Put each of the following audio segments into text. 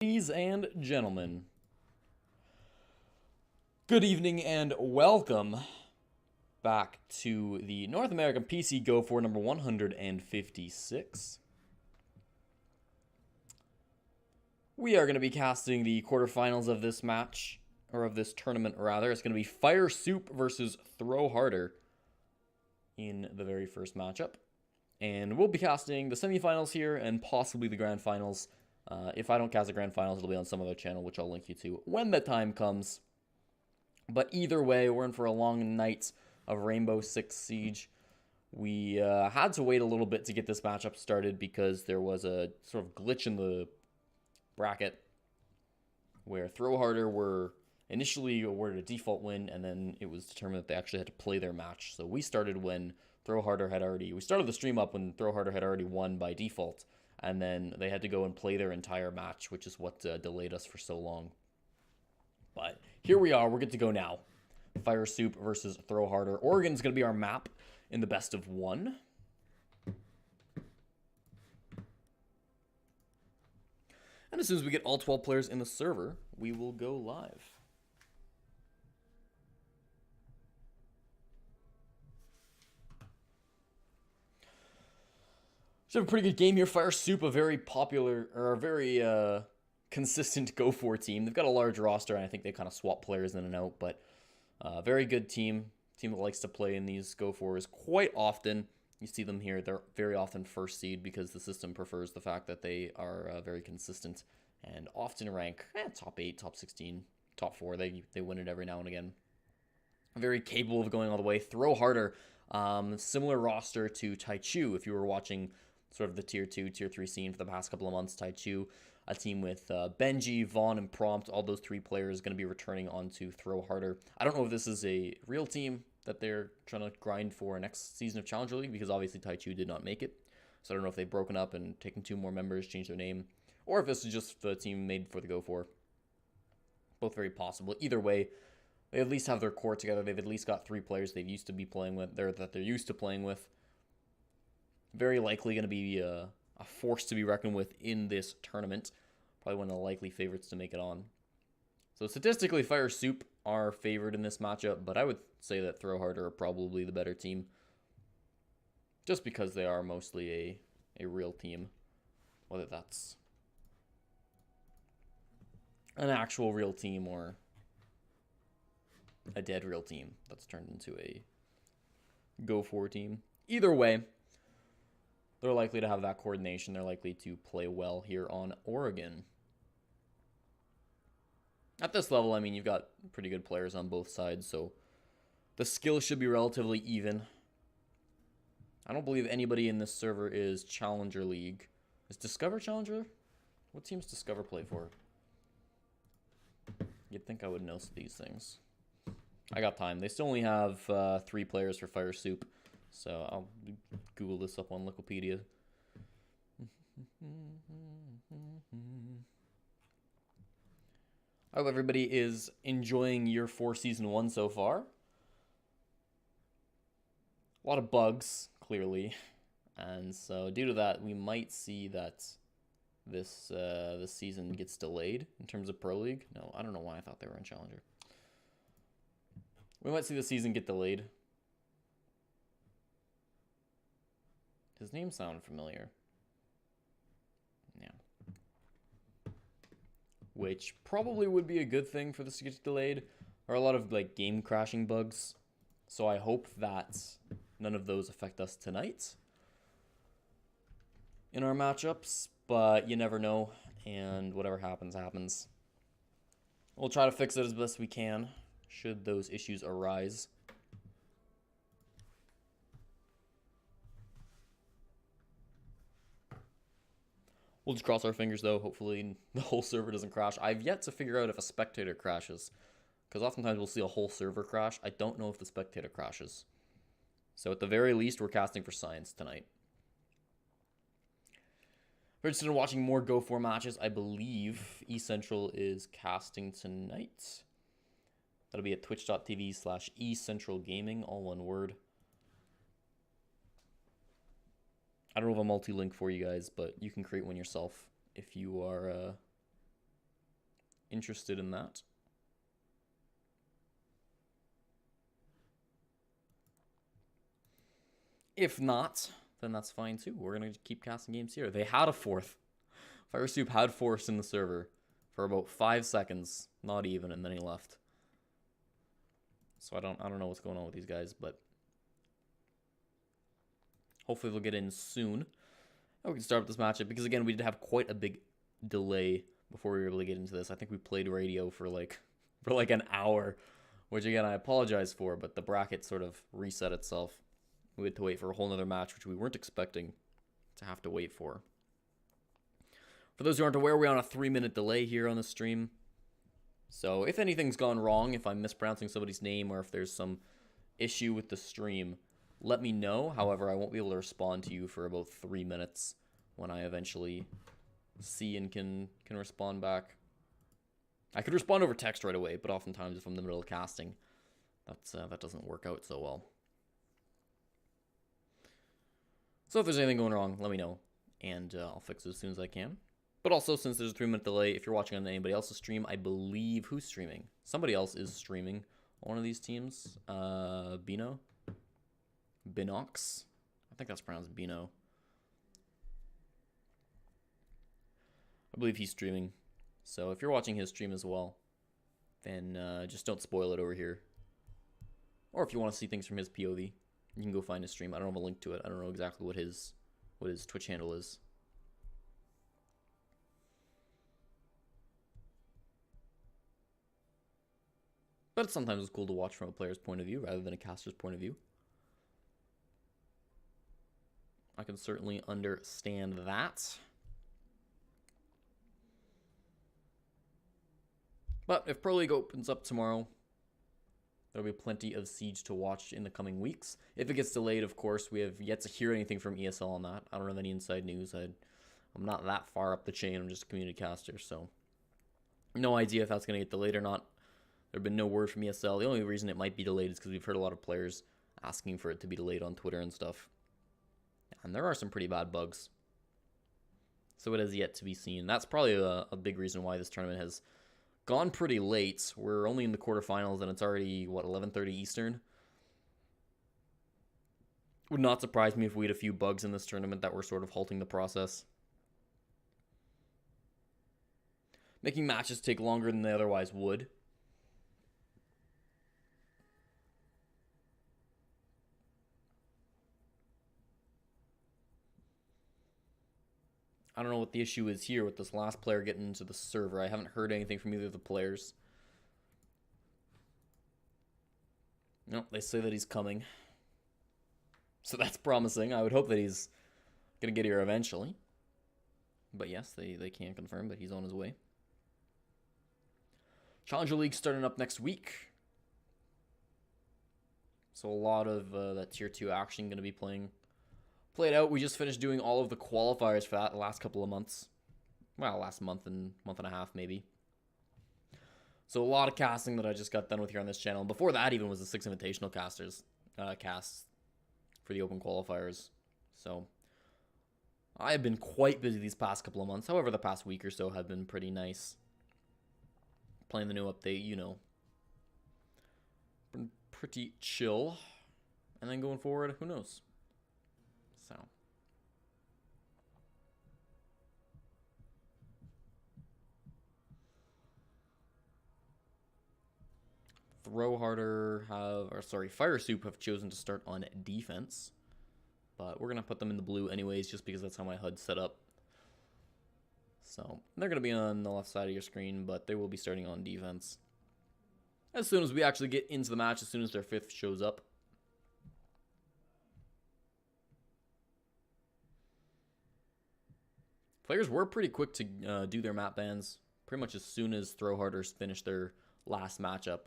Ladies and gentlemen, good evening and welcome back to the North American PC Go4 number 156. We are going to be casting the quarterfinals of this match, or of this tournament rather. It's going to be Fire Soup versus Throw Harder in the very first matchup. And we'll be casting the semifinals here and possibly the grand finals. If I don't cast the grand finals, it'll be on some other channel, which I'll link you to when the time comes. But either way, we're in for a long night of Rainbow Six Siege. We had to wait a little bit to get this matchup started because there was a sort of glitch in the bracket where Throw Harder were initially awarded a default win, and then it was determined that they actually had to play their match. So we started when Throw Harder had already... We started the stream up when Throw Harder had already won by default. And then they had to go and play their entire match, which is what delayed us for so long. But here we are. We're good to go now. Fire Soup versus Throw Harder. Oregon's going to be our map in the best of one. And as soon as we get all 12 players in the server, we will go live. Should have a pretty good game here. Fire Soup, a very popular, or a very consistent Go4 team. They've got a large roster, and I think they kind of swap players in and out, but very good team. Team that likes to play in these Go4s quite often. You see them here. They're very often first seed because the system prefers the fact that they are very consistent and often rank top 8, top 16, top 4. They win it every now and again. Very capable of going all the way. Throw Harder, similar roster to Taichu if you were watching sort of the tier 2, tier 3 scene for the past couple of months. Taichu, a team with Benji, Vaughn, and Prompt. All those 3 players going to be returning onto Throw Harder. I don't know if this is a real team that they're trying to grind for next season of Challenger League, because obviously Taichu did not make it. So I don't know if they've broken up and taken 2 more members, changed their name, or if this is just the team made for the Go4. Both very possible. Either way, they at least have their core together. They've at least got 3 players they've used to be playing with, that they're used to playing with. Very likely going to be a force to be reckoned with in this tournament. Probably one of the likely favorites to make it on. So statistically, Fire Soup are favored in this matchup, but I would say that Throw Harder are probably the better team. Just because they are mostly a real team. Whether that's an actual real team or a dead real team that's turned into a Go4 team. Either way, they're likely to have that coordination. They're likely to play well here on Oregon. At this level, I mean, you've got pretty good players on both sides, so the skill should be relatively even. I don't believe anybody in this server is Challenger League. Is Discover Challenger? What teams Discover play for? You'd think I would know these things. I got time. They still only have 3 players for Fire Soup. So I'll Google this up on Wikipedia. I hope everybody is enjoying year 4 season 1 so far. A lot of bugs, clearly. And so due to that, we might see that this season gets delayed in terms of Pro League. No, I don't know why I thought they were in Challenger. We might see the season get delayed. His name sounded familiar. Yeah. Which probably would be a good thing for this to get delayed. There are a lot of like game crashing bugs. So I hope that none of those affect us tonight in our matchups. But you never know. And whatever happens, happens. We'll try to fix it as best we can, should those issues arise. We'll just cross our fingers, though. Hopefully the whole server doesn't crash. I've yet to figure out if a spectator crashes, because oftentimes we'll see a whole server crash. I don't know if the spectator crashes. So at the very least, we're casting for science tonight. If you're interested in watching more Go4 matches, I believe eCentral is casting tonight. That'll be at twitch.tv/ecentralgaming, all one word. I don't know if a multi-link for you guys, but you can create one yourself if you are interested in that. If not, then that's fine too. We're going to keep casting games here. They had a fourth. Fire Soup had force in the server for about 5 seconds, not even, and then he left. So I don't know what's going on with these guys, but hopefully they'll get in soon. And we can start with this matchup because again, we did have quite a big delay before we were able to get into this. I think we played radio for like an hour, which again I apologize for, but the bracket sort of reset itself. We had to wait for a whole nother match, which we weren't expecting to have to wait for. For those who aren't aware, we're on a 3-minute delay here on the stream. So if anything's gone wrong, if I'm mispronouncing somebody's name or if there's some issue with the stream, let me know. However, I won't be able to respond to you for about 3 minutes when I eventually see and can respond back. I could respond over text right away, but oftentimes if I'm in the middle of casting, that doesn't work out so well. So if there's anything going wrong, let me know, and I'll fix it as soon as I can. But also, since there's a 3-minute delay, if you're watching on anybody else's stream, I believe who's streaming? Somebody else is streaming on one of these teams. Binox? I think that's pronounced Bino. I believe he's streaming. So if you're watching his stream as well, then just don't spoil it over here. Or if you want to see things from his POV, you can go find his stream. I don't have a link to it. I don't know exactly what his Twitch handle is. But sometimes it's cool to watch from a player's point of view rather than a caster's point of view. I can certainly understand that. But if Pro League opens up tomorrow, there'll be plenty of Siege to watch in the coming weeks. If it gets delayed, of course, we have yet to hear anything from ESL on that. I don't have any inside news. I'm not that far up the chain. I'm just a community caster, so no idea if that's going to get delayed or not. There have been no word from ESL. The only reason it might be delayed is because we've heard a lot of players asking for it to be delayed on Twitter and stuff. And there are some pretty bad bugs. So it has yet to be seen. That's probably a big reason why this tournament has gone pretty late. We're only in the quarterfinals and it's already, what, 11:30 Eastern? Would not surprise me if we had a few bugs in this tournament that were sort of halting the process. Making matches take longer than they otherwise would. I don't know what the issue is here with this last player getting into the server. I haven't heard anything from either of the players. No, they say that he's coming. So that's promising. I would hope that he's going to get here eventually. But yes, they can confirm that he's on his way. Challenger League starting up next week. So a lot of that Tier 2 action going to be played out. We just finished doing all of the qualifiers for that the last couple of months. Well, last month and a half maybe. So a lot of casting that I just got done with here on this channel. Before that even was the 6 Invitational casts for the open qualifiers. So I have been quite busy these past couple of months. However, the past week or so have been pretty nice. Playing the new update, you know. Been pretty chill. And then going forward, who knows? So Fire Soup have chosen to start on defense. But we're going to put them in the blue anyways, just because that's how my HUD's set up. So they're going to be on the left side of your screen, but they will be starting on defense. As soon as we actually get into the match, as soon as their 5th shows up. Players were pretty quick to do their map bans. Pretty much as soon as Throwharders finished their last matchup,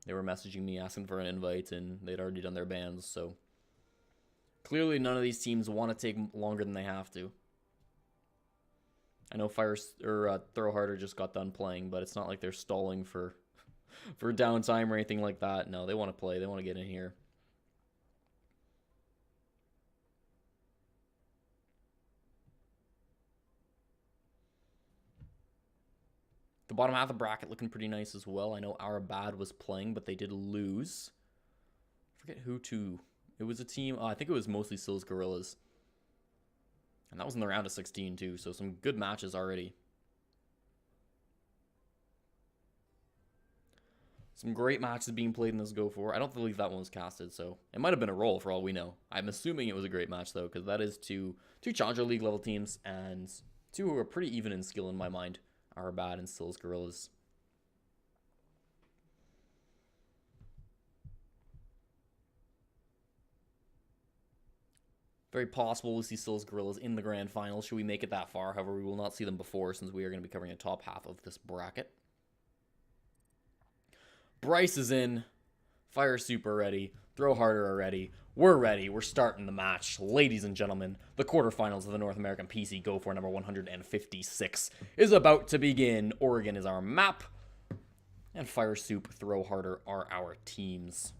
they were messaging me asking for an invite, and they'd already done their bans. So clearly, none of these teams want to take longer than they have to. I know Throwharder just got done playing, but it's not like they're stalling for downtime or anything like that. No, they want to play. They want to get in here. The bottom half of the bracket looking pretty nice as well. I know Our Bad was playing, but they did lose. I forget who to. It was a team. I think it was mostly Sills Gorillas. And that was in the round of 16 too, so some good matches already. Some great matches being played in this Go4. I don't believe that one was casted, so it might have been a roll for all we know. I'm assuming it was a great match though, because that is two Challenger League level teams and two who are pretty even in skill in my mind. Our Bad and Sills Gorillas. Very possible we'll see Sills Gorillas in the grand final should we make it that far. However, we will not see them before since we are going to be covering the top half of this bracket. Bryce is in. Fire Super ready. Throw Harder already. We're ready. We're starting the match. Ladies and gentlemen, the quarterfinals of the North American PC Go4 number 156 is about to begin. Oregon is our map. And Fire Soup, Throw Harder are our teams.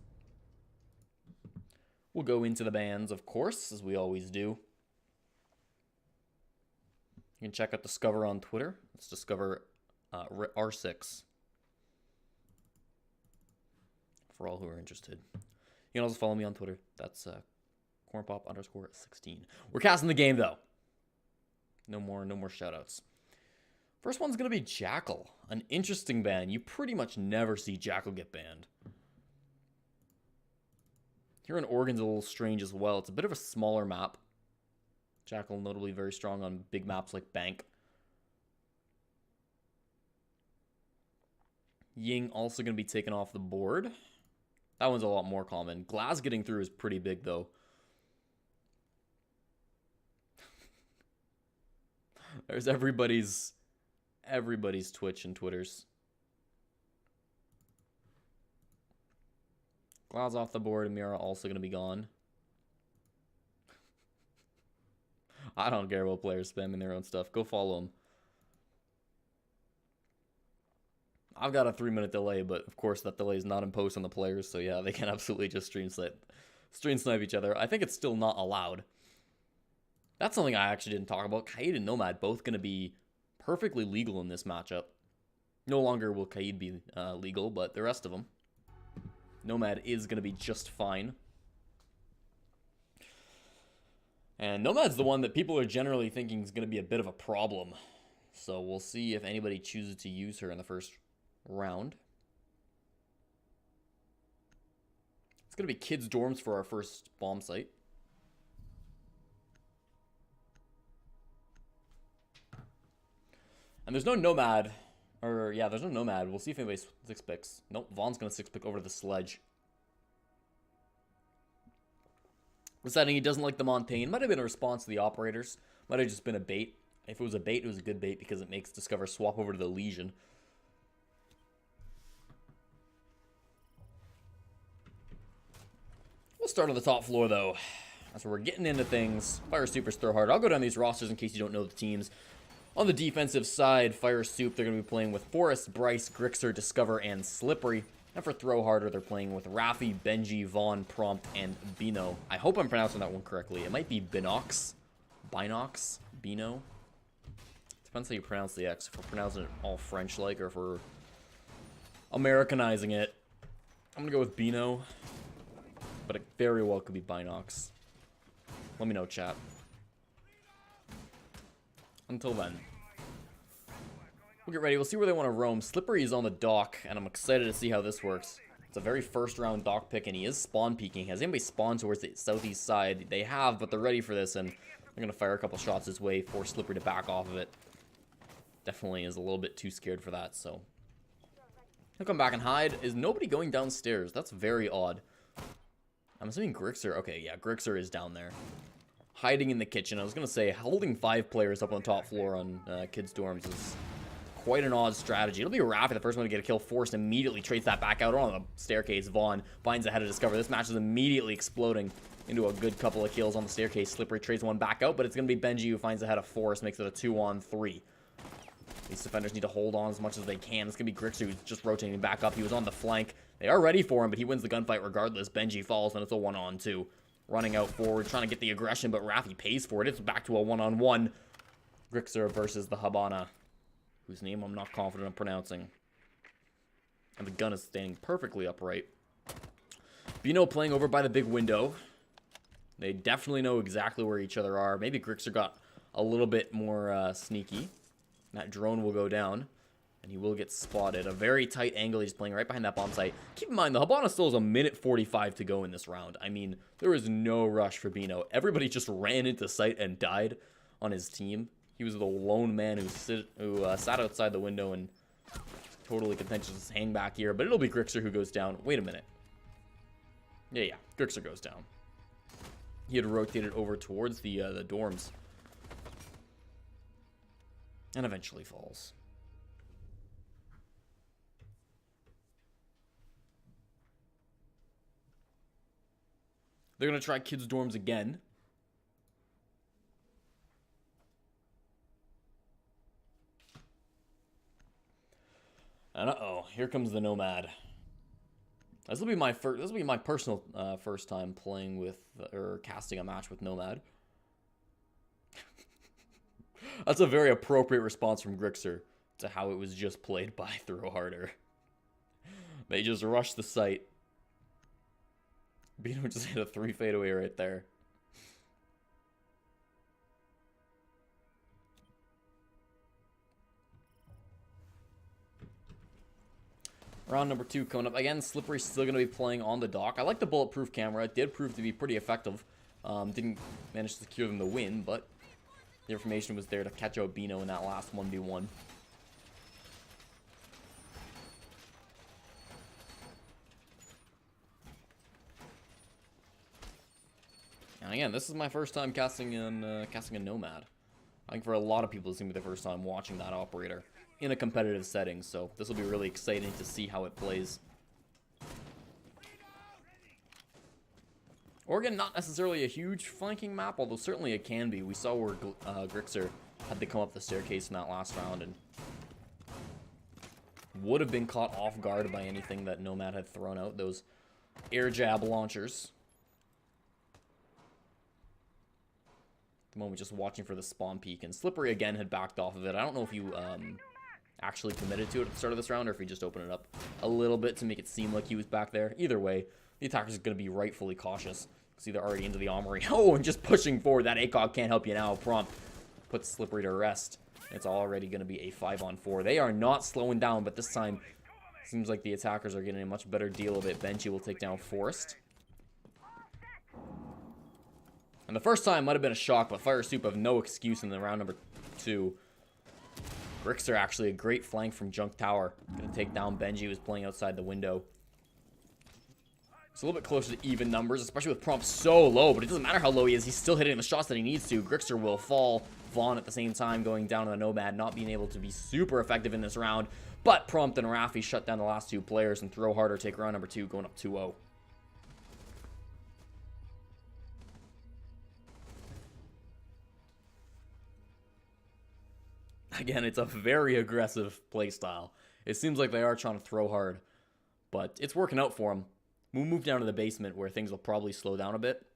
We'll go into the bands, of course, as we always do. You can check out Discover on Twitter. Let's Discover R6. For all who are interested. You can also follow me on Twitter. That's cornpop_16. We're casting the game, though. No more shoutouts. First one's going to be Jackal. An interesting ban. You pretty much never see Jackal get banned. Here in Oregon's a little strange as well. It's a bit of a smaller map. Jackal notably very strong on big maps like Bank. Ying also going to be taken off the board. That one's a lot more common. Glass getting through is pretty big, though. There's everybody's Twitch and Twitters. Glass off the board, and Mira also going to be gone. I don't care about players spamming their own stuff. Go follow them. I've got a 3-minute delay, but of course that delay is not imposed on the players, so yeah, they can absolutely just stream snipe each other. I think it's still not allowed. That's something I actually didn't talk about. Kaid and Nomad both going to be perfectly legal in this matchup. No longer will Kaid be legal, but the rest of them. Nomad is going to be just fine. And Nomad's the one that people are generally thinking is going to be a bit of a problem. So we'll see if anybody chooses to use her in the first round. It's going to be kids' dorms for our first bomb site. And there's no Nomad. Or, yeah, there's no Nomad. We'll see if anybody 6-picks. Nope, Vaughn's going to 6-pick over to the Sledge. Deciding he doesn't like the Montaigne. Might have been a response to the operators. Might have just been a bait. If it was a bait, it was a good bait because it makes Discover swap over to the Legion. We'll start on the top floor, though. That's where we're getting into things. Fire Supers Throw Hard. I'll go down these rosters in case you don't know the teams. On the defensive side, Fire Soup, they're going to be playing with Forrest, Bryce, Grixer, Discover, and Slippery. And for Throw Harder, they're playing with Rafi, Benji, Vaughn, Prompt, and Bino. I hope I'm pronouncing that one correctly. It might be Binox. Binox? Bino? Depends how you pronounce the X. If we're pronouncing it all French-like or if we're Americanizing it. I'm going to go with Bino. But it very well could be Binox. Let me know, chat. Until then. We'll get ready. We'll see where they want to roam. Slippery is on the dock, and I'm excited to see how this works. It's a very first-round dock pick, and he is spawn peeking. Has anybody spawned towards the southeast side? They have, but they're ready for this, and they're going to fire a couple shots his way, force Slippery to back off of it. Definitely is a little bit too scared for that, so. He'll come back and hide. Is nobody going downstairs? That's very odd. I'm assuming Grixer. Okay, yeah, Grixer is down there. Hiding in the kitchen. I was going to say, holding 5 players up on the top floor on kids' dorms is quite an odd strategy. It'll be Rafi, the first one to get a kill. Forced immediately trades that back out on the staircase. Vaughn finds ahead of Discover. This match is immediately exploding into a good couple of kills on the staircase. Slippery trades one back out, but it's going to be Benji who finds ahead of Forrest, makes it a 2-on-3. These defenders need to hold on as much as they can. It's going to be Grixer who's just rotating back up. He was on the flank. They are ready for him, but he wins the gunfight regardless. Benji falls, and it's a 1-on-2. Running out forward, trying to get the aggression, but Rafi pays for it. It's back to a 1-on-1. Grixer versus the Habana. whose name I'm not confident of pronouncing. And the gun is standing perfectly upright. Bino playing over by the big window. They definitely know exactly where each other are. Maybe Grixer got a little bit more sneaky. That drone will go down, and he will get spotted. A very tight angle. He's playing right behind that bomb site. Keep in mind, the Habana still has a minute 45 to go in this round. I mean, there is no rush for Bino. Everybody just ran into sight and died on his team. He was the lone man who sat outside the window and totally contentious hang back here. But it'll be Grixer who goes down. Wait a minute. Yeah, Grixer goes down. He had rotated over towards the dorms. And eventually falls. They're going to try kids' dorms again. And uh-oh, here comes the Nomad. This will be my personal first time playing with or casting a match with Nomad. That's a very appropriate response from Grixer to how it was just played by Throw Harder. They just rushed the site. Bino just hit a 3 fadeaway right there. Round number 2 coming up. Again, Slippery's still going to be playing on the dock. I like the bulletproof camera. It did prove to be pretty effective. Didn't manage to secure them the win, but the information was there to catch out Bino in that last 1v1. And again, this is my first time casting a Nomad. I think for a lot of people, it's going to be the first time watching that operator in a competitive setting, so this will be really exciting to see how it plays. Oregon, not necessarily a huge flanking map, although certainly it can be. We saw where Grixer had to come up the staircase in that last round and would have been caught off guard by anything that Nomad had thrown out, those air jab launchers. At the moment, just watching for the spawn peak, and Slippery again had backed off of it. I don't know if you actually committed to it at the start of this round or if he just opened it up a little bit to make it seem like he was back there. Either way, the attacker's going to be rightfully cautious. See, they're already into the armory. Oh, and just pushing forward. That ACOG can't help you now. Prompt puts Slippery to rest. It's already going to be a 5-on-4. They are not slowing down, but this time seems like the attackers are getting a much better deal of it. Benchy will take down Forrest. And the first time might have been a shock, but Fire Soup have no excuse in the round number 2. Grixer actually a great flank from Junk Tower. Going to take down Benji, who's playing outside the window. It's a little bit closer to even numbers, especially with Prompt so low, but it doesn't matter how low he is. He's still hitting the shots that he needs to. Grixer will fall. Vaughn at the same time going down on the Nomad, not being able to be super effective in this round. But Prompt and Rafi shut down the last 2 players, and Throw Harder take round number 2, going up 2-0. Again, it's a very aggressive playstyle. It seems like they are trying to throw hard, but it's working out for them. We'll move down to the basement where things will probably slow down a bit.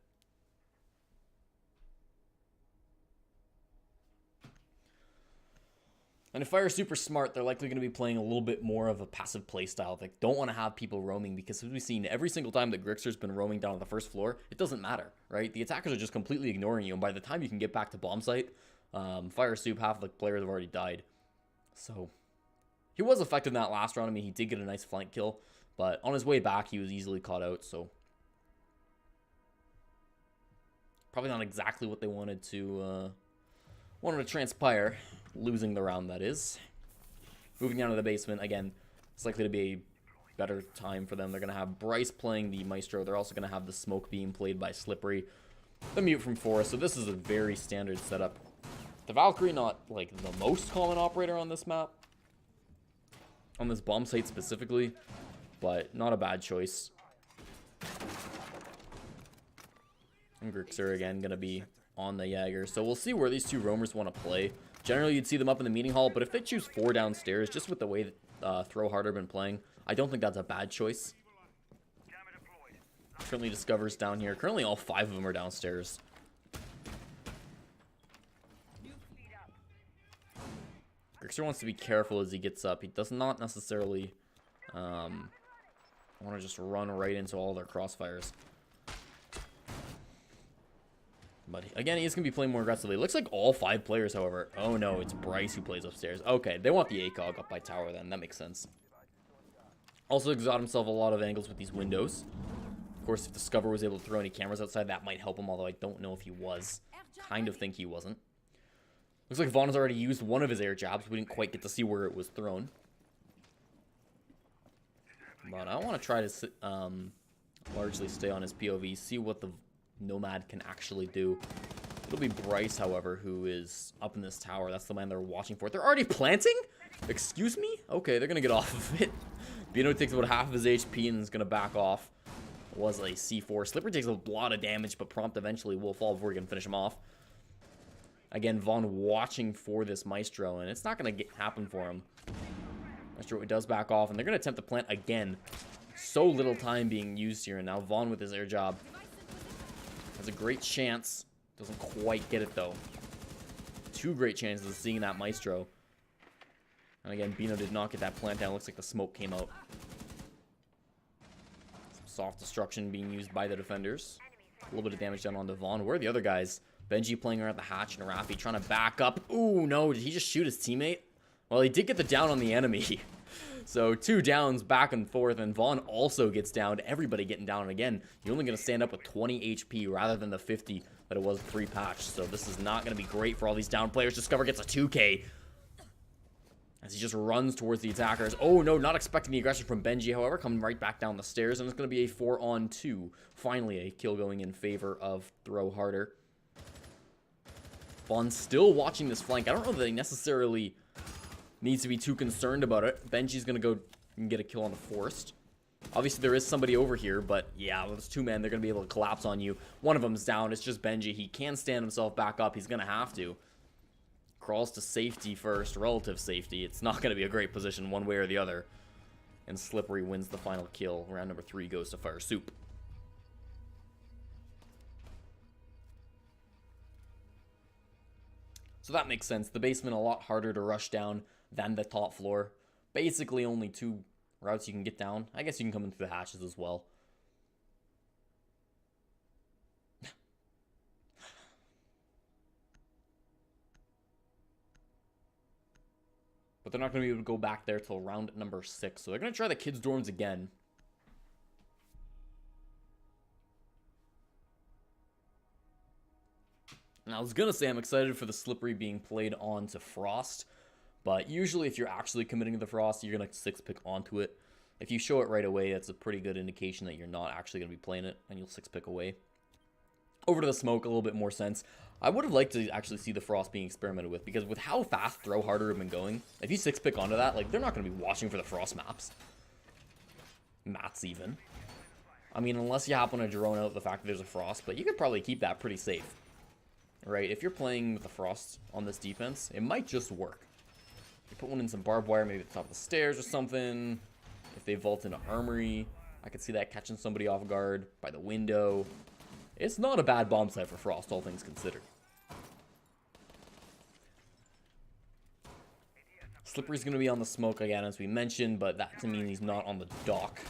And if Fire's super smart, they're likely going to be playing a little bit more of a passive playstyle. They don't want to have people roaming because, as we've seen, every single time that Grixer's been roaming down to the first floor, it doesn't matter, right? The attackers are just completely ignoring you, and by the time you can get back to bomb site, Fire Soup, half of the players have already died. So, he was effective in that last round. I mean, he did get a nice flank kill, but on his way back, he was easily caught out, so probably not exactly what they wanted to transpire. Losing the round, that is. Moving down to the basement, again, it's likely to be a better time for them. They're going to have Bryce playing the Maestro. They're also going to have the Smoke Beam played by Slippery. The Mute from Forrest, so this is a very standard setup. The Valkyrie, not like the most common operator on this map. On this bomb site specifically, but not a bad choice. And Grixer, again, going to be on the Jaeger. So we'll see where these 2 roamers want to play. Generally, you'd see them up in the meeting hall, but if they choose 4 downstairs, just with the way that Throw Harder been playing, I don't think that's a bad choice. Currently discovers down here. Currently, all 5 of them are downstairs. Grixer wants to be careful as he gets up. He does not necessarily want to just run right into all their crossfires. But again, he's going to be playing more aggressively. It looks like all 5 players, however. Oh no, it's Bryce who plays upstairs. Okay, they want the ACOG up by tower then. That makes sense. Also got himself a lot of angles with these windows. Of course, if Discover was able to throw any cameras outside, that might help him, although I don't know if he was. Kind of think he wasn't. Looks like Vaughn has already used one of his air jabs. We didn't quite get to see where it was thrown. But I want to try to largely stay on his POV, see what the Nomad can actually do. It'll be Bryce, however, who is up in this tower. That's the man they're watching for. They're already planting? Excuse me? Okay, they're going to get off of it. Bino takes about half of his HP and is going to back off. It was a C4. Slipper takes a lot of damage, but Prompt eventually will fall before he can finish him off. Again, Vaughn watching for this Maestro, and it's not going to happen for him. Maestro does back off, and they're going to attempt to plant again. So little time being used here, and now Vaughn with his air job has a great chance. Doesn't quite get it, though. 2 great chances of seeing that Maestro. And again, Bino did not get that plant down. Looks like the smoke came out. Some soft destruction being used by the defenders. A little bit of damage done onto Vaughn. Where are the other guys? Benji playing around the hatch and Rafi trying to back up. Ooh, no. Did he just shoot his teammate? Well, he did get the down on the enemy. So 2 downs back and forth, and Vaughn also gets downed. Everybody getting down, and again, you're only going to stand up with 20 HP rather than the 50 that it was pre-patch. So this is not going to be great for all these down players. Discover gets a 2K as he just runs towards the attackers. Oh no, not expecting the aggression from Benji, however, coming right back down the stairs, and it's going to be a 4-on-2. Finally, a kill going in favor of Throw Harder. Vaughn's still watching this flank. I don't know that he necessarily needs to be too concerned about it. Benji's going to go and get a kill on the Forest. Obviously, there is somebody over here, but yeah, with those 2 men, they're going to be able to collapse on you. One of them's down. It's just Benji. He can stand himself back up. He's going to have to. Crawls to safety first, relative safety. It's not going to be a great position one way or the other. And Slippery wins the final kill. Round number 3 goes to Fire Soup. So that makes sense. The basement a lot harder to rush down than the top floor. Basically only 2 routes you can get down. I guess you can come in through the hatches as well. But they're not going to be able to go back there till round number 6. So they're going to try the kids' dorms again. And I was going to say I'm excited for the Slippery being played on to Frost. But usually if you're actually committing to the Frost, you're going to 6-pick onto it. If you show it right away, that's a pretty good indication that you're not actually going to be playing it. And you'll 6-pick away. Over to the Smoke, a little bit more sense. I would have liked to actually see the Frost being experimented with. Because with how fast Throw Harder have been going, if you 6-pick onto that, like, they're not going to be watching for the Frost maps. Mats even. I mean, unless you happen to drone out the fact that there's a Frost. But you could probably keep that pretty safe. Right? If you're playing with the Frost on this defense, it might just work. You put one in some barbed wire, maybe at the top of the stairs or something. If they vault into Armory, I could see that catching somebody off guard by the window. It's not a bad bomb site for Frost, all things considered. Slippery's going to be on the Smoke again, as we mentioned, but that to mean he's not on the dock.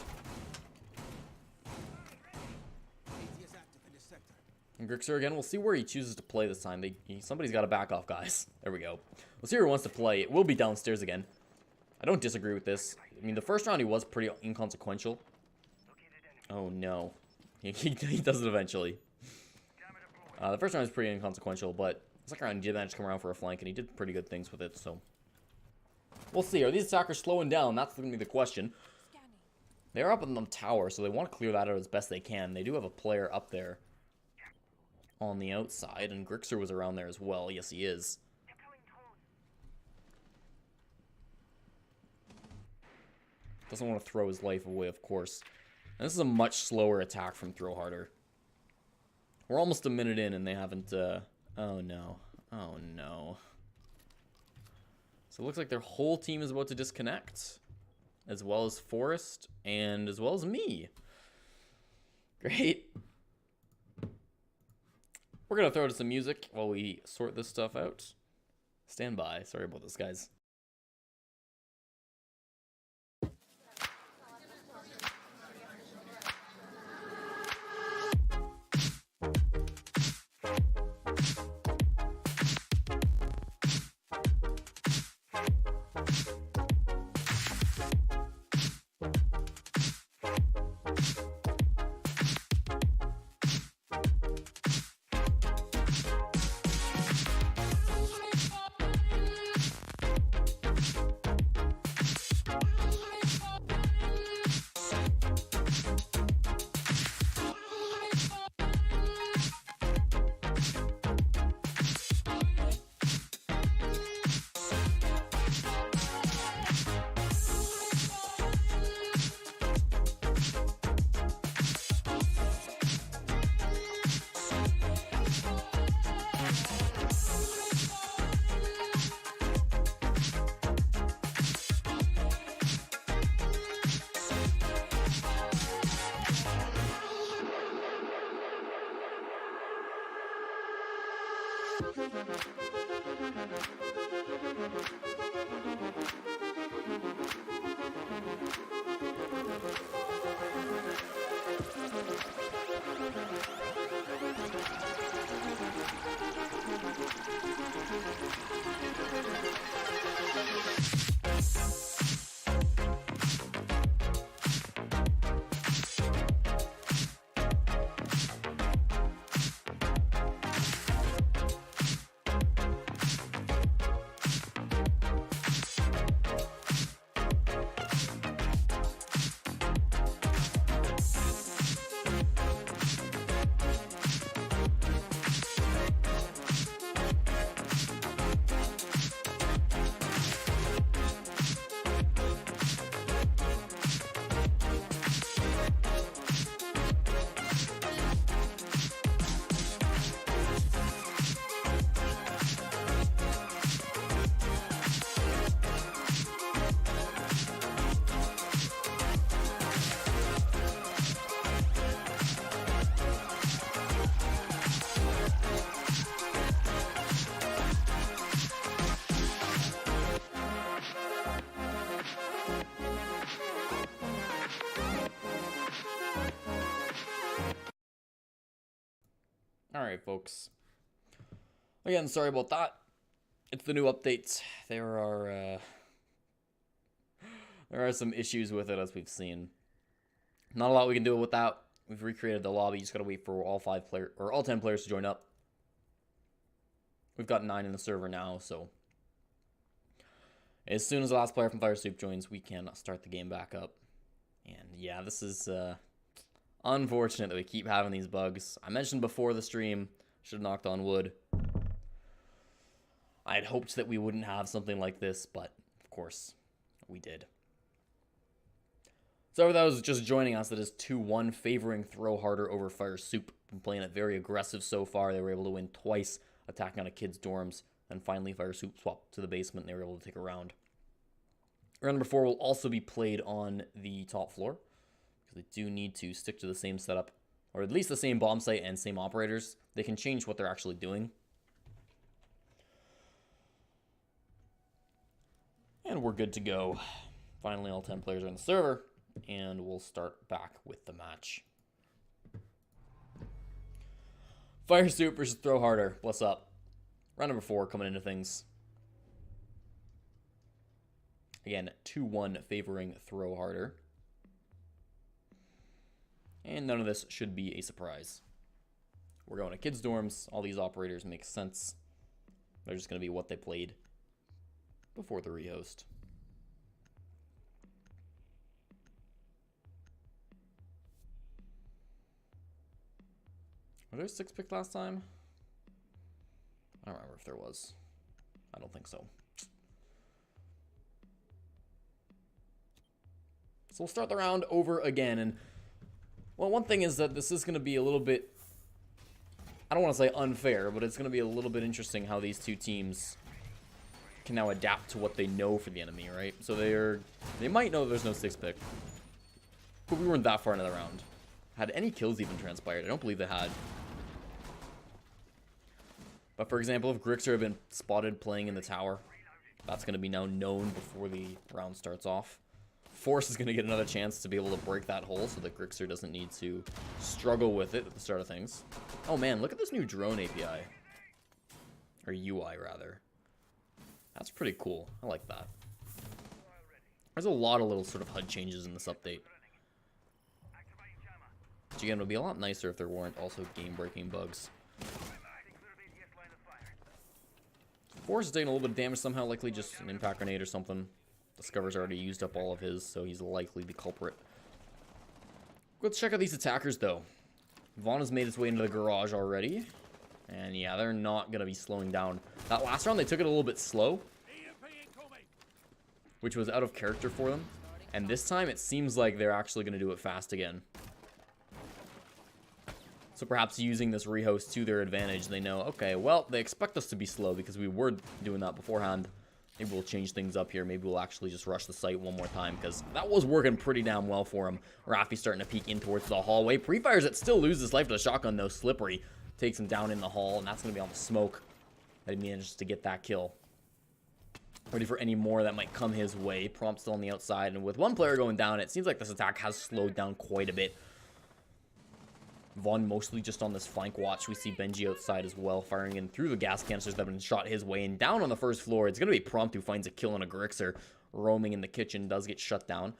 And Grixer again, we'll see where he chooses to play this time. Somebody's got to back off, guys. There we go. We'll see where he wants to play. It will be downstairs again. I don't disagree with this. I mean, the first round he was pretty inconsequential. Oh, no. He does it eventually. The first round was pretty inconsequential, but the second round he did manage to come around for a flank, and he did pretty good things with it, so. We'll see. Are these attackers slowing down? That's going to be the question. They're up in the tower, so they want to clear that out as best they can. They do have a player up there on the outside, and Grixer was around there as well. Yes, he is. Doesn't want to throw his life away, of course. And this is a much slower attack from Throw Harder. We're almost a minute in, and they haven't, oh no. Oh no. So it looks like their whole team is about to disconnect. As well as Forest, and as well as me. Great. We're going to throw to some music while we sort this stuff out. Stand by. Sorry about this, guys. Alright, folks. Again, sorry about that. It's the new update. There are some issues with it, as we've seen. Not a lot we can do with that. We've recreated the lobby. You just gotta wait for all 10 players to join up. We've got 9 in the server now, so as soon as the last player from Fire Soup joins, we can start the game back up. And yeah, this is unfortunate that we keep having these bugs. I mentioned before the stream, should have knocked on wood. I had hoped that we wouldn't have something like this, but of course, we did. So for those just joining us, that is 2-1 favoring Throw Harder over Fire Soup. Been playing it very aggressive so far. They were able to win twice, attacking on a kid's dorms. And finally, Fire Soup swapped to the basement and they were able to take a round. Round number 4 will also be played on the top floor, because they do need to stick to the same setup, or at least the same bomb site and same operators. They can change what they're actually doing. And we're good to go. Finally, all 10 players are in the server, and we'll start back with the match. Fire Soup versus Throw Harder. What's up? Round number 4 coming into things. Again, 2-1 favoring Throw Harder. And none of this should be a surprise. We're going to kids' dorms. All these operators make sense. They're just going to be what they played before the rehost. Was there a 6-pick last time? I don't remember if there was. I don't think so. So we'll start the round over again. And, well, one thing is that this is going to be a little bit, I don't want to say unfair, but it's going to be a little bit interesting how these two teams can now adapt to what they know for the enemy, right? So they might know there's no 6-pick, but we weren't that far into the round. Had any kills even transpired? I don't believe they had. But for example, if Grixer had been spotted playing in the tower, that's going to be now known before the round starts off. Force is going to get another chance to be able to break that hole so that Grixer doesn't need to struggle with it at the start of things. Oh man, look at this new drone API. Or UI, rather. That's pretty cool. I like that. There's a lot of little sort of HUD changes in this update. Which again, would be a lot nicer if there weren't also game-breaking bugs. Force is taking a little bit of damage somehow, likely just an impact grenade or something. Discover's already used up all of his, so he's likely the culprit. Let's check out these attackers, though. Vaughn has made his way into the garage already. And yeah, they're not going to be slowing down. That last round, they took it a little bit slow, which was out of character for them. And this time, it seems like they're actually going to do it fast again. So perhaps using this rehost to their advantage, they know, okay, well, they expect us to be slow because we were doing that beforehand. Maybe we'll change things up here. Maybe we'll actually just rush the site one more time, because that was working pretty damn well for him. Rafi's starting to peek in towards the hallway. Pre-fires it, still loses life to the shotgun, though. Slippery takes him down in the hall, and that's going to be on the smoke. that he manages to get that kill. Ready for any more that might come his way. Prompt still on the outside, and with one player going down, it seems like this attack has slowed down quite a bit. Vaughn mostly just on this flank watch. We see Benji outside as well, firing in through the gas canisters that have been shot his way. And down on the first floor, it's going to be Prompt who finds a kill on a Grixer. Roaming in the kitchen, does get shut down.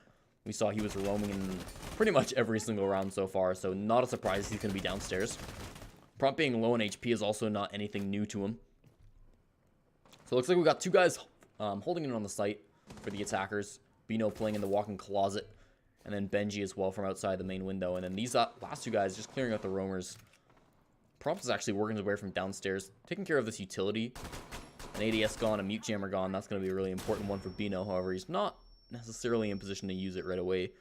We saw he was roaming in pretty much every single round so far, so not a surprise he's going to be downstairs. Prompt being low on HP is also not anything new to him. So it looks like we got two guys holding it on the site for the attackers. Bino playing in the walk-in closet. And then Benji as well from outside the main window. And then these last two guys just clearing out the roamers. Prompt is actually working his way from downstairs, taking care of this utility. An ADS gone, a mute jammer gone. That's going to be a really important one for Bino. However, he's not necessarily in position to use it right away.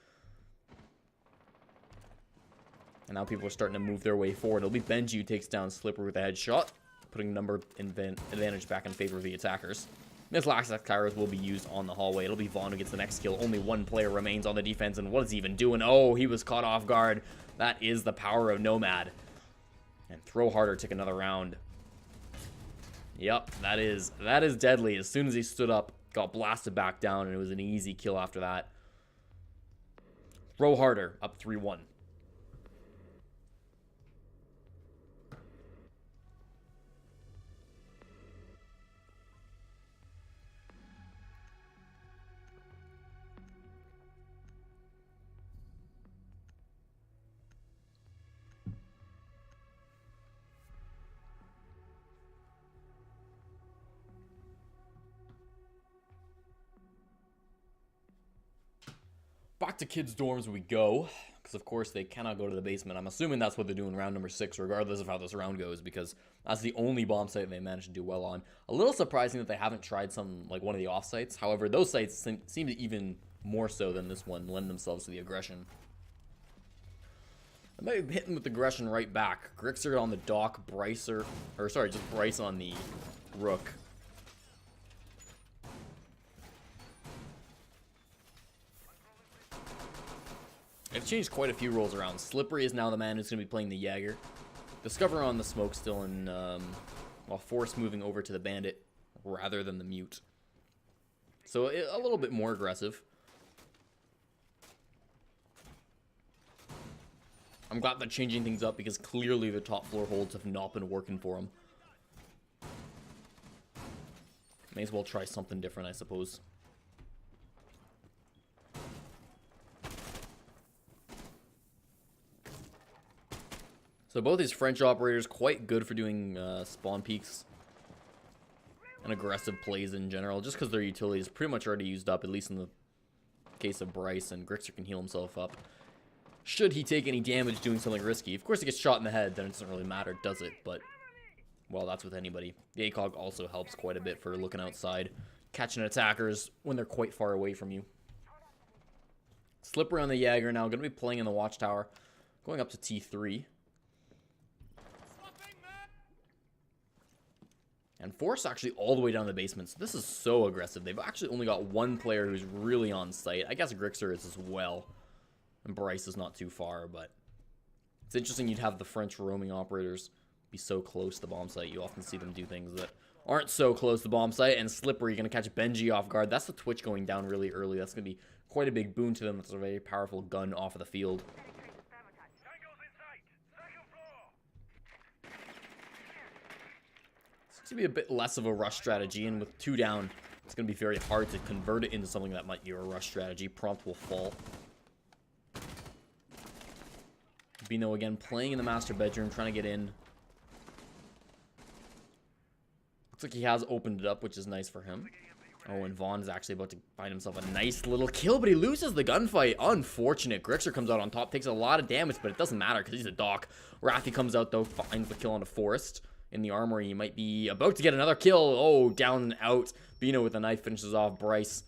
And now people are starting to move their way forward. It'll be Benji who takes down Slipper with a headshot, putting number advantage back in favor of the attackers. This last Kairos will be used on the hallway. It'll be Vaughn who gets the next kill. Only one player remains on the defense, and what is he even doing? Oh, he was caught off guard. That is the power of Nomad. And throw harder, take another round. Yep, that is deadly. As soon as he stood up, got blasted back down, and it was an easy kill after that. Throw harder, up 3-1. Back to kids' dorms we go, because of course they cannot go to the basement. I'm assuming that's what they're doing round number 6, regardless of how this round goes, because that's the only bomb site they managed to do well on. A little surprising that they haven't tried some, like one of the off sites. However, those sites seem to even more so than this one lend themselves to the aggression. I might be hitting with the aggression right back. Grixer on the dock, Bryce on the Rook. They've changed quite a few roles around. Slippery is now the man who's going to be playing the Jaeger. Discover on the smoke still, and while Force moving over to the Bandit rather than the Mute. So a little bit more aggressive. I'm glad they're changing things up because clearly the top floor holds have not been working for them. May as well try something different, I suppose. So both these French operators quite good for doing spawn peeks and aggressive plays in general, just because their utility is pretty much already used up, at least in the case of Bryce, and Grixer can heal himself up. Should he take any damage doing something risky? Of course, he gets shot in the head, then it doesn't really matter, does it? But, well, that's with anybody. The ACOG also helps quite a bit for looking outside, catching attackers when they're quite far away from you. Slipper on the Jaeger now, going to be playing in the Watchtower, going up to T3. And Force actually all the way down the basement. So this is so aggressive. They've actually only got one player who's really on site. I guess Grixer is as well. And Bryce is not too far, but it's interesting you'd have the French roaming operators be so close to the bomb site. You often see them do things that aren't so close to the bomb site. And Slippery going to catch Benji off guard. That's the Twitch going down really early. That's going to be quite a big boon to them. That's a very powerful gun off of the field. To be a bit less of a rush strategy, and with 2 down, it's going to be very hard to convert it into something that might be a rush strategy. Prompt will fall. Bino again playing in the master bedroom, trying to get in. Looks like he has opened it up, which is nice for him. Oh, and Vaughn is actually about to find himself a nice little kill, but he loses the gunfight. Unfortunate. Grixer comes out on top, takes a lot of damage, but it doesn't matter because he's a doc. Wrathy comes out, though, finds the kill on a Forest. In the armory, he might be about to get another kill. Oh, down and out. Bino with a knife finishes off Bryce.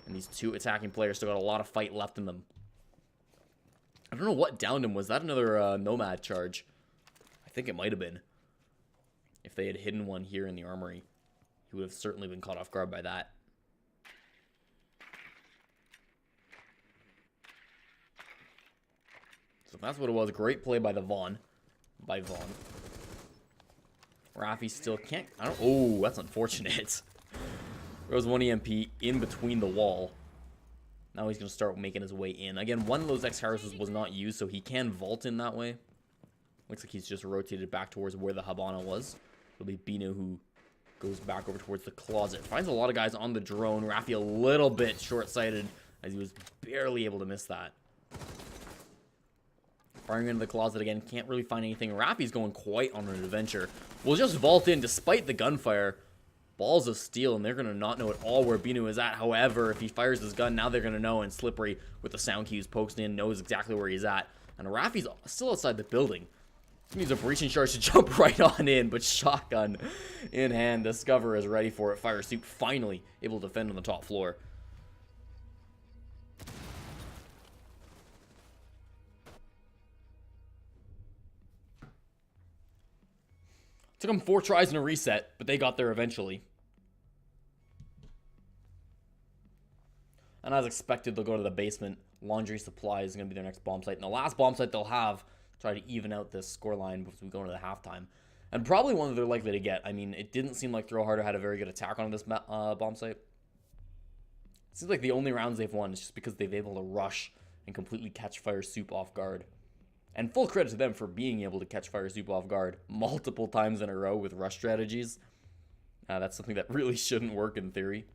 And these 2 attacking players still got a lot of fight left in them. I don't know what downed him. Was that another Nomad charge? I think it might have been. If they had hidden one here in the armory, he would have certainly been caught off guard by that. So that's what it was. Great play by Vaughn. Rafi still can't. I don't. Oh, that's unfortunate. There was one EMP in between the wall. Now he's going to start making his way in. Again, one of those X-Harvests was not used, so he can vault in that way. Looks like he's just rotated back towards where the Habana was. It'll be Bino who goes back over towards the closet. Finds a lot of guys on the drone. Rafi a little bit short-sighted as he was barely able to miss that. Firing into the closet again. Can't really find anything. Rafi's going quite on an adventure. Will just vault in despite the gunfire. Balls of steel, and they're going to not know at all where Binu is at. However, if he fires his gun, now they're going to know, and Slippery, with the sound cues poked in, knows exactly where he's at. And Rafi's still outside the building. He needs a breaching charge to jump right on in, but shotgun in hand. Discover is ready for it. Fire Soup finally able to defend on the top floor. Took them 4 tries and a reset, but they got there eventually. And as expected, they'll go to the basement. Laundry Supply is going to be their next bomb site. And the last bomb site they'll have to try to even out this scoreline before we go into the halftime. And probably one that they're likely to get. I mean, it didn't seem like Throwharder had a very good attack on this bomb site. It seems like the only rounds they've won is just because they've been able to rush and completely catch Fire Soup off guard. And full credit to them for being able to catch Fire Soup off guard multiple times in a row with rush strategies. That's something that really shouldn't work in theory.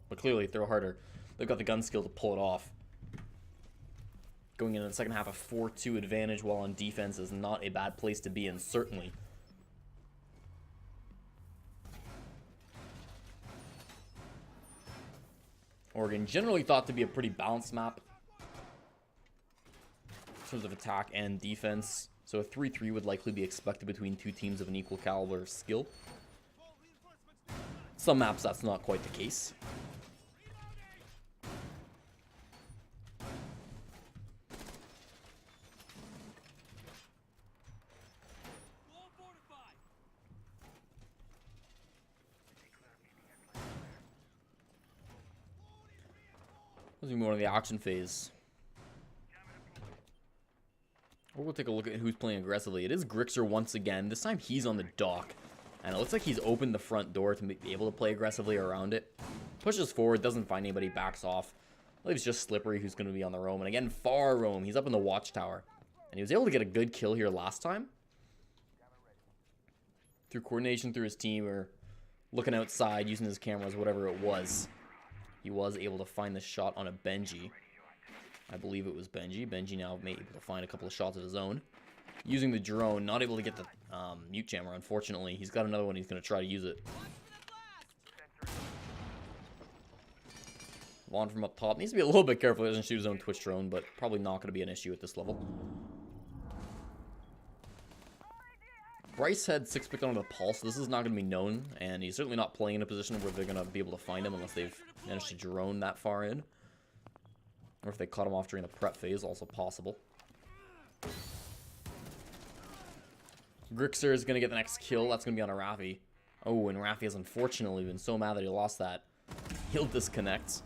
But clearly, Throwharder, they've got the gun skill to pull it off. Going into the second half, a 4-2 advantage while on defense is not a bad place to be in, certainly. Oregon generally thought to be a pretty balanced map in terms of attack and defense. So a 3-3 would likely be expected between two teams of an equal caliber of skill. Some maps, that's not quite the case. As we move on to the action phase. We'll take a look at who's playing aggressively. It is Grixer once again. This time he's on the dock. And it looks like he's opened the front door to be able to play aggressively around it. Pushes forward, doesn't find anybody, backs off. I believe it's just Slippery who's going to be on the roam. And again, far roam. He's up in the watchtower. And he was able to get a good kill here last time. Through coordination through his team or looking outside, using his cameras, whatever it was. He was able to find the shot on a Benji. I believe it was Benji. Benji now able to find a couple of shots of his own. Using the drone, not able to get the mute jammer, unfortunately. He's got another one, he's going to try to use it. Vaughn from up top. Needs to be a little bit careful he doesn't shoot his own Twitch drone, but probably not going to be an issue at this level. Bryce had 6 picked onto the pulse, so this is not going to be known, and he's certainly not playing in a position where they're going to be able to find him unless they've managed to drone that far in. Or if they cut him off during the prep phase, also possible. Grixer is going to get the next kill. That's going to be on a Rafi. Oh, and Rafi has unfortunately been so mad that he lost that. He'll disconnect.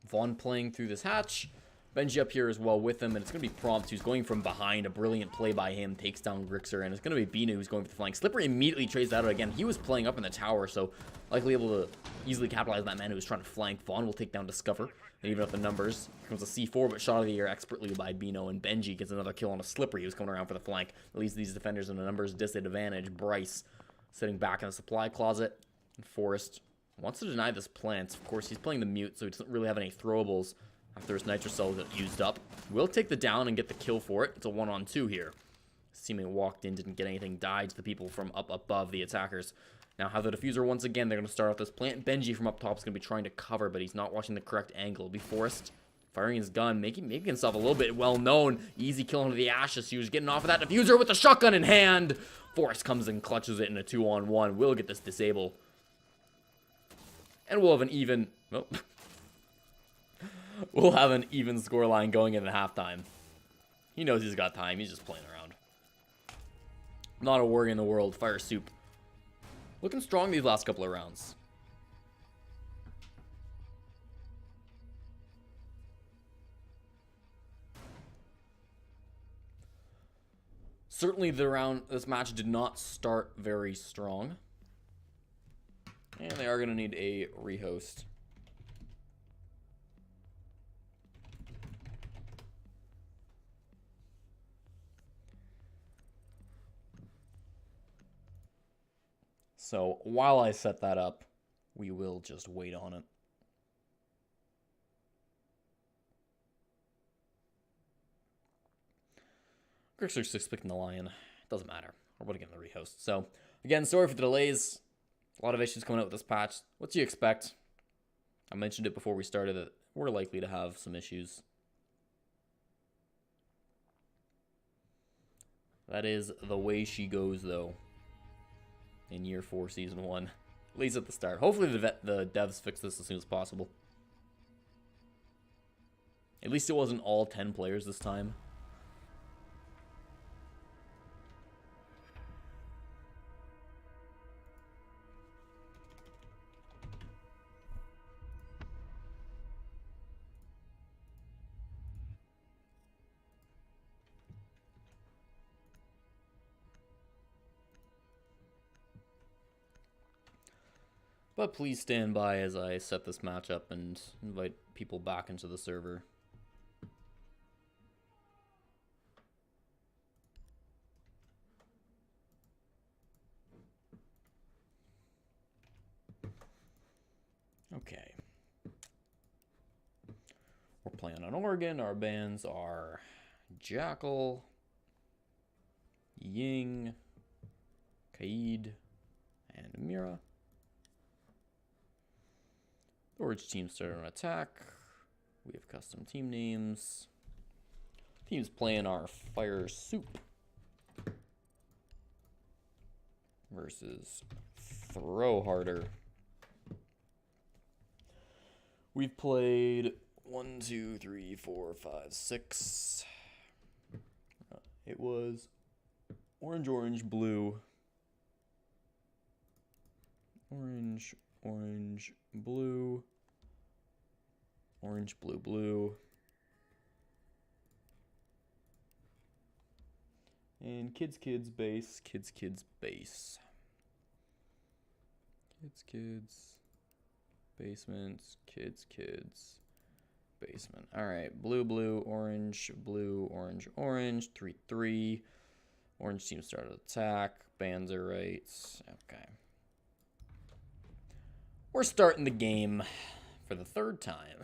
Vaughn playing through this hatch. Benji up here as well with him, and it's going to be Prompt, who's going from behind. A brilliant play by him, takes down Grixer, and it's going to be Binu who's going for the flank. Slippery immediately trades that out again. He was playing up in the tower, so likely able to easily capitalize on that man who was trying to flank. Vaughn will take down Discover, and even up the numbers. Here comes a C4, but shot out of the air expertly by Bino, and Benji gets another kill on a Slippery who's coming around for the flank. At least these defenders in the numbers disadvantage. Bryce sitting back in the supply closet. And Forrest wants to deny this plant. Of course, he's playing the mute, so he doesn't really have any throwables. After his nitro cell got used up. Will take the down and get the kill for it. It's a 1-on-2 here. His teammate walked in, didn't get anything, died to the people from up above the attackers. Now have the diffuser once again. They're going to start off this plant. Benji from up top is going to be trying to cover, but he's not watching the correct angle. It'll be Forrest firing his gun, making himself a little bit well known. Easy kill into the ashes. He was getting off of that diffuser with the shotgun in hand. Forrest comes and clutches it in a 2-on-1. We'll get this disable. And we'll have an even... Oh. We'll have an even scoreline going into halftime. He knows he's got time. He's just playing around. Not a worry in the world. Fire Soup. Looking strong these last couple of rounds. Certainly this match did not start very strong. And they are going to need a rehost. So while I set that up, we will just wait on it. Grixer 6 picking the Lion. Doesn't matter. We're going to get in the rehost. So, again, sorry for the delays. A lot of issues coming out with this patch. What do you expect? I mentioned it before we started that we're likely to have some issues. That is the way she goes, though, in Year 4, Season 1. At least at the start. Hopefully the devs fix this as soon as possible. At least it wasn't all 10 players this time. But please stand by as I set this match up and invite people back into the server. Okay. We're playing on Oregon. Our bands are Jackal, Ying, Kaid, and Mira. Orange team started an attack. We have custom team names. Team's playing our Fire Soup versus Throw Harder. We've played 1, 2, 3, 4, 5, 6. It was orange, orange, blue. Orange, orange, blue. Orange, blue, blue. And kids, kids, base. Kids, kids, base. Kids, kids. Basements. Kids, kids. Basement. Alright. Blue, blue, orange, blue, orange, orange. 3, 3. Orange team started attack. Bands are right. Okay. We're starting the game for the third time.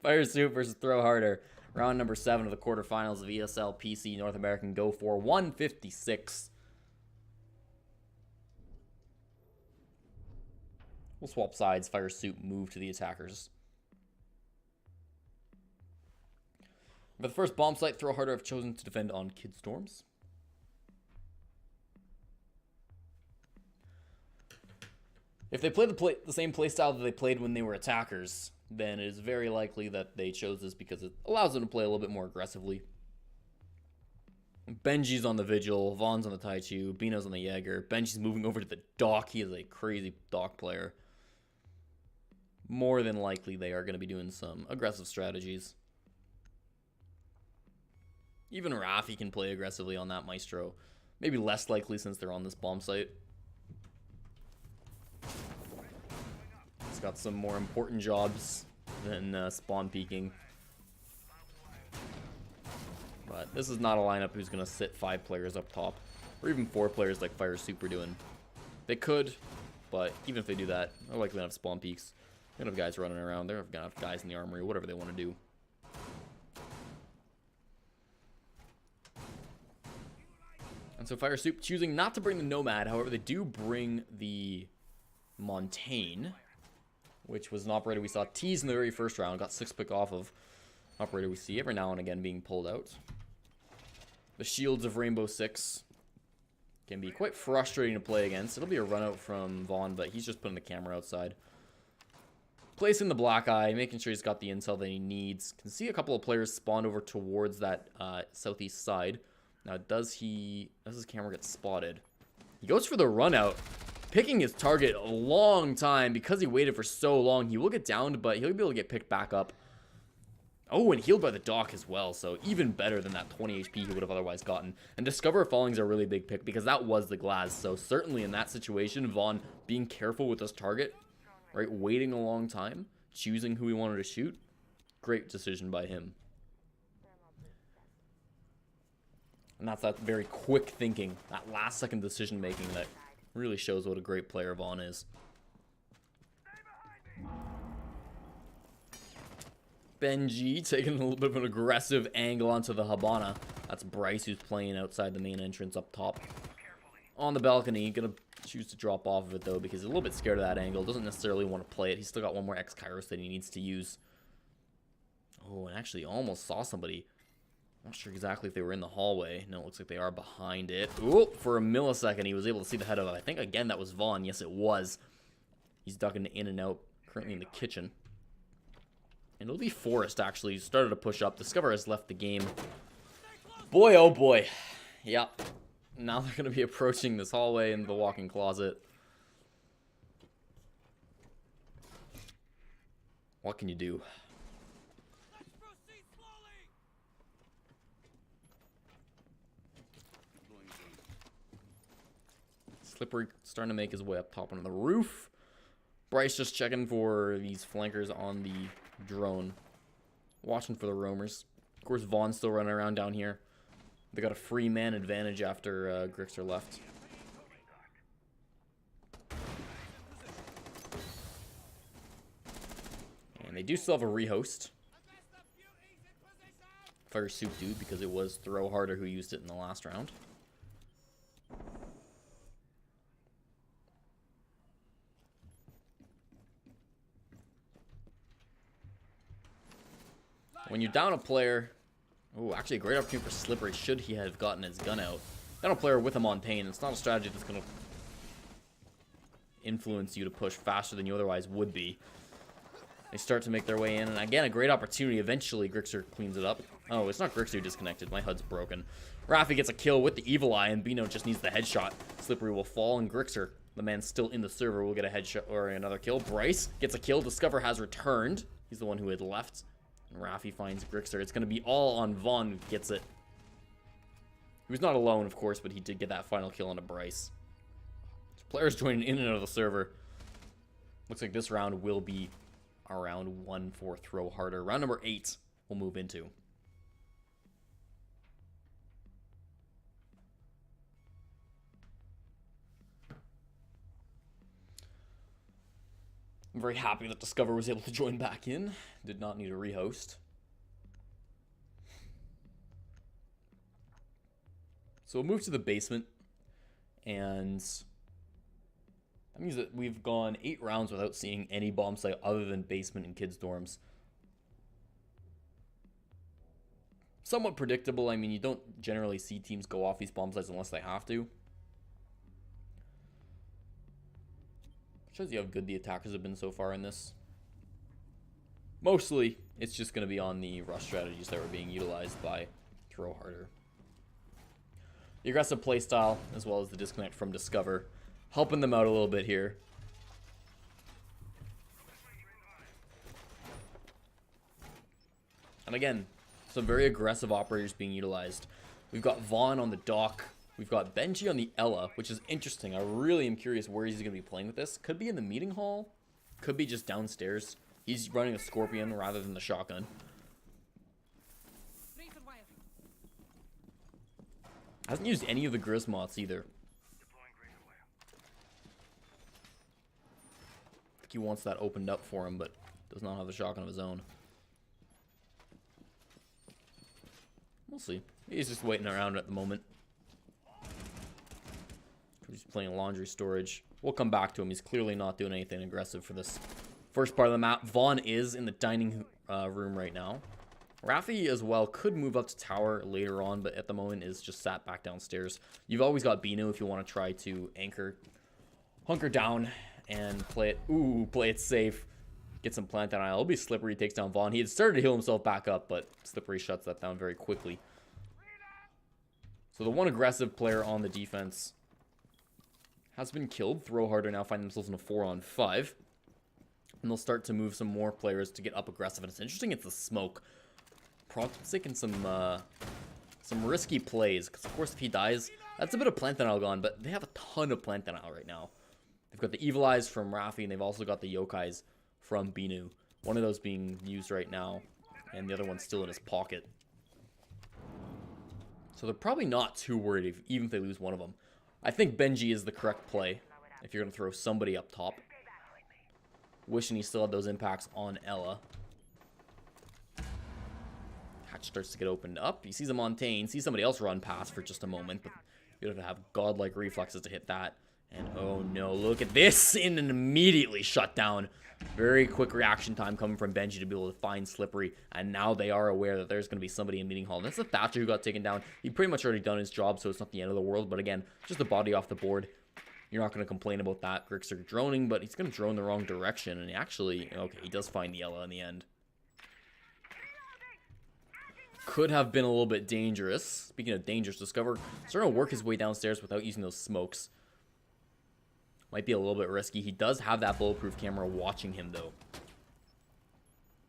Fire Soup versus Throw Harder. Round number 7 of the quarterfinals of ESL PC North American Go4R6. We'll swap sides. Fire Soup move to the attackers. For the first bomb site, Throw Harder have chosen to defend on Kid Storms. If they play the same playstyle that they played when they were attackers, then it is very likely that they chose this because it allows them to play a little bit more aggressively. Benji's on the Vigil, Vaughn's on the Taichu, Bino's on the Jaeger. Benji's moving over to the Doc. He is a crazy Doc player. More than likely, they are going to be doing some aggressive strategies. Even Rafi can play aggressively on that Maestro. Maybe less likely since they're on this bomb site. It's got some more important jobs than spawn peeking. But this is not a lineup who's going to sit 5 players up top. Or even 4 players like Fire Soup are doing. They could, but even if they do that, they're likely going to have spawn peeks. They're going to have guys running around. They're going to have guys in the armory, whatever they want to do. And so Fire Soup choosing not to bring the Nomad. However, they do bring the Montaigne, which was an operator we saw tease in the very first round. Got 6 pick off of operator we see every now and again being pulled out. The Shields of Rainbow Six can be quite frustrating to play against. It'll be a run out from Vaughn, but he's just putting the camera outside. Placing the Black Eye, making sure he's got the intel that he needs. Can see a couple of players spawned over towards that southeast side. Now, does his camera get spotted? He goes for the run out, picking his target a long time. Because he waited for so long, he will get downed, but he'll be able to get picked back up. Oh, and healed by the dock as well, so even better than that 20 HP he would have otherwise gotten. And Discover Falling is a really big pick because that was the Glass, so certainly in that situation, Vaughn being careful with this target, right, waiting a long time, choosing who he wanted to shoot, great decision by him. And that's that very quick thinking, that last second decision making that really shows what a great player Vaughn is. Benji taking a little bit of an aggressive angle onto the Habana. That's Bryce who's playing outside the main entrance up top. On the balcony, gonna choose to drop off of it though because he's a little bit scared of that angle. Doesn't necessarily want to play it. He's still got one more X-Kairos that he needs to use. Oh, and actually almost saw somebody. Not sure exactly if they were in the hallway. No, it looks like they are behind it. Ooh, for a millisecond he was able to see the head of it. I think again that was Vaughn. Yes, it was. He's ducking in and out, currently in the kitchen. And it'll be Forrest, actually. He started to push up. Discover has left the game. Boy, oh boy. Yep. Now they're going to be approaching this hallway in the walk-in closet. What can you do? Slippery starting to make his way up top onto the roof. Bryce just checking for these flankers on the drone. Watching for the roamers. Of course, Vaughn's still running around down here. They got a free man advantage after Grixer left. And they do still have a rehost. Fire Soup Dude, because it was Throw Harder who used it in the last round. When you're down a player... Oh, actually a great opportunity for Slippery should he have gotten his gun out. Down a player with him on pain. It's not a strategy that's going to influence you to push faster than you otherwise would be. They start to make their way in. And again, a great opportunity. Eventually, Grixer cleans it up. Oh, it's not Grixer who disconnected. My HUD's broken. Raffi gets a kill with the Evil Eye, and Bino just needs the headshot. Slippery will fall, and Grixer, the man still in the server, will get a headshot or another kill. Bryce gets a kill. Discover has returned. He's the one who had left. And Raffi finds Grixer. It's going to be all on Vaughn who gets it. He was not alone, of course, but he did get that final kill onto Bryce. Players joining in and out of the server. Looks like this round will be our round 1 for Throw Harder. Round number 8 we'll move into. I'm very happy that Discover was able to join back in. Did not need a rehost. So we'll move to the basement. And that means that we've gone 8 rounds without seeing any bomb site other than basement and kids' dorms. Somewhat predictable. I mean, you don't generally see teams go off these bomb sites unless they have to. Shows you how good the attackers have been so far in this. Mostly, it's just going to be on the rush strategies that were being utilized by Throw Harder. The aggressive playstyle, as well as the disconnect from Discover, helping them out a little bit here. And again, some very aggressive operators being utilized. We've got Vaughn on the dock. We've got Benji on the Ella, which is interesting. I really am curious where he's going to be playing with this. Could be in the meeting hall. Could be just downstairs. He's running a Scorpion rather than the shotgun. Hasn't used any of the Grismoths either. I think he wants that opened up for him, but does not have the shotgun of his own. We'll see. He's just waiting around at the moment. He's playing laundry storage. We'll come back to him. He's clearly not doing anything aggressive for this first part of the map. Vaughn is in the dining room right now. Raffi as well could move up to tower later on, but at the moment is just sat back downstairs. You've always got Bino if you want to try to hunker down and play it. Ooh, play it safe. Get some plant down. It'll be Slippery. Takes down Vaughn. He had started to heal himself back up, but Slippery shuts that down very quickly. So the one aggressive player on the defense has been killed. Throw Harder now find themselves in a 4-on-5. And they'll start to move some more players to get up aggressive. And it's interesting, it's the smoke. Prompt's taking some risky plays, because of course if he dies, that's a bit of plant denial gone, but they have a ton of plant denial right now. They've got the Evil Eyes from Rafi, and they've also got the Yokais from Binu. One of those being used right now, and the other one's still in his pocket. So they're probably not too worried even if they lose one of them. I think Benji is the correct play if you're going to throw somebody up top. Wishing he still had those impacts on Ella. Hatch starts to get opened up. He sees a Montaigne, sees somebody else run past for just a moment, but you have to have godlike reflexes to hit that. And oh no, look at this! And immediately shut down. Very quick reaction time coming from Benji to be able to find Slippery. And now they are aware that there's going to be somebody in Meeting Hall. And that's the Thatcher who got taken down. He pretty much already done his job, so it's not the end of the world. But again, just a body off the board. You're not going to complain about that. Grixer droning, but he's going to drone the wrong direction. And he actually, okay, he does find the Ella in the end. Could have been a little bit dangerous. Speaking of dangerous, Discover starting to work his way downstairs without using those smokes. Might be a little bit risky. He does have that bulletproof camera watching him, though.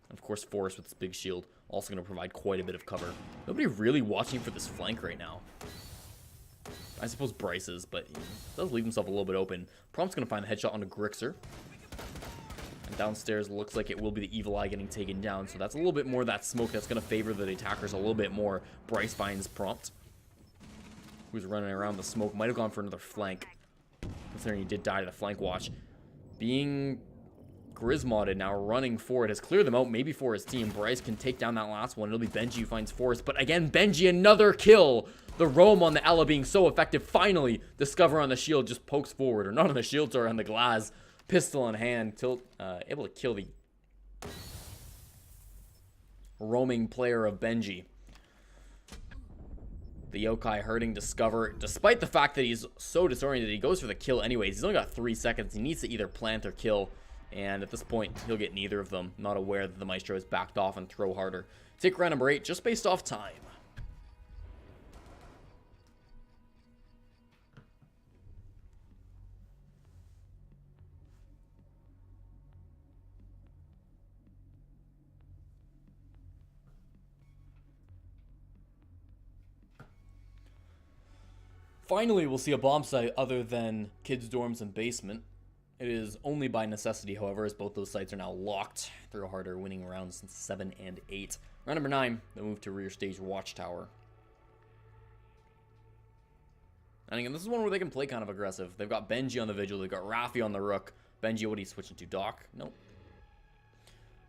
And of course, Forrest with his big shield also going to provide quite a bit of cover. Nobody really watching for this flank right now. I suppose Bryce is, but he does leave himself a little bit open. Prompt's going to find the headshot onto Grixer. And downstairs looks like it will be the Evil Eye getting taken down. So that's a little bit more of that smoke that's going to favor the attackers a little bit more. Bryce finds Prompt, who's running around the smoke. Might have gone for another flank, considering he did die to the flank watch. Being Grismodded now, running forward, has cleared them out, maybe for his team. Bryce can take down that last one. It'll be Benji who finds Forrest. But again, Benji, another kill. The roam on the Ella being so effective. Finally, Discover on the shield just pokes forward. Or not on the shield, sorry, on the glass. Pistol in hand. Able to kill the roaming player of Benji. The Yokai hurting Discover, despite the fact that he's so disoriented, he goes for the kill anyways. He's only got 3 seconds. He needs to either plant or kill, and at this point, he'll get neither of them. Not aware that the Maestro has backed off and throw harder. Take round number 8, just based off time. Finally, we'll see a bomb site other than kids' dorms and basement. It is only by necessity, however, as both those sites are now locked. Throw harder, winning rounds 7 and 8. Round number 9, they move to rear stage watchtower. And again, this is one where they can play kind of aggressive. They've got Benji on the Vigil, they've got Rafi on the Rook. Benji, what are you switching to? Doc? Nope.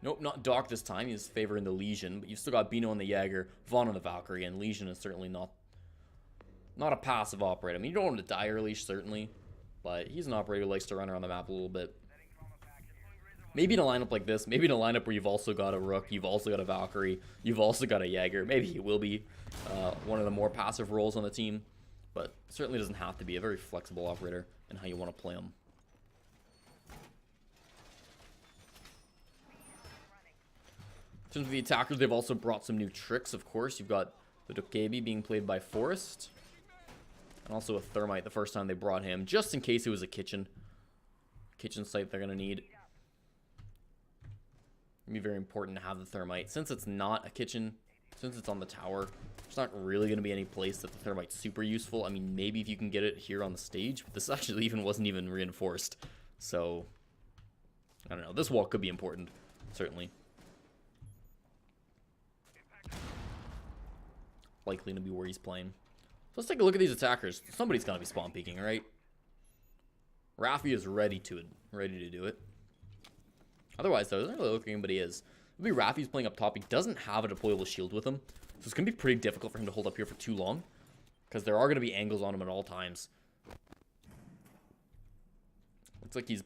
Nope, not Doc this time. He's favoring the Legion, but you've still got Bino on the Jaeger, Vaughn on the Valkyrie, and Legion is certainly not a passive operator. I mean, you don't want him to die early, certainly, but he's an operator who likes to run around the map a little bit. Maybe in a lineup like this, maybe in a lineup where you've also got a Rook, you've also got a Valkyrie, you've also got a Jaeger. Maybe he will be one of the more passive roles on the team, but certainly doesn't have to be. A very flexible operator in how you want to play him. In terms of the attackers, they've also brought some new tricks, of course. You've got the Dokebi being played by Forrest. And also a Thermite the first time they brought him, just in case it was a kitchen site they're going to need. It'd be very important to have the Thermite. Since it's not a kitchen, since it's on the tower, there's not really going to be any place that the Thermite's super useful. I mean, maybe if you can get it here on the stage, but this actually wasn't even reinforced. So, I don't know. This wall could be important, certainly. Likely to be where he's playing. So let's take a look at these attackers. Somebody's got to be spawn peeking, right? Rafi is ready to do it. Otherwise, though, it doesn't really look like anybody is. It'll be Rafi's playing up top. He doesn't have a deployable shield with him, so it's going to be pretty difficult for him to hold up here for too long, because there are going to be angles on him at all times. Looks like he's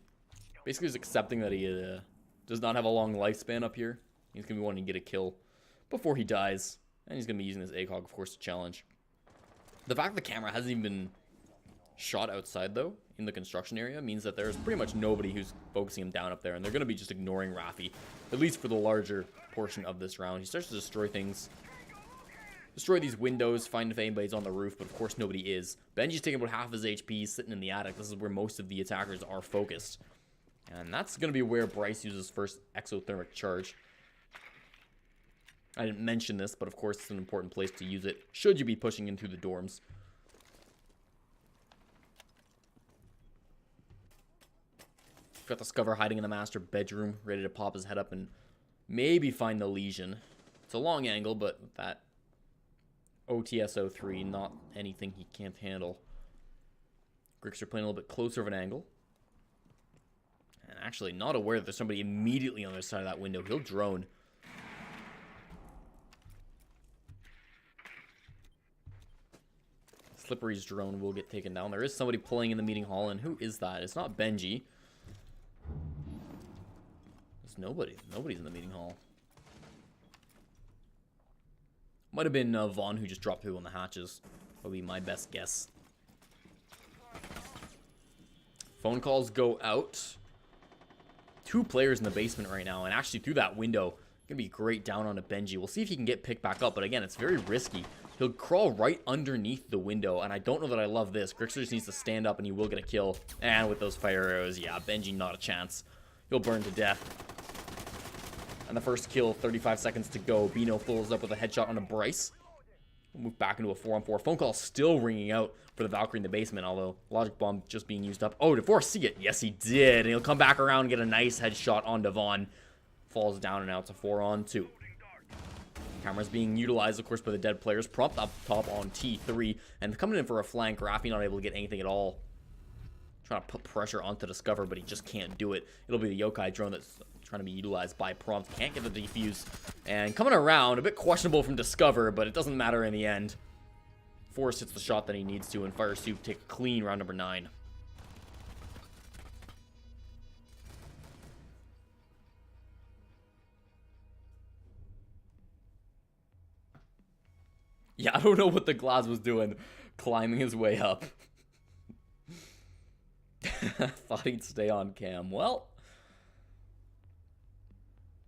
basically just accepting that he does not have a long lifespan up here. He's going to be wanting to get a kill before he dies, and he's going to be using his ACOG, of course, to challenge. The fact the camera hasn't even been shot outside, though, in the construction area, means that there's pretty much nobody who's focusing him down up there, and they're going to be just ignoring Rafi, at least for the larger portion of this round. He starts to destroy things. Destroy these windows, find if anybody's on the roof, but of course nobody is. Benji's taking about half his HP, he's sitting in the attic. This is where most of the attackers are focused. And that's going to be where Bryce uses first exothermic charge. I didn't mention this, but of course it's an important place to use it should you be pushing into the dorms. Got Discover hiding in the master bedroom, ready to pop his head up and maybe find the lesion. It's a long angle, but that OTS-03, not anything he can't handle. Grixer playing a little bit closer of an angle. And actually not aware that there's somebody immediately on the other side of that window. He'll drone. Slippery's drone will get taken down. There is somebody playing in the meeting hall, and who is that? It's not Benji. There's nobody. Nobody's in the meeting hall. Might have been Vaughn who just dropped through on the hatches. That would be my best guess. Phone calls go out. 2 players in the basement right now, and actually through that window, gonna be great down onto Benji. We'll see if he can get picked back up, but again, it's very risky. He'll crawl right underneath the window, and I don't know that I love this. Grixer just needs to stand up, and he will get a kill. And with those fire arrows, yeah, Benji, not a chance. He'll burn to death. And the first kill, 35 seconds to go. Bino follows up with a headshot on a Bryce. We'll move back into a 4-on-4. Phone call still ringing out for the Valkyrie in the basement, although Logic Bomb just being used up. Oh, did Forrest see it? Yes, he did. And he'll come back around and get a nice headshot on Devon. Falls down, and now it's a 4-on-2. Cameras being utilized, of course, by the dead players. Prompt up top on T3. And coming in for a flank, Rafi not able to get anything at all. Trying to put pressure onto Discover, but he just can't do it. It'll be the Yokai drone that's trying to be utilized by Prompt. Can't get the defuse. And coming around, a bit questionable from Discover, but it doesn't matter in the end. Forrest hits the shot that he needs to, and Fire Soup take a clean round number 9. Yeah, I don't know what the Glaz was doing, climbing his way up. Thought he'd stay on cam. Well,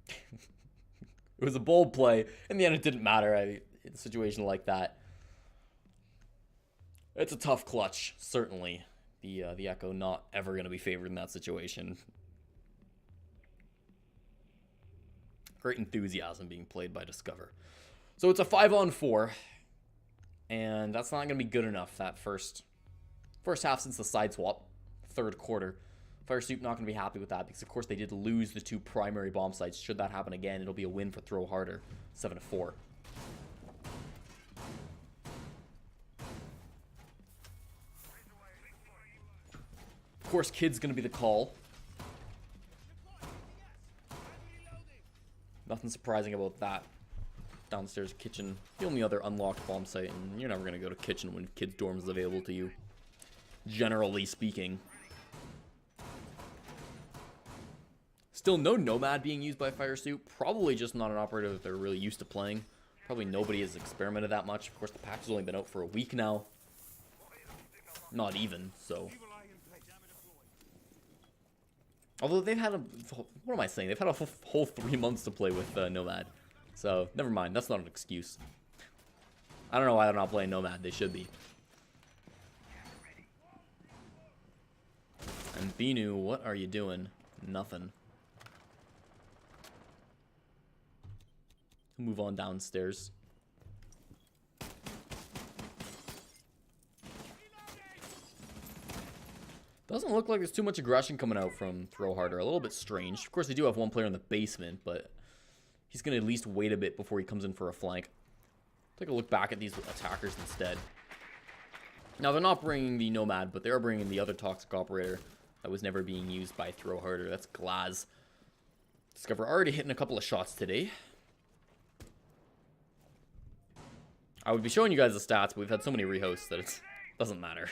it was a bold play. In the end, it didn't matter. In a situation like that, it's a tough clutch, certainly. The Echo not ever going to be favored in that situation. Great enthusiasm being played by Discover. So it's a 5-on-4. And that's not going to be good enough. That first half since the side swap. Third quarter. Fire Soup not going to be happy with that because, of course, they did lose the 2 primary bomb sites. Should that happen again, it'll be a win for Throw Harder. 7-4. Of course, Kid's going to be the call. Nothing surprising about that. Downstairs kitchen, the only other unlocked bomb site, and you're never going to go to kitchen when Kid's dorm is available to you. Generally speaking. Still no Nomad being used by Fire Soup. Probably just not an operator that they're really used to playing. Probably nobody has experimented that much. Of course, the patch has only been out for a week now. Not even, so. Although they've had what am I saying? They've had a whole 3 months to play with Nomad. So, never mind. That's not an excuse. I don't know why they're not playing Nomad. They should be. And Binu, what are you doing? Nothing. Move on downstairs. Doesn't look like there's too much aggression coming out from Throw Harder. A little bit strange. Of course, they do have 1 player in the basement, but he's going to at least wait a bit before he comes in for a flank. Take a look back at these attackers instead. Now, they're not bringing the Nomad, but they are bringing the other toxic operator that was never being used by Throw Harder. That's Glaz. Discover already hitting a couple of shots today. I would be showing you guys the stats, but we've had so many rehosts that it doesn't matter.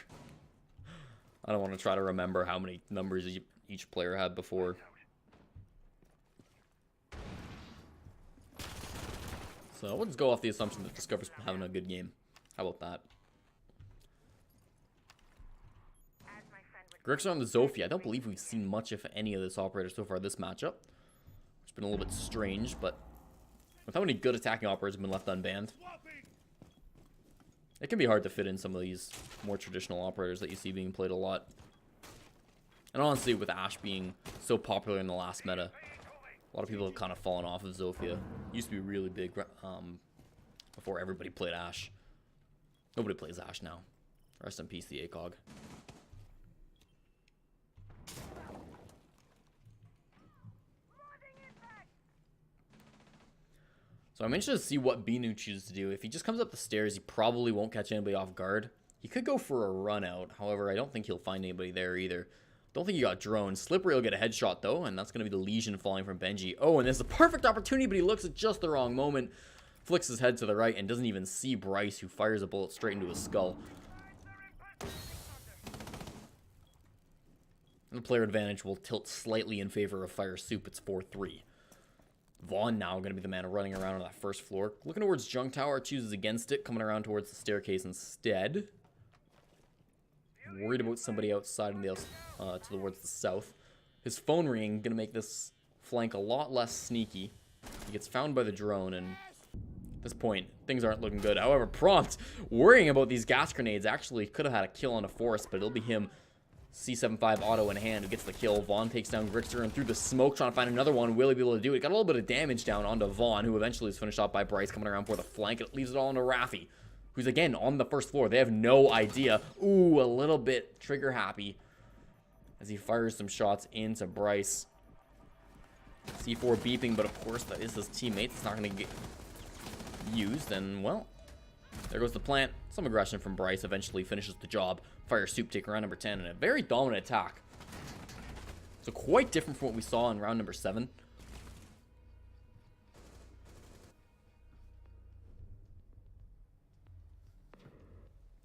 I don't want to try to remember how many numbers each player had before. So we'll just go off the assumption that Discover's having a good game. How about that? Grixer on the Zofia. I don't believe we've seen much, if any, of this operator so far this matchup. It's been a little bit strange, but with how many good attacking operators have been left unbanned, it can be hard to fit in some of these more traditional operators that you see being played a lot. And honestly, with Ashe being so popular in the last meta, A lot of people have kind of fallen off of Zofia. Used to be really big before everybody played Ashe. Nobody plays Ashe now. Rest in peace, the ACOG. So I'm interested to see what Binu chooses to do. If he just comes up the stairs, he probably won't catch anybody off guard. He could go for a run out. However, I don't think he'll find anybody there either. Don't think he got drone. Slippery will get a headshot though, and that's going to be the Legion falling from Benji. Oh, and there's a perfect opportunity, but he looks at just the wrong moment. Flicks his head to the right and doesn't even see Bryce, who fires a bullet straight into his skull. And the player advantage will tilt slightly in favor of Fire Soup. It's 4-3. Vaughn now going to be the man running around on that first floor. Looking towards Junk Tower, chooses against it, coming around towards the staircase instead. Worried about somebody outside towards the south. His phone ringing, going to make this flank a lot less sneaky. He gets found by the drone, and at this point, things aren't looking good. However, Prompt, worrying about these gas grenades, actually could have had a kill on a Forest, but it'll be him, C75 auto in hand, who gets the kill. Vaughn takes down Grixter, and through the smoke, trying to find another one. Will he be able to do it? Got a little bit of damage down onto Vaughn, who eventually is finished off by Bryce, coming around for the flank. It leaves it all into Raffi, who's again on the first floor. They have no idea. Ooh, a little bit trigger happy as he fires some shots into Bryce. C4 beeping, but of course that is his teammate. It's not going to get used, and well, there goes the plant. Some aggression from Bryce eventually finishes the job. Fire Soup take round number 10 in a very dominant attack. So quite different from what we saw in round number 7.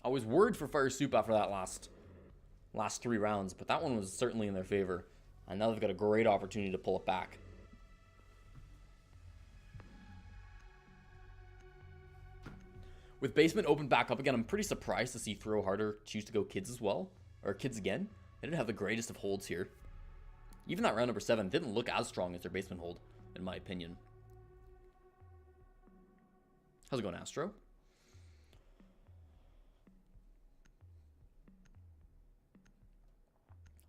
I was worried for Fire Soup after that last 3 rounds, but that one was certainly in their favor. And now they've got a great opportunity to pull it back. With basement open back up again, I'm pretty surprised to see Throw Harder choose to go kids as well. Or kids again. They didn't have the greatest of holds here. Even that round number 7 didn't look as strong as their basement hold, in my opinion. How's it going, Astro?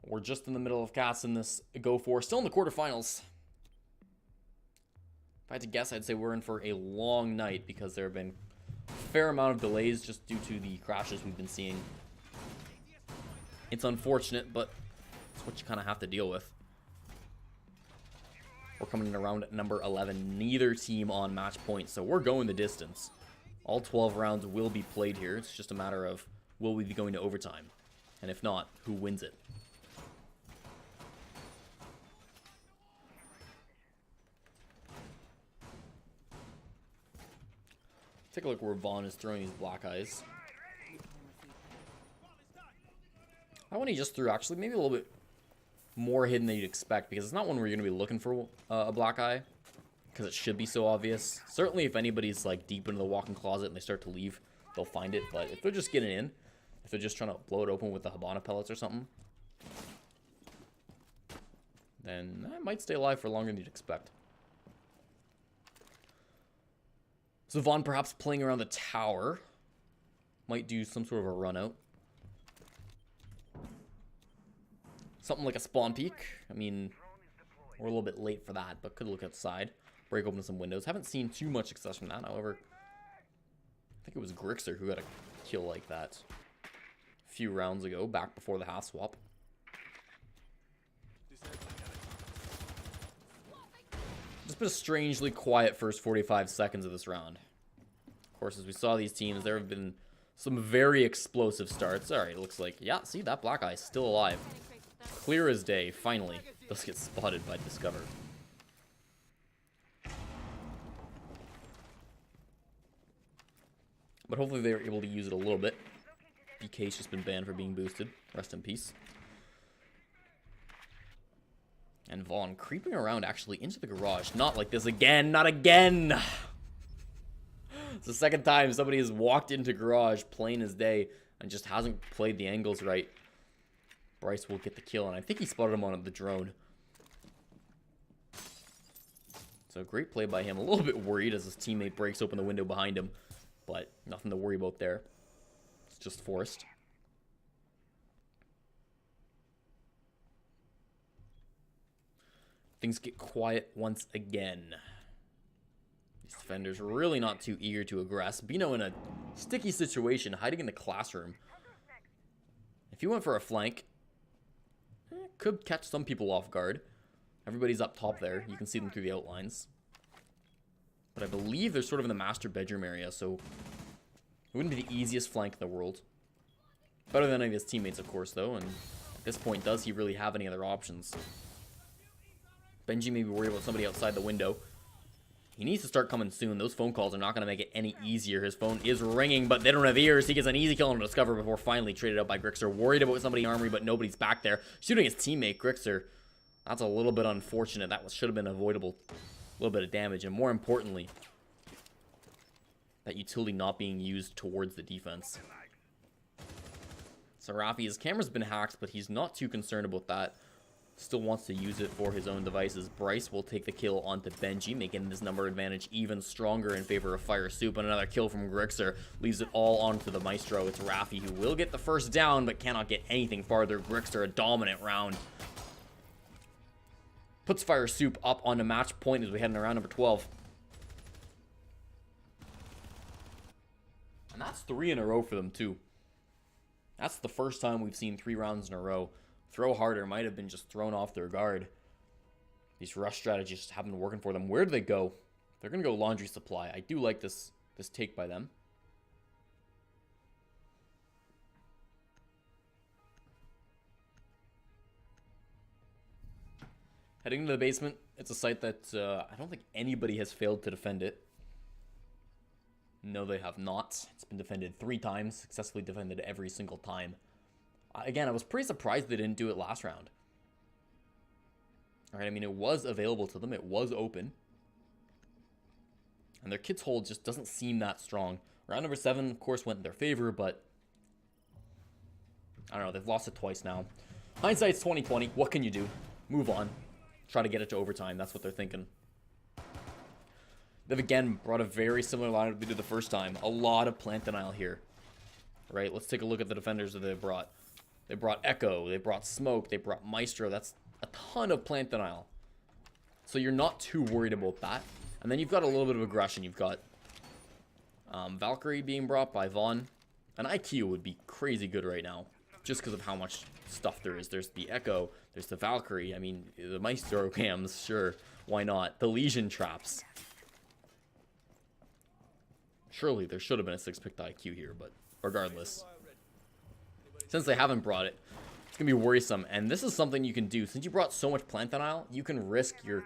We're just in the middle of cast in this Go4. Still in the quarterfinals. If I had to guess, I'd say we're in for a long night because there have been a fair amount of delays just due to the crashes we've been seeing. It's unfortunate, but it's what you kind of have to deal with. We're coming in around number 11. Neither team on match point, so we're going the distance. All 12 rounds will be played here. It's just a matter of, will we be going to overtime? And if not, who wins it? Take a look where Vaughn is throwing these black eyes. That one he just threw, actually, maybe a little bit more hidden than you'd expect, because it's not one where you're going to be looking for a black eye, because it should be so obvious. Certainly if anybody's like deep into the walk-in closet and they start to leave, they'll find it, but if they're just getting in, if they're just trying to blow it open with the Habana pellets or something, then that might stay alive for longer than you'd expect. So Vaughn perhaps playing around the tower. Might do some sort of a run out. Something like a spawn peek. I mean, we're a little bit late for that, but could look outside. Break open some windows. Haven't seen too much success from that. However, I think it was Grixer who got a kill like that a few rounds ago, back before the half swap. It's been a strangely quiet first 45 seconds of this round. Of course, as we saw these teams, there have been some very explosive starts. Alright, it looks like, yeah, see, that black eye is still alive. Clear as day, finally. Does get spotted by Discover. But hopefully they were able to use it a little bit. BK's just been banned for being boosted. Rest in peace. And Vaughn creeping around actually into the garage. Not like this again. Not again. It's the second time somebody has walked into garage plain as day and just hasn't played the angles right. Bryce will get the kill, and I think he spotted him on the drone. So great play by him. A little bit worried as his teammate breaks open the window behind him. But nothing to worry about there. It's just Forest. things get quiet once again. These defenders are really not too eager to aggress. Bino in a sticky situation, hiding in the classroom. If he went for a flank, could catch some people off guard. Everybody's up top there. You can see them through the outlines. But I believe they're sort of in the master bedroom area, so it wouldn't be the easiest flank in the world. Better than any of his teammates, of course, though. And at this point, does he really have any other options? Benji may be worried about somebody outside the window. He needs to start coming soon. Those phone calls are not going to make it any easier. His phone is ringing, but they don't have ears. He gets an easy kill on Discover before finally traded out by Grixer. Worried about somebody in Armory, but nobody's back there. Shooting his teammate, Grixer. That's a little bit unfortunate. That should have been avoidable. A little bit of damage, and more importantly, that utility not being used towards the defense. So Rafi, his camera's been hacked, but he's not too concerned about that. Still wants to use it for his own devices. Bryce will take the kill onto Benji, making this number advantage even stronger in favor of Fire Soup. And another kill from Grixer leaves it all onto the Maestro. It's Rafi who will get the first down, but cannot get anything farther. Grixer, a dominant round. Puts Fire Soup up on a match point as we head into round number 12. And that's 3 in a row for them, too. That's the first time we've seen 3 rounds in a row. Throw harder might have been just thrown off their guard. These rush strategies just haven't been working for them. Where do they go? They're going to go laundry supply. I do like this take by them. Heading to the basement. It's a site that I don't think anybody has failed to defend it. No, they have not. It's been defended 3 times. Successfully defended every single time. Again, I was pretty surprised they didn't do it last round. Alright, I mean, it was available to them. It was open. And their kit's hold just doesn't seem that strong. Round number 7, of course, went in their favor, but I don't know. They've lost it twice now. Hindsight's 20/20. What can you do? Move on. Try to get it to overtime. That's what they're thinking. They've again brought a very similar lineup they did the first time. A lot of plant denial here. Right, let's take a look at the defenders that they brought. They brought Echo, they brought Smoke, they brought Maestro. That's a ton of plant denial. So you're not too worried about that. And then you've got a little bit of aggression. You've got Valkyrie being brought by Vaughn. An IQ would be crazy good right now, just because of how much stuff there is. There's the Echo, there's the Valkyrie. I mean, the Maestro cams, sure, why not? The Legion traps. Surely there should have been a 6-picked IQ here, but regardless. Since they haven't brought it, it's going to be worrisome. And this is something you can do. Since you brought so much plant denial, you can risk your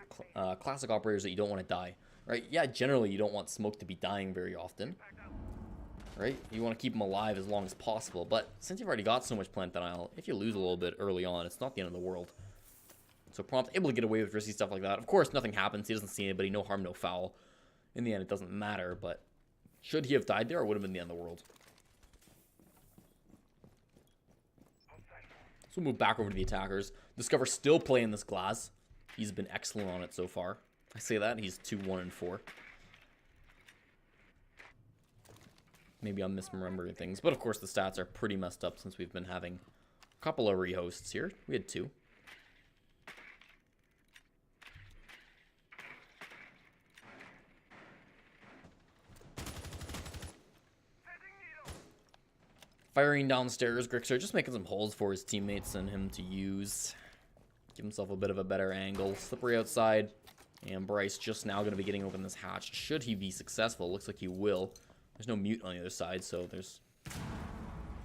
classic operators that you don't want to die. Right? Yeah, generally you don't want Smoke to be dying very often. Right? You want to keep them alive as long as possible. But since you've already got so much plant denial, if you lose a little bit early on, it's not the end of the world. So Prompt able to get away with risky stuff like that. Of course, nothing happens. He doesn't see anybody. No harm, no foul. In the end, it doesn't matter. But should he have died there, it would have been the end of the world. So we'll move back over to the attackers. Discover still playing this glass. He's been excellent on it so far. I say that. He's 2-1-4. Maybe I'm misremembering things. But of course the stats are pretty messed up since we've been having a couple of rehosts here. We had 2. Firing downstairs, Grixer just making some holes for his teammates and him to use. Give himself a bit of a better angle. Slippery outside. And Bryce just now going to be getting open this hatch. Should he be successful? Looks like he will. There's no mute on the other side, so there's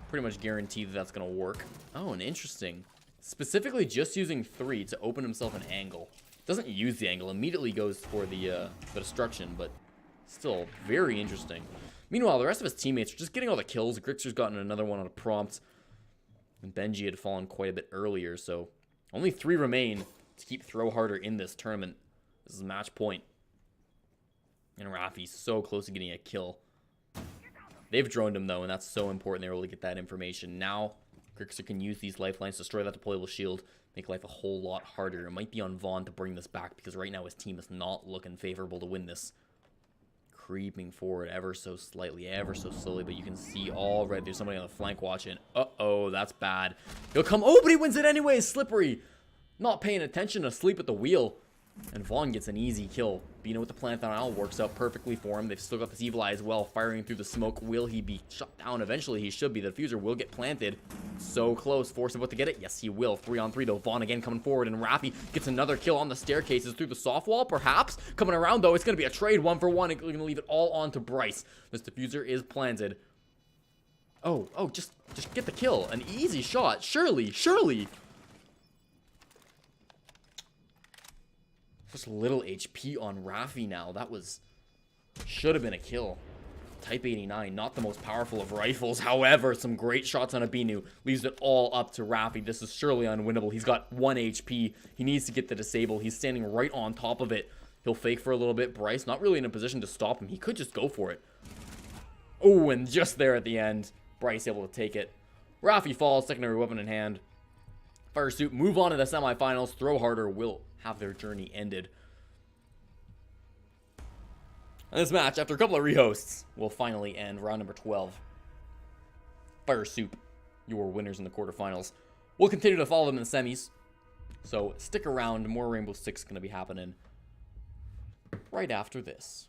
pretty much guaranteed that that's going to work. Oh, and interesting. Specifically just using 3 to open himself an angle. Doesn't use the angle. Immediately goes for the destruction, but still very interesting. Meanwhile, the rest of his teammates are just getting all the kills. Grixer's gotten another one on a prompt. And Benji had fallen quite a bit earlier, so only 3 remain to keep Throw Harder in this tournament. This is match point. And Rafi's so close to getting a kill. They've droned him, though, and that's so important. They were able to get that information. Now, Grixer can use these lifelines, destroy that deployable shield, make life a whole lot harder. It might be on Vaughn to bring this back, because right now his team is not looking favorable to win this. Creeping forward ever so slightly, ever so slowly, but you can see already there's somebody on the flank watching. Uh-oh, that's bad. He'll come. Oh, but he wins it anyways. Slippery. Not paying attention, asleep at the wheel. And Vaughn gets an easy kill. Bino with the plant down works out perfectly for him. They've still got this Evil Eye as well, firing through the smoke. Will he be shut down? Eventually he should be. The diffuser will get planted. So close. Force about to get it? Yes, he will. 3-on-3 though. Vaughn again coming forward, and Rafi gets another kill on the staircases through the soft wall, perhaps. Coming around though, it's going to be a trade 1-for-1. It's going to leave it all on to Bryce. This diffuser is planted. Oh, just get the kill. An easy shot. Surely. Just little HP on Rafi now. That should have been a kill. Type 89, not the most powerful of rifles. However, some great shots on Abinu. Leaves it all up to Rafi. This is surely unwinnable. He's got 1 HP. He needs to get the disable. He's standing right on top of it. He'll fake for a little bit. Bryce not really in a position to stop him. He could just go for it. Oh, and just there at the end, Bryce able to take it. Rafi falls, secondary weapon in hand. Fire Suit move on to the semifinals. Throw Harder will have their journey ended. And this match, after a couple of rehosts, will finally end. Round number 12. Fire Soup, your winners in the quarterfinals. We'll continue to follow them in the semis. So stick around. More Rainbow Six going to be happening right after this.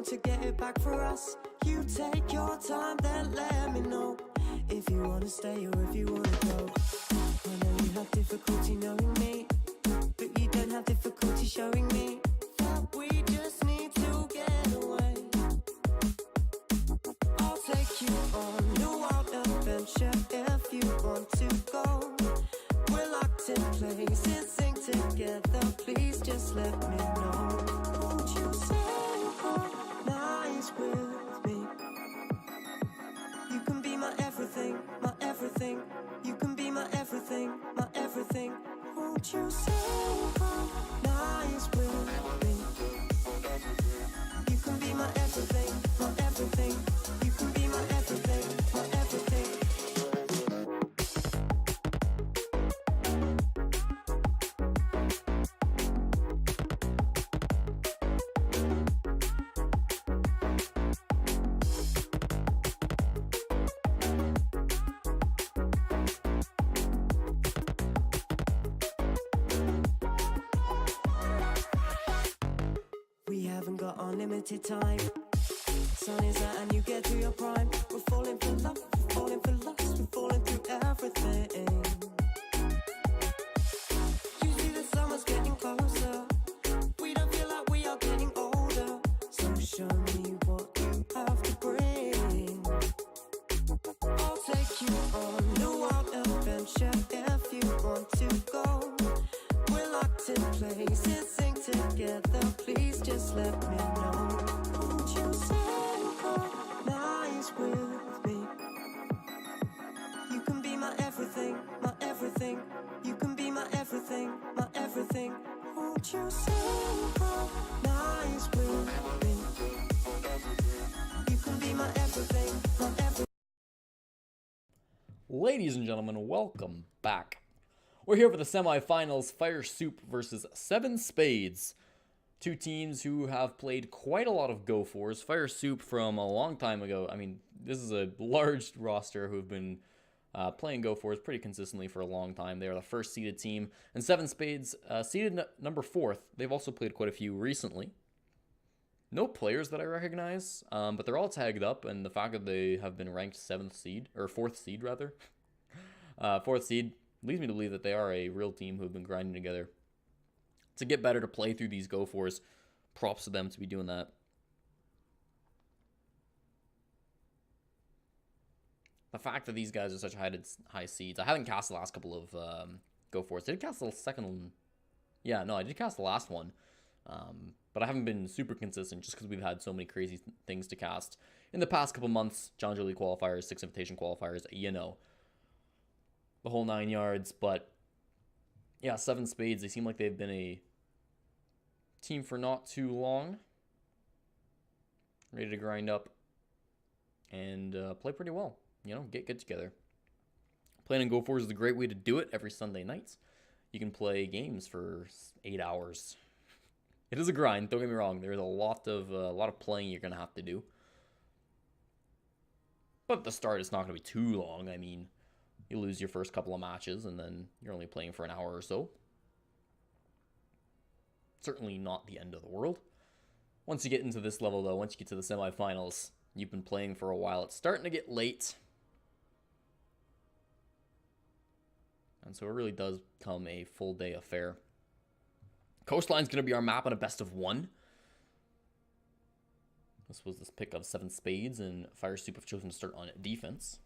want to get it back for us. You take your time, then let me know if you want to stay or if you want to go. I know you have difficulty knowing me, but you don't have difficulty showing me that we just need to get away. I'll take you on a wild adventure if you want to go. We're locked in place and sing together. Please just let me know. Won't you synchronize with me? You can be my everything, my everything. You can be my everything, my everything. Won't you synchronize with me? You can be my everything, my everything. You can be my everything, my everything. We haven't got unlimited time. Sun is out and you get to your prime. We're falling for love, we're falling for lust, we're falling through everything. You see the summer's getting closer. We don't feel like we are getting older. So show me what you have to bring. I'll take you on a wild adventure if you want to go. We're locked in place and sing together. Please just let me know. Won't you synchronize with me? You can be my everything, my everything. You can be my everything, my everything. Won't you synchronize with me? You can be my everything, my everything. Ladies and gentlemen, welcome back. We're here for the semifinals, Fire Soup versus Seven Spades. Two teams who have played quite a lot of Go4s. Fire Soup from a long time ago. I mean, this is a large roster who've been playing Go4s pretty consistently for a long time. They are the first seeded team. And Seven Spades, seeded number 4th. They've also played quite a few recently. No players that I recognize, but they're all tagged up. And the fact that they have been ranked 7th seed, or 4th seed rather, 4th seed, leads me to believe that they are a real team who've been grinding together to get better to play through these Go4s. Props to them to be doing that. The fact that these guys are such high seeds. I haven't cast the last couple of Go4s. Did I cast the second one? Yeah, no, I did cast the last one. But I haven't been super consistent just because we've had so many crazy things to cast in the past couple months. Challenger League qualifiers, 6 invitation qualifiers, you know, the whole 9 yards. But yeah, Seven Spades, they seem like they've been a team for not too long. Ready to grind up and play pretty well. You know, get good together. Playing in Go4s is a great way to do it every Sunday nights. You can play games for 8 hours. It is a grind, don't get me wrong. There's a lot of playing you're going to have to do. But at the start, it's not going to be too long. I mean, you lose your first couple of matches, and then you're only playing for an hour or so. Certainly not the end of the world. Once you get into this level, though, once you get to the semifinals, you've been playing for a while. It's starting to get late. And so it really does become a full day affair. Coastline's going to be our map on a best of 1. This was this pick of 7 Spades, and Fire Soup have chosen to start on defense.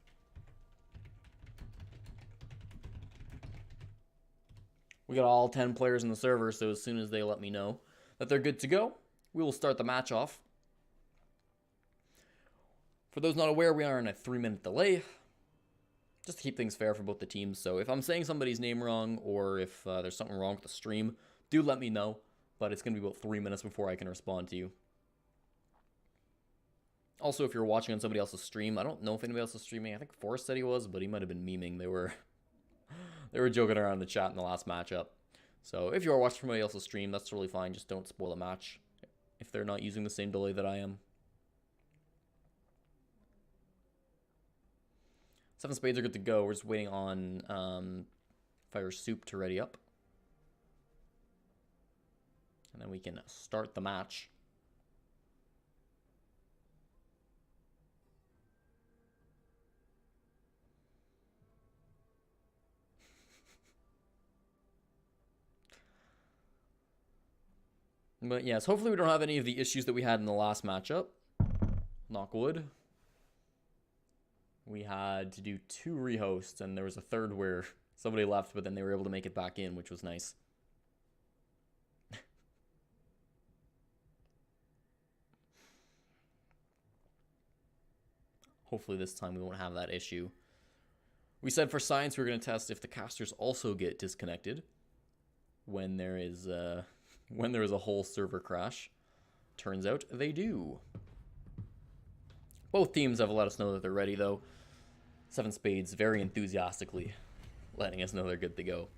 We got all 10 players in the server, so as soon as they let me know that they're good to go, we will start the match off. For those not aware, we are on a 3-minute delay, just to keep things fair for both the teams. So if I'm saying somebody's name wrong, or if there's something wrong with the stream, do let me know, but it's going to be about 3 minutes before I can respond to you. Also, if you're watching on somebody else's stream, I don't know if anybody else is streaming. I think Forrest said he was, but he might have been memeing. They were joking around in the chat in the last matchup. So if you are watching somebody else's stream, that's totally fine. Just don't spoil the match if they're not using the same delay that I am. 7 Spades are good to go. We're just waiting on Fire Soup to ready up. And then we can start the match. But yes, hopefully we don't have any of the issues that we had in the last matchup. Knock wood. We had to do 2 rehosts, and there was a third where somebody left, but then they were able to make it back in, which was nice. Hopefully this time we won't have that issue. We said for science we were going to test if the casters also get disconnected when there is a whole server crash. Turns out they do. Both teams have let us know that they're ready, though. 7 Spades very enthusiastically letting us know they're good to go.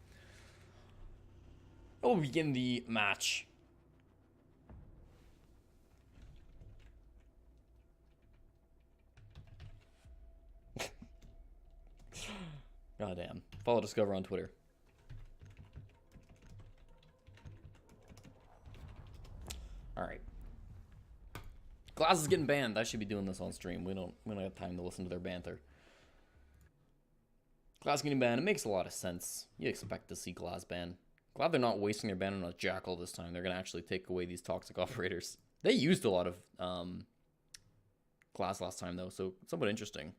We'll begin the match. Goddamn. Follow Discover on Twitter. Alright. Glass is getting banned. I should be doing this on stream. We don't have time to listen to their banter. Glass getting banned. It makes a lot of sense. You expect to see Glass banned. Glad they're not wasting their ban on a Jackal this time. They're going to actually take away these toxic operators. They used a lot of Glass last time, though, so it's somewhat interesting.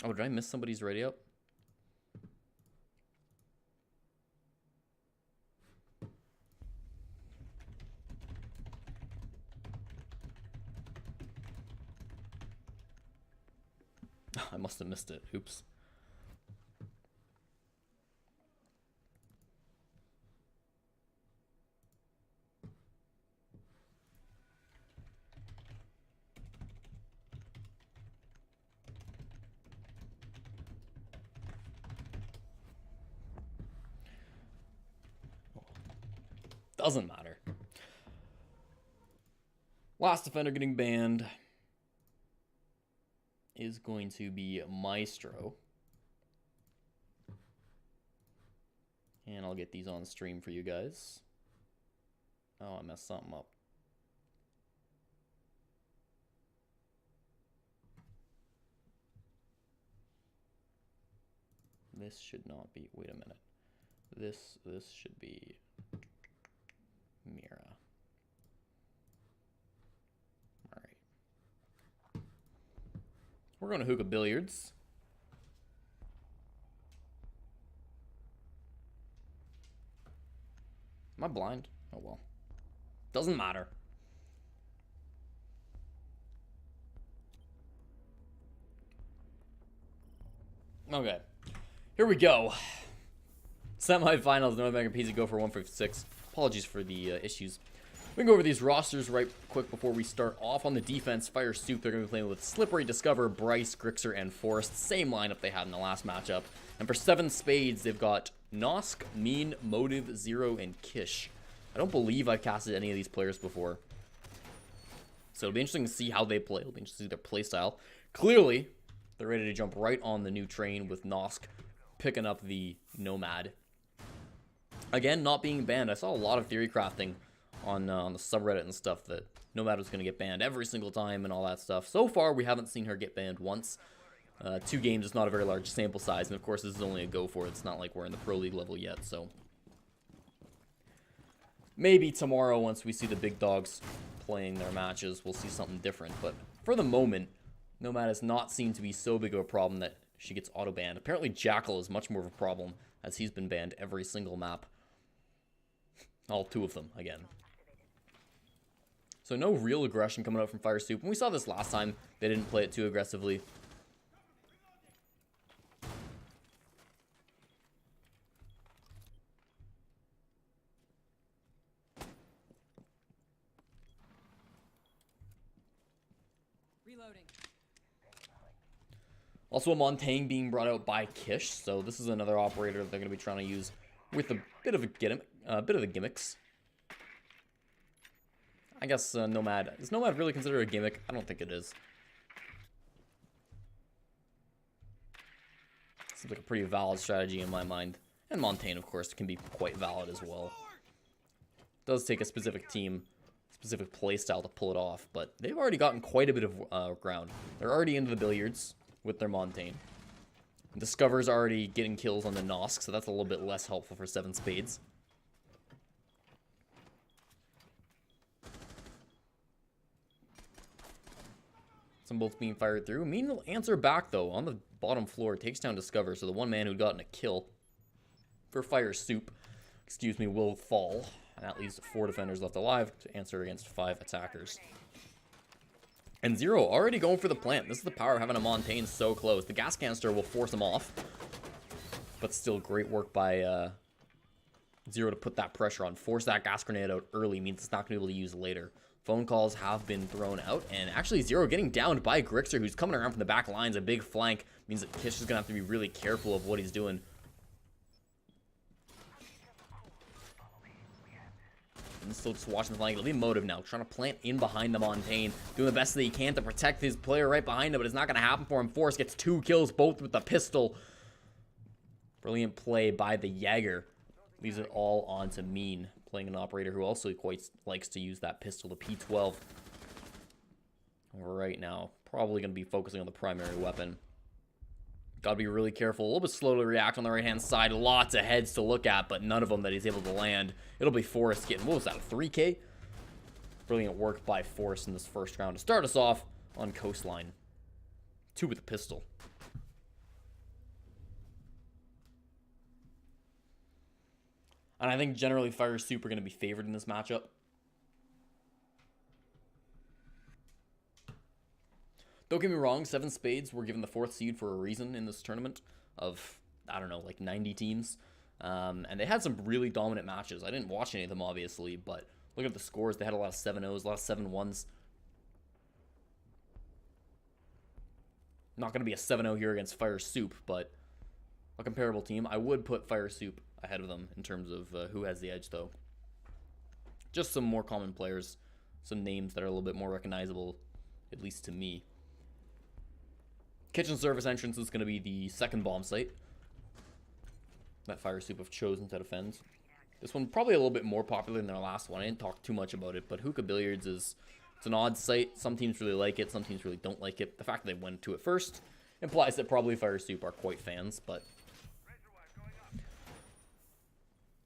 Oh, did I miss somebody's ready up? I must have missed it. Oops. Doesn't matter. Last defender getting banned is going to be Maestro. And I'll get these on stream for you guys. Oh, I messed something up. This should not be, wait a minute. This should be Mira. Alright. We're going to hookah billiards. Am I blind? Oh well. Doesn't matter. Okay. Here we go. Semi-finals, North American PC Go4R6. Apologies for the issues. We can go over these rosters right quick before we start off. On the defense, Fire Soup, they're going to be playing with Slippery, Discover, Bryce, Grixer, and Forrest. Same lineup they had in the last matchup. And for 7 Spades, they've got Nosk, Mean, Motive, Zero, and Kish. I don't believe I've casted any of these players before. So it'll be interesting to see how they play. It'll be interesting to see their play style. Clearly, they're ready to jump right on the new train with Nosk picking up the Nomad. Again, not being banned. I saw a lot of theory crafting on the subreddit and stuff that Nomad was going to get banned every single time and all that stuff. So far, we haven't seen her get banned once. 2 games is not a very large sample size, and of course, this is only a Go4. It's not like we're in the Pro League level yet, so maybe tomorrow, once we see the big dogs playing their matches, we'll see something different. But for the moment, Nomad has not seemed to be so big of a problem that she gets auto-banned. Apparently, Jackal is much more of a problem, as he's been banned every single map. All 2 of them, again. So no real aggression coming out from Fire Soup. And we saw this last time. They didn't play it too aggressively. Reloading. Also a Montaigne being brought out by Kish. So this is another operator they're going to be trying to use with a bit of the gimmicks. I guess Nomad. Is Nomad really considered a gimmick? I don't think it is. Seems like a pretty valid strategy in my mind. And Montaigne, of course, can be quite valid as well. It does take a specific team, specific playstyle to pull it off, but they've already gotten quite a bit of ground. They're already into the billiards with their Montaigne. Discover's already getting kills on the Nosk, so that's a little bit less helpful for 7 Spades. Some bolts being fired through. Mean will answer back, though, on the bottom floor. Takes down Discover, so the one man who'd gotten a kill for Fire Soup, will fall. And that leaves 4 defenders left alive to answer against 5 attackers. And Zero already going for the plant. This is the power of having a Montaigne so close. The gas canister will force him off. But still great work by Zero to put that pressure on. Force that gas grenade out early means it's not going to be able to use later. Phone calls have been thrown out. And actually Zero getting downed by Grixer, who's coming around from the back lines. A big flank means that Kish is going to have to be really careful of what he's doing. And still just watching the flank. It'll be Motive now, trying to plant in behind the Montaigne, doing the best that he can to protect his player right behind him, but it's not going to happen for him. Forrest gets 2 kills, both with the pistol. Brilliant play by the Jaeger. Leaves it all on to Mean, playing an operator who also quite likes to use that pistol, the P12. Right now, probably going to be focusing on the primary weapon. Got to be really careful. A little bit slow to react on the right-hand side. Lots of heads to look at, but none of them that he's able to land. It'll be Forrest getting, what was that, a 3K? Brilliant work by Forrest in this first round to start us off on Coastline. 2 with a pistol. And I think generally Fire Soup are going to be favored in this matchup. Don't get me wrong, 7 Spades were given the 4th seed for a reason in this tournament of, I don't know, like 90 teams. And they had some really dominant matches. I didn't watch any of them, obviously, but look at the scores. They had a lot of 7-0s, a lot of 7-1s. Not going to be a 7-0 here against Fire Soup, but a comparable team. I would put Fire Soup ahead of them in terms of who has the edge, though. Just some more common players, some names that are a little bit more recognizable, at least to me. Kitchen service entrance is going to be the second bomb site that Fire Soup have chosen to defend. This one probably a little bit more popular than their last one. I didn't talk too much about it, but Hookah Billiards it's an odd site. Some teams really like it, some teams really don't like it. The fact that they went to it first implies that probably Fire Soup are quite fans, but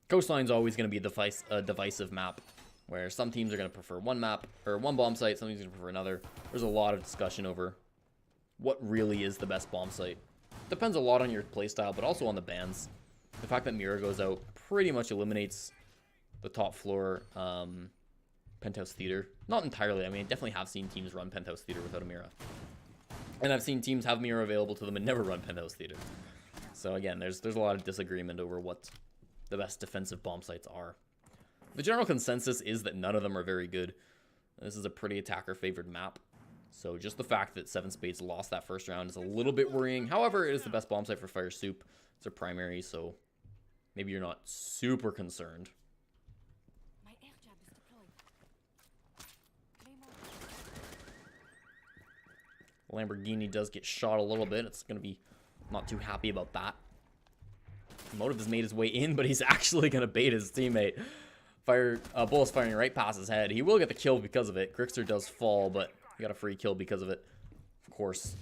Coastline's always going to be a divisive map, where some teams are going to prefer one map, or one bomb site, some teams are going to prefer another. There's a lot of discussion over what really is the best bomb site. Depends a lot on your playstyle, but also on the bans. The fact that Mira goes out pretty much eliminates the top floor Penthouse Theater. Not entirely. I mean, I definitely have seen teams run Penthouse Theater without a Mira. And I've seen teams have Mira available to them and never run Penthouse Theater. So again, there's a lot of disagreement over what the best defensive bomb sites are. The general consensus is that none of them are very good. This is a pretty attacker-favored map. So just the fact that 7 Spades lost that first round is a little bit worrying. However, it is the best bomb site for Fire Soup. It's a primary, so maybe you're not super concerned. My air jab is deployed. Lamborghini does get shot a little bit. It's going to be not too happy about that. Motive has made his way in, but he's actually going to bait his teammate. Bull's firing right past his head. He will get the kill because of it. Grixer does fall, but he got a free kill because of it. Of course,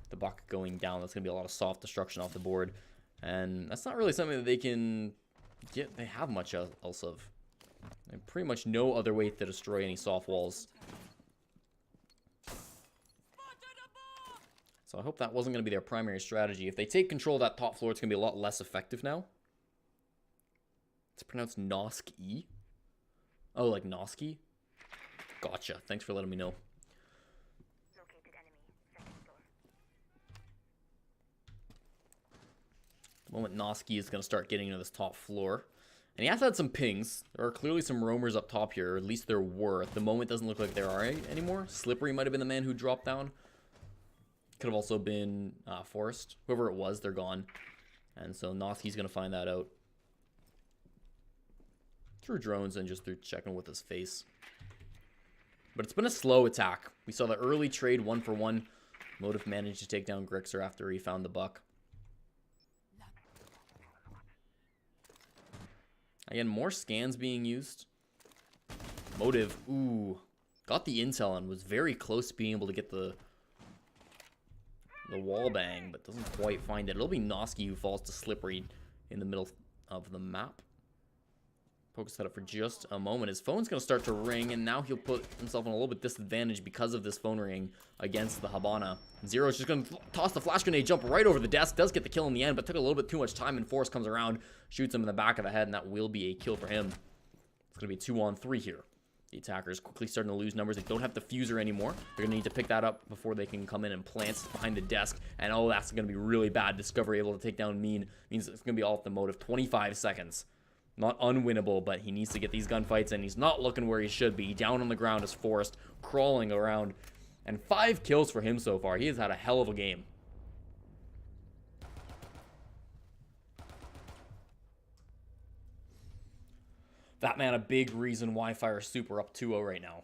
the buck going down. That's going to be a lot of soft destruction off the board. And that's not really something that they can get. They have much else of. And pretty much no other way to destroy any soft walls. So I hope that wasn't going to be their primary strategy. If they take control of that top floor, it's going to be a lot less effective now. It's pronounced Noski. Oh, like Noski? Gotcha. Thanks for letting me know. The moment Noski is going to start getting into this top floor. And he has had some pings. There are clearly some roamers up top here, or at least there were. At the moment, it doesn't look like there are any anymore. Slippery might have been the man who dropped down. Could have also been Forrest. Whoever it was, they're gone. And so Noski's going to find that out through drones and just through checking with his face. But it's been a slow attack. We saw the early trade 1-for-1. Motive managed to take down Grixer after he found the buck. Again, more scans being used. Motive, ooh, got the intel and was very close to being able to get the wall bang, but doesn't quite find it. It'll be Noski who falls to Slippery in the middle of the map. Focus that up for just a moment. His phone's going to start to ring, and now he'll put himself in a little bit disadvantage because of this phone ring against the Habana. Zero's just going to toss the flash grenade, jump right over the desk, does get the kill in the end, but took a little bit too much time, and Forrest comes around, shoots him in the back of the head, and that will be a kill for him. It's going to be 2-on-3 here. The attackers quickly starting to lose numbers. They don't have the fuser anymore. They're going to need to pick that up before they can come in and plant behind the desk. And oh, that's going to be really bad. Discovery able to take down means it's going to be all at the motive. 25 seconds. Not unwinnable, but he needs to get these gunfights in. He's not looking where he should be. Down on the ground is Forrest, crawling around. And 5 kills for him so far. He has had a hell of a game. That man, a big reason why Fire Super up 2-0 right now.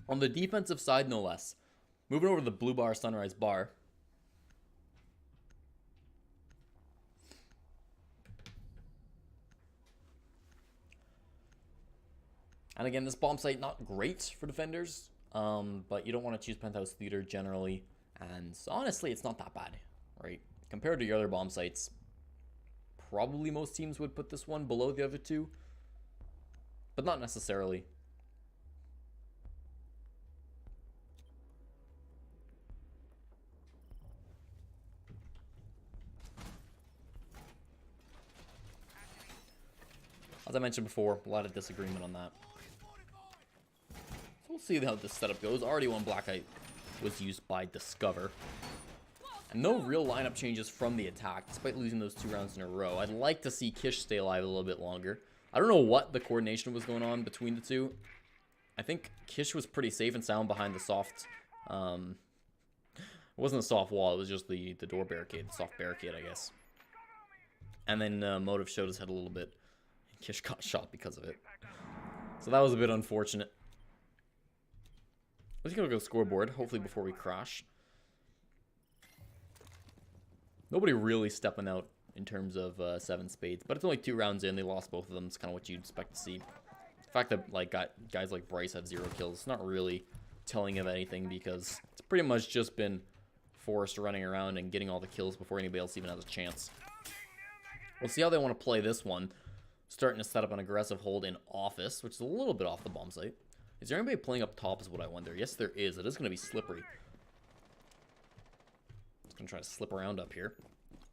On the defensive side, no less. Moving over to the Blue Bar Sunrise Bar. And again, this bomb site, not great for defenders, but you don't want to choose Penthouse Theater generally. And honestly, it's not that bad, right? Compared to your other bomb sites, probably most teams would put this one below the other two, but not necessarily. As I mentioned before, a lot of disagreement on that. So we'll see how this setup goes. Already one black eye was used by Discover. And no real lineup changes from the attack, despite losing those 2 rounds in a row. I'd like to see Kish stay alive a little bit longer. I don't know what the coordination was going on between the two. I think Kish was pretty safe and sound behind the soft... it wasn't a soft wall, it was just the door barricade, the soft barricade, I guess. And then Motive showed his head a little bit. And Kish got shot because of it. So that was a bit unfortunate. Let's go to the scoreboard, hopefully before we crash. Nobody really stepping out in terms of 7 spades, but it's only 2 rounds in. They lost both of them. It's kind of what you'd expect to see. The fact that like guys like Bryce have 0 kills, it's not really telling of anything because it's pretty much just been Forrest running around and getting all the kills before anybody else even has a chance. We'll see how they want to play this one. Starting to set up an aggressive hold in office, which is a little bit off the bomb site. Is there anybody playing up top is what I wonder. Yes, there is. It is going to be Slippery. Gonna try to slip around up here.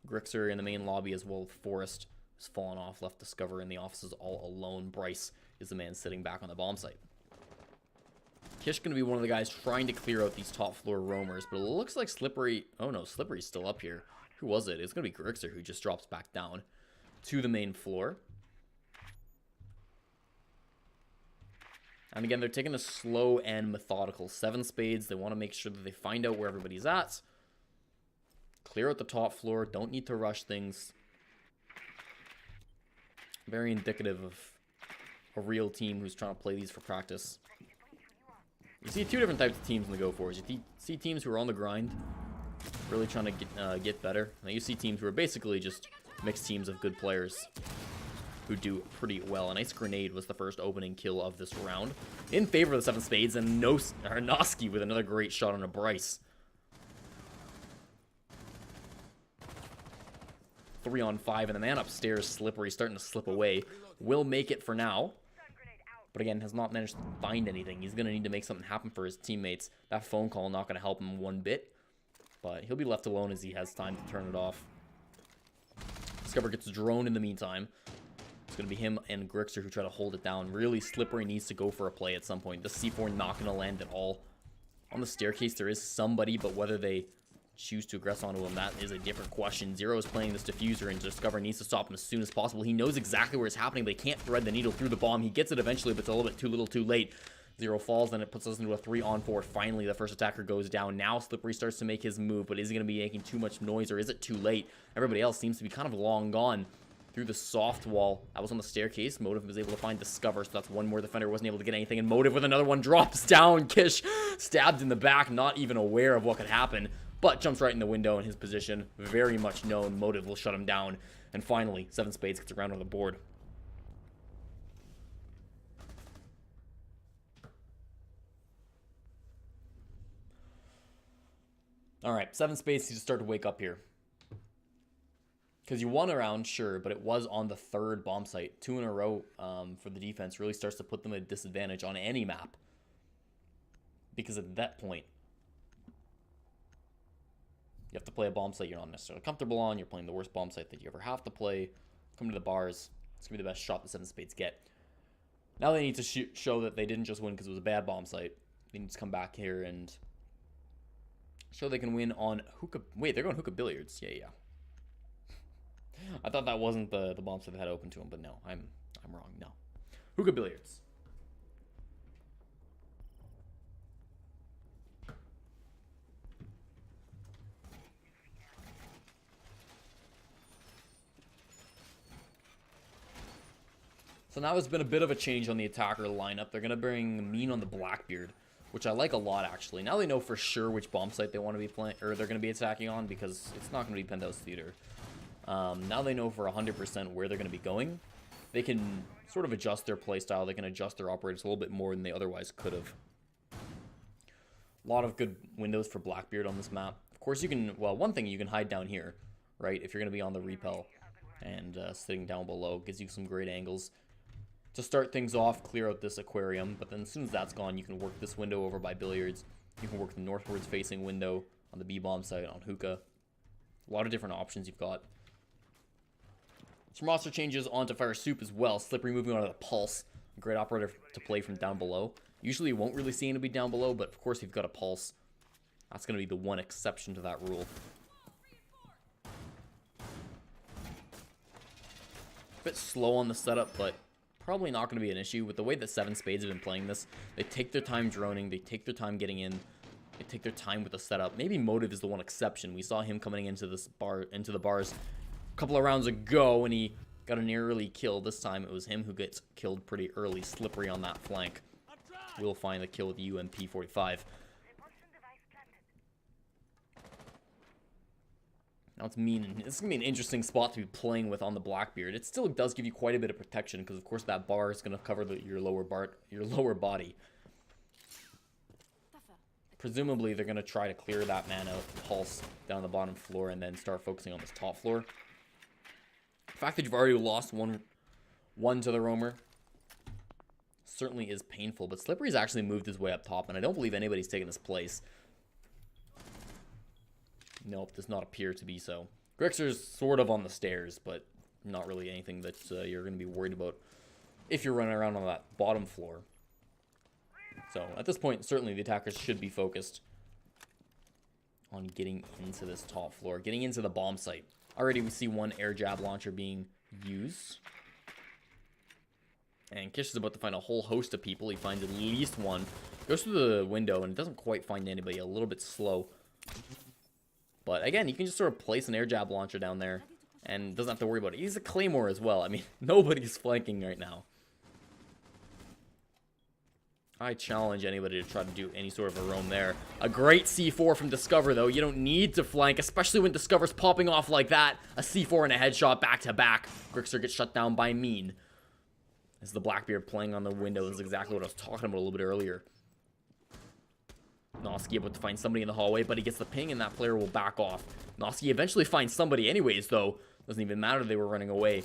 Grixer in the main lobby as well with Forrest has fallen off, left Discover in the offices all alone. Bryce is the man sitting back on the bomb site. Kish gonna be one of the guys trying to clear out these top floor roamers, but it looks like Slippery... Oh no, Slippery's still up here. Who was it? It's gonna be Grixer who just drops back down to the main floor. And again, they're taking a slow and methodical 7 spades. They want to make sure that they find out where everybody's at. Clear out the top floor. Don't need to rush things. Very indicative of a real team who's trying to play these for practice. You see 2 different types of teams in the Go4s. You see teams who are on the grind, really trying to get better. And you see teams who are basically just mixed teams of good players who do pretty well. A nice grenade was the first opening kill of this round in favor of the 7 spades, and Noski with another great shot on a Bryce. 3-on-5, and the man upstairs, Slippery, starting to slip away. Will make it for now, but again, has not managed to find anything. He's going to need to make something happen for his teammates. That phone call not going to help him one bit, but he'll be left alone as he has time to turn it off. Discover gets droned in the meantime. It's going to be him and Grixer who try to hold it down. Really, Slippery needs to go for a play at some point. The C4 not going to land at all. On the staircase, there is somebody, but whether they choose to aggress onto him, that is a different question. Zero is playing this diffuser, and Discover needs to stop him as soon as possible. He knows exactly where it's happening, but he can't thread the needle through the bomb. He gets it eventually, but it's a little bit too little too late. Zero falls, and it puts us into a 3-on-4. Finally, the first attacker goes down. Now Slippery starts to make his move, but is he going to be making too much noise, or is it too late? Everybody else seems to be kind of long gone through the soft wall. That was on the staircase. Motive was able to find Discover, so that's one more defender wasn't able to get anything, and Motive with another one drops down. Kish stabbed in the back, not even aware of what could happen, but jumps right in the window in his position. Very much known. Motive will shut him down. And finally, 7 spades gets around on the board. All right, 7 spades needs to start to wake up here. Because you won a round, sure, but it was on the third bomb site. 2 in a row for the defense really starts to put them at a disadvantage on any map. Because at that point, you have to play a bomb site you're not necessarily comfortable on. You're playing the worst bomb site that you ever have to play. Come to the bars. It's going to be the best shot the 7 spades get. Now they need to show that they didn't just win because it was a bad bomb site. They need to come back here and show they can win on hookah. Wait, they're going hookah billiards. Yeah. I thought that wasn't the bomb site that had open to them, but no, I'm wrong. No. Hookah billiards. So now there's been a bit of a change on the attacker lineup. They're going to bring Mean on the Blackbeard, which I like a lot, actually. Now they know for sure which bomb site they want to be playing, or they're going to be attacking on, because it's not going to be Penthouse Theater. Now they know for 100% where they're going to be going. They can sort of adjust their playstyle. They can adjust their operators a little bit more than they otherwise could have. A lot of good windows for Blackbeard on this map. Of course, you can, well, one thing, you can hide down here, right? If you're going to be on the repel and sitting down below, gives you some great angles. To start things off, clear out this aquarium, but then as soon as that's gone, you can work this window over by billiards. You can work the northwards facing window on the B-bomb site, on hookah. A lot of different options you've got. Some roster changes onto Fire Soup as well. Slippery moving on to the Pulse. A great operator to play from down below. Usually you won't really see anybody down below, but of course you've got a Pulse. That's going to be the one exception to that rule. A bit slow on the setup, but probably not going to be an issue. With the way that 7 spades have been playing this, they take their time droning, they take their time getting in, they take their time with the setup. Maybe Motive is the one exception. We saw him coming into this into the bars a couple of rounds ago, and he got an early kill. This time it was him who gets killed pretty early. Slippery on that flank. We'll find the kill with the UMP-45. Now it's Mean. It's going to be an interesting spot to be playing with on the Blackbeard. It still does give you quite a bit of protection because, of course, that bar is going to cover your lower body. Presumably, they're going to try to clear that man out, Pulse down the bottom floor, and then start focusing on this top floor. The fact that you've already lost one to the roamer certainly is painful, but Slippery's actually moved his way up top, and I don't believe anybody's taken his place. Nope, does not appear to be so. Grixer's sort of on the stairs, but not really anything that you're going to be worried about if you're running around on that bottom floor. So, at this point, certainly the attackers should be focused on getting into this top floor, getting into the bomb site. Already we see one air jab launcher being used. And Kish is about to find a whole host of people. He finds at least one. Goes through the window and doesn't quite find anybody. A little bit slow. But again, you can just sort of place an air jab launcher down there and doesn't have to worry about it. He's a Claymore as well. I mean, nobody's flanking right now. I challenge anybody to try to do any sort of a roam there. A great C4 from Discover, though. You don't need to flank, especially when Discover's popping off like that. A C4 and a headshot back to back. Grixer gets shut down by Mean. As the Blackbeard playing on the window is exactly what I was talking about a little bit earlier. Noski able to find somebody in the hallway, but he gets the ping and that player will back off. Noski eventually finds somebody anyways, though. Doesn't even matter they were running away.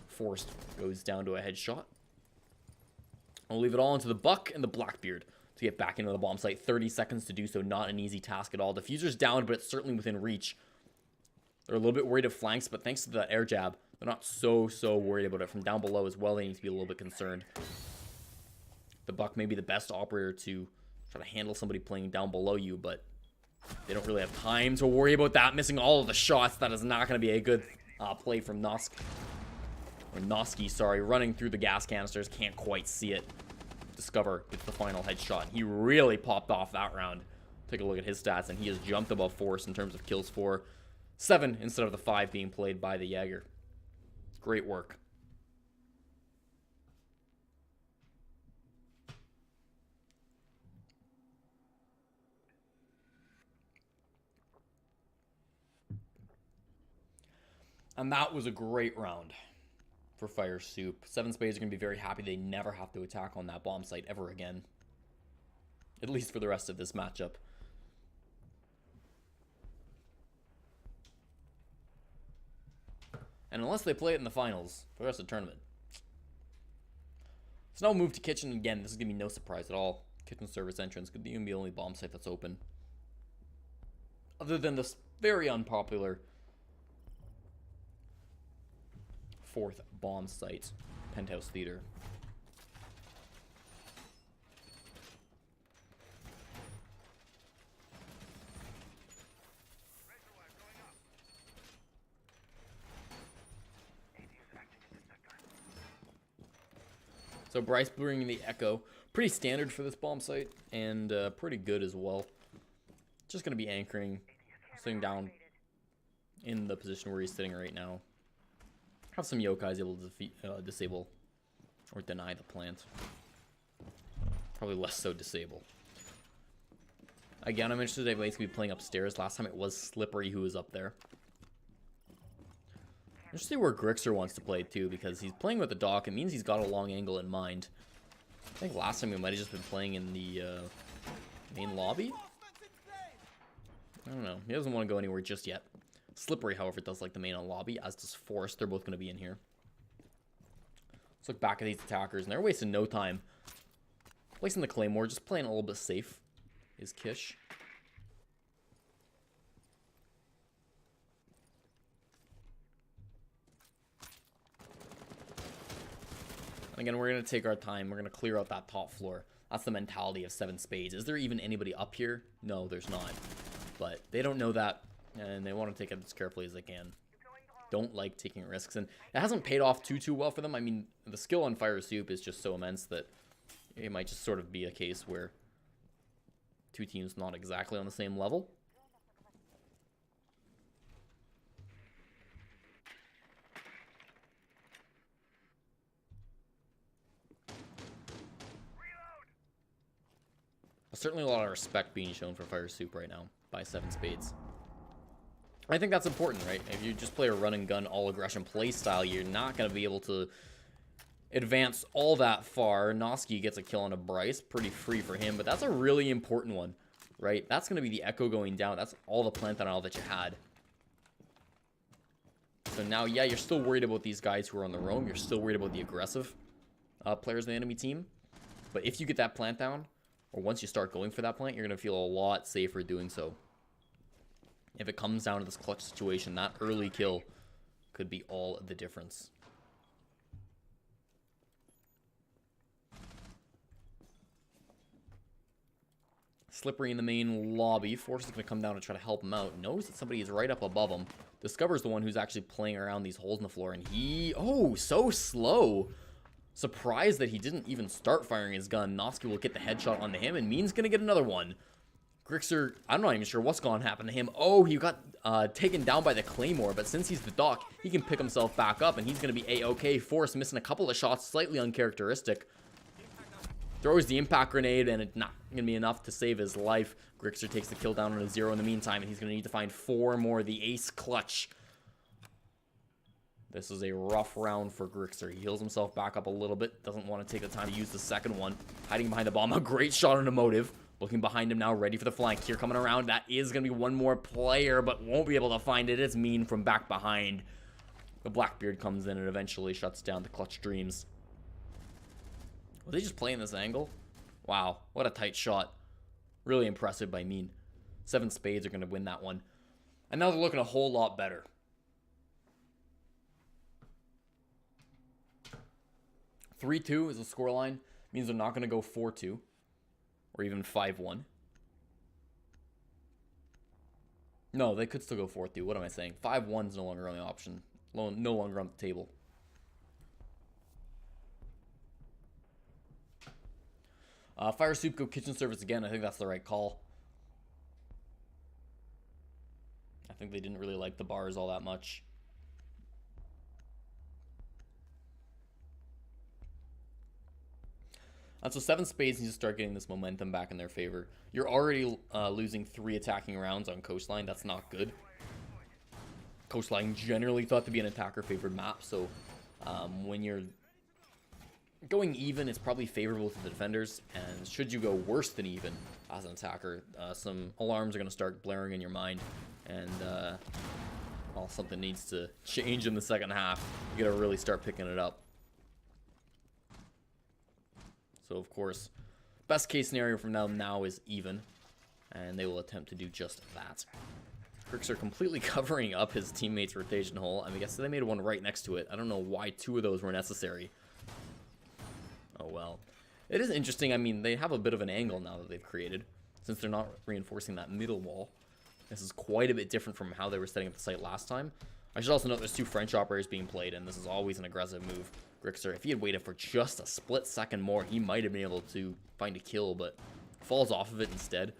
Forced goes down to a headshot. I'll leave it all into the Buck and the Blackbeard to get back into the bomb site. 30 seconds to do so. Not an easy task at all. Diffuser's down, but it's certainly within reach. They're a little bit worried of flanks, but thanks to the air jab, they're not so worried about it. From down below as well, they need to be a little bit concerned. The Buck may be the best operator to try to handle somebody playing down below you, but they don't really have time to worry about that. Missing all of the shots. That is not going to be a good play from Noski, sorry, running through the gas canisters. Can't quite see it. Discover gets the final headshot. He really popped off that round. Take a look at his stats, and he has jumped above Force in terms of kills for 7 instead of the 5 being played by the Jaeger. Great work. And that was a great round for Fire Soup. 7 spades are going to be very happy they never have to attack on that bomb site ever again. At least for the rest of this matchup. And unless they play it in the finals for the rest of the tournament. So now we'll move to kitchen again. This is going to be no surprise at all. Kitchen service entrance could even be the only bomb site that's open. Other than this very unpopular 4th bomb site, Penthouse Theater. So Bryce bringing the Echo. Pretty standard for this bomb site, and pretty good as well. Just going to be anchoring, sitting down in the position where he's sitting right now. Have some yokais able to disable or deny the plant. Probably less so disable. Again, I'm interested in basically playing upstairs. Last time it was Slippery who was up there. Interesting where Grixer wants to play too, because he's playing with the dock. It means he's got a long angle in mind. I think last time we might have just been playing in the main lobby. I don't know. He doesn't want to go anywhere just yet. Slippery, however, does like the main lobby, as does Forrest. They're both going to be in here. Let's look back at these attackers, and they're wasting no time. Placing the Claymore, just playing a little bit safe, is Kish. And again, we're going to take our time. We're going to clear out that top floor. That's the mentality of 7 Spades. Is there even anybody up here? No, there's not. But they don't know that, and they want to take it as carefully as they can. Don't like taking risks, and it hasn't paid off too well for them. I mean, the skill on Fire Soup is just so immense that it might just sort of be a case where 2 teams not exactly on the same level. Certainly a lot of respect being shown for Fire Soup right now by 7 Spades. I think that's important, right? If you just play a run and gun all aggression play style, you're not going to be able to advance all that far. Noski gets a kill on a Bryce, pretty free for him, but that's a really important one, right? That's going to be the Echo going down. That's all the plant on all that you had. So now, yeah, you're still worried about these guys who are on the roam. You're still worried about the aggressive players in the enemy team. But if you get that plant down, or once you start going for that plant, you're going to feel a lot safer doing so. If it comes down to this clutch situation, that early kill could be all the difference. Slippery in the main lobby. Force is going to come down and try to help him out. Knows that somebody is right up above him. Discovers the one who's actually playing around these holes in the floor. And he... Oh, so slow. Surprised that he didn't even start firing his gun. Noski will get the headshot onto him, and Mean's going to get another one. Grixer, I'm not even sure what's going to happen to him. Oh, he got taken down by the Claymore, but since he's the dock, he can pick himself back up, and he's going to be A-OK. Forrest missing a couple of shots, slightly uncharacteristic. Throws the impact grenade, and it's not going to be enough to save his life. Grixer takes the kill down on a 0 in the meantime, and he's going to need to find 4 more. The ace clutch. This is a rough round for Grixer. He heals himself back up a little bit. Doesn't want to take the time to use the second one. Hiding behind the bomb. A great shot on a motive. Looking behind him now, ready for the flank. Here coming around. That is going to be one more player, but won't be able to find it. It's Mean from back behind. The Blackbeard comes in and eventually shuts down the Clutch Dreams. Were they just playing this angle? Wow, what a tight shot. Really impressive by Mean. 7 Spades are going to win that one. And now they're looking a whole lot better. 3-2 is the scoreline. Means they're not going to go 4-2 or even 5-1. No, they could still go 4-2. What am I saying? 5-1 is no longer on the option. No longer on the table. Fire Soup go kitchen service again. I think that's the right call. I think they didn't really like the bars all that much. So 7 Spades needs to start getting this momentum back in their favor. You're already losing 3 attacking rounds on Coastline. That's not good. Coastline generally thought to be an attacker-favored map, so when you're going even, it's probably favorable to the defenders. And should you go worse than even as an attacker, some alarms are going to start blaring in your mind. And well, something needs to change in the second half. You gotta really start picking it up. So, of course, best case scenario from now is even. And they will attempt to do just that. Cricks are completely covering up his teammate's rotation hole. I mean, I guess they made one right next to it. I don't know why 2 of those were necessary. Oh, well. It is interesting. I mean, they have a bit of an angle now that they've created, since they're not reinforcing that middle wall. This is quite a bit different from how they were setting up the site last time. I should also note there's 2 French operators being played, and this is always an aggressive move. Grixer, if he had waited for just a split second more, he might have been able to find a kill, but falls off of it instead.